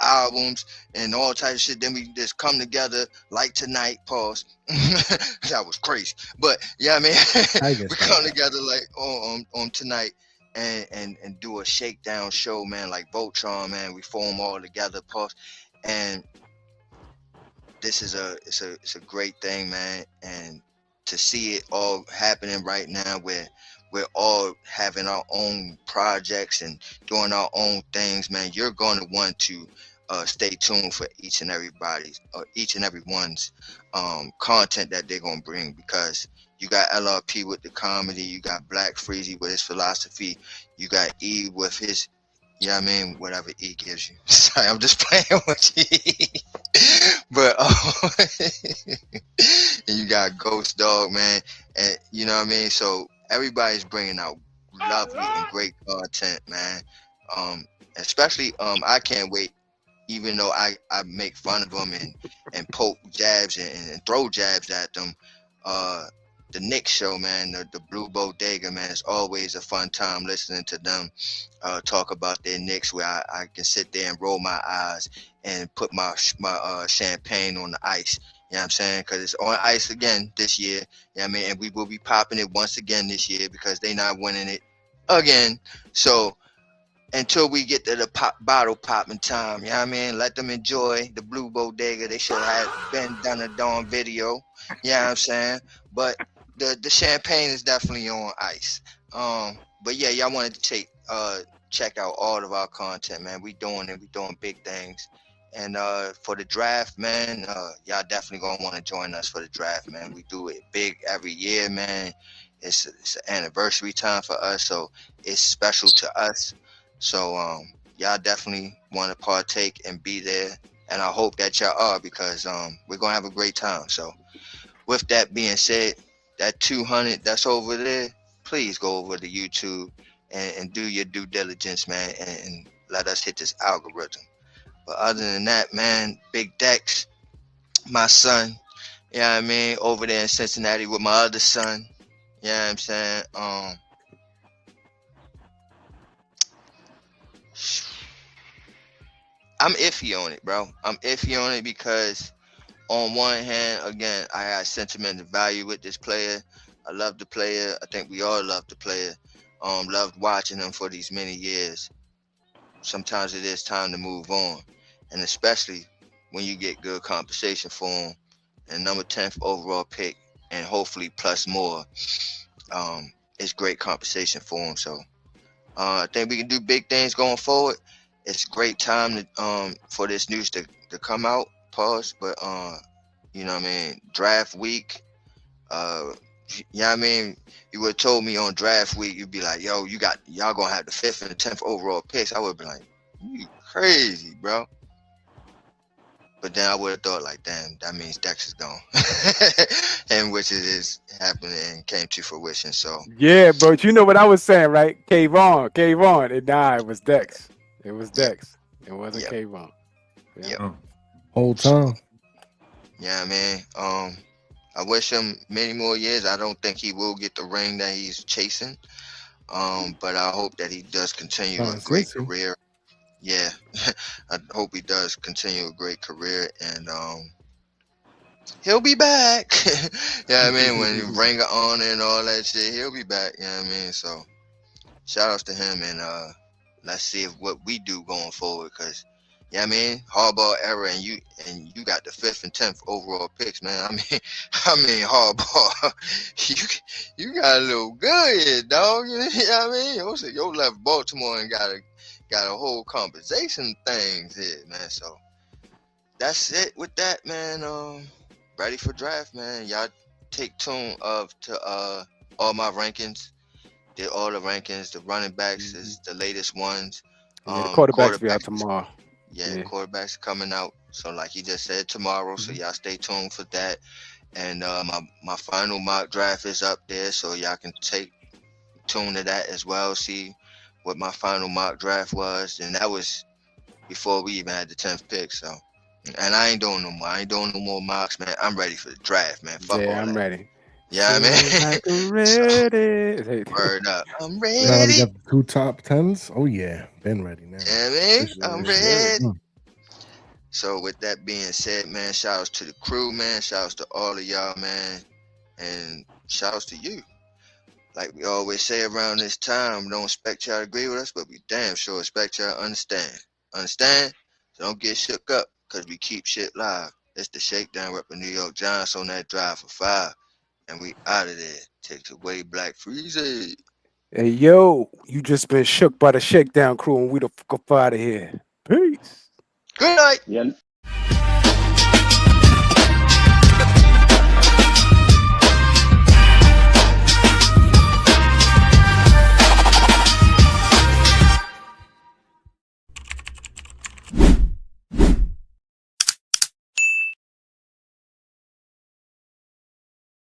albums and all types of shit. Then we just come together like tonight. Pause. That was crazy. But yeah, I mean, we come together like on tonight and do a shakedown show, man. Like Voltron, man. We form all together. Pause. And this is it's a great thing, man. And to see it all happening right now, where we're all having our own projects and doing our own things, man. You're going to want to stay tuned for each and everyone's content that they're going to bring, because you got LRP with the comedy, you got Black Freezy with his philosophy, you got E with his, you know what I mean, whatever E gives you. Sorry, I'm just playing with you. But and you got Ghost Dog, man, and you know what I mean. So everybody's bringing out lovely and great content, man. Especially I can't wait. Even though I make fun of them and poke jabs and throw jabs at them, the Knicks show, man, the Blue Bodega, man, it's always a fun time listening to them talk about their Knicks, where I can sit there and roll my eyes and put my champagne on the ice. You know what I'm saying? Because it's on ice again this year. You know what I mean? And we will be popping it once again this year because they not winning it again. So until we get to the bottle popping time, you know what I mean? Let them enjoy the Blue Bodega. They should have been done a darn video. You know what I'm saying? But the champagne is definitely on ice. But yeah, y'all wanted to check out all of our content, man. We doing it. We doing big things. And for the draft, man, y'all definitely gonna want to join us for the draft, man. We do it big every year, man. It's an anniversary time for us, so it's special to us. So y'all definitely want to partake and be there, and I hope that y'all are, because we're gonna have a great time. So with that being said, that 200 that's over there, please go over to YouTube and do your due diligence, man, and let us hit this algorithm. But other than that, man, Big Dex, my son, you know what I mean, over there in Cincinnati with my other son, you know what I'm saying? I'm iffy on it, bro. I'm iffy on it because on one hand, again, I got sentimental value with this player. I love the player. I think we all love the player. Loved watching him for these many years. Sometimes it is time to move on. And especially when you get good compensation for him, and number 10th overall pick, and hopefully plus more, it's great compensation for him. So I think we can do big things going forward. It's a great time to for this news to come out. Pause. But you know what I mean, draft week. You know what I mean? You would have told me on draft week, you'd be like, yo, y'all gonna have the 5th and the 10th overall picks. I would be like, you crazy, bro. But then I would have thought like, damn, that means Dex is gone. And which it is happening and came to fruition. So yeah, but you know what I was saying, right? K-Von. Nah, it was Dex. It was Dex. It wasn't K-Von. Yeah. Whole time. Yeah, man. I wish him many more years. I don't think he will get the ring that he's chasing. But I hope that he does continue a great career. Yeah. I hope he does continue a great career, and he'll be back. Yeah, I mean, when you ring of honor and all that shit, he'll be back. You know what I mean? So shout outs to him, and let's see what we do going forward, because yeah, I mean, Harbaugh era, and you got the 5th and 10th overall picks, man. I mean, Harbaugh, you got a little good here, dog. You know what I mean? Yo left Baltimore and got a whole compensation things here, man. So that's it with that, man. Ready for draft, man. Y'all take tune to all my rankings. Did all the rankings. The running backs is the latest ones. The quarterbacks be out tomorrow. Yeah, quarterbacks coming out. So like he just said, tomorrow. So y'all stay tuned for that. And my final mock draft is up there, so y'all can tune to that as well. See what my final mock draft was, and that was before we even had the 10th pick. So, and I ain't doing no more. I ain't doing no more mocks, man. I'm ready for the draft, man. Fuck all Yeah, I'm that. ready. Yeah, man. Like I'm ready. Word up. I'm Now we ready. got the 2 top 10s. Oh yeah, been ready now. Yeah, man. For sure, I'm for sure. ready. Mm. So with that being said, man, shout outs to the crew, man. Shout outs to all of y'all, man. And shout outs to you. Like we always say around this time, we don't expect y'all to agree with us, but we damn sure expect y'all to understand. Understand? So don't get shook up, because we keep shit live. It's the Shakedown repping New York Giants on that drive for 5. And we out of there. Take it away, Black Freezy. Hey, yo, you just been shook by the Shakedown crew, and we the fuck up out of here. Peace. Good night. Yeah.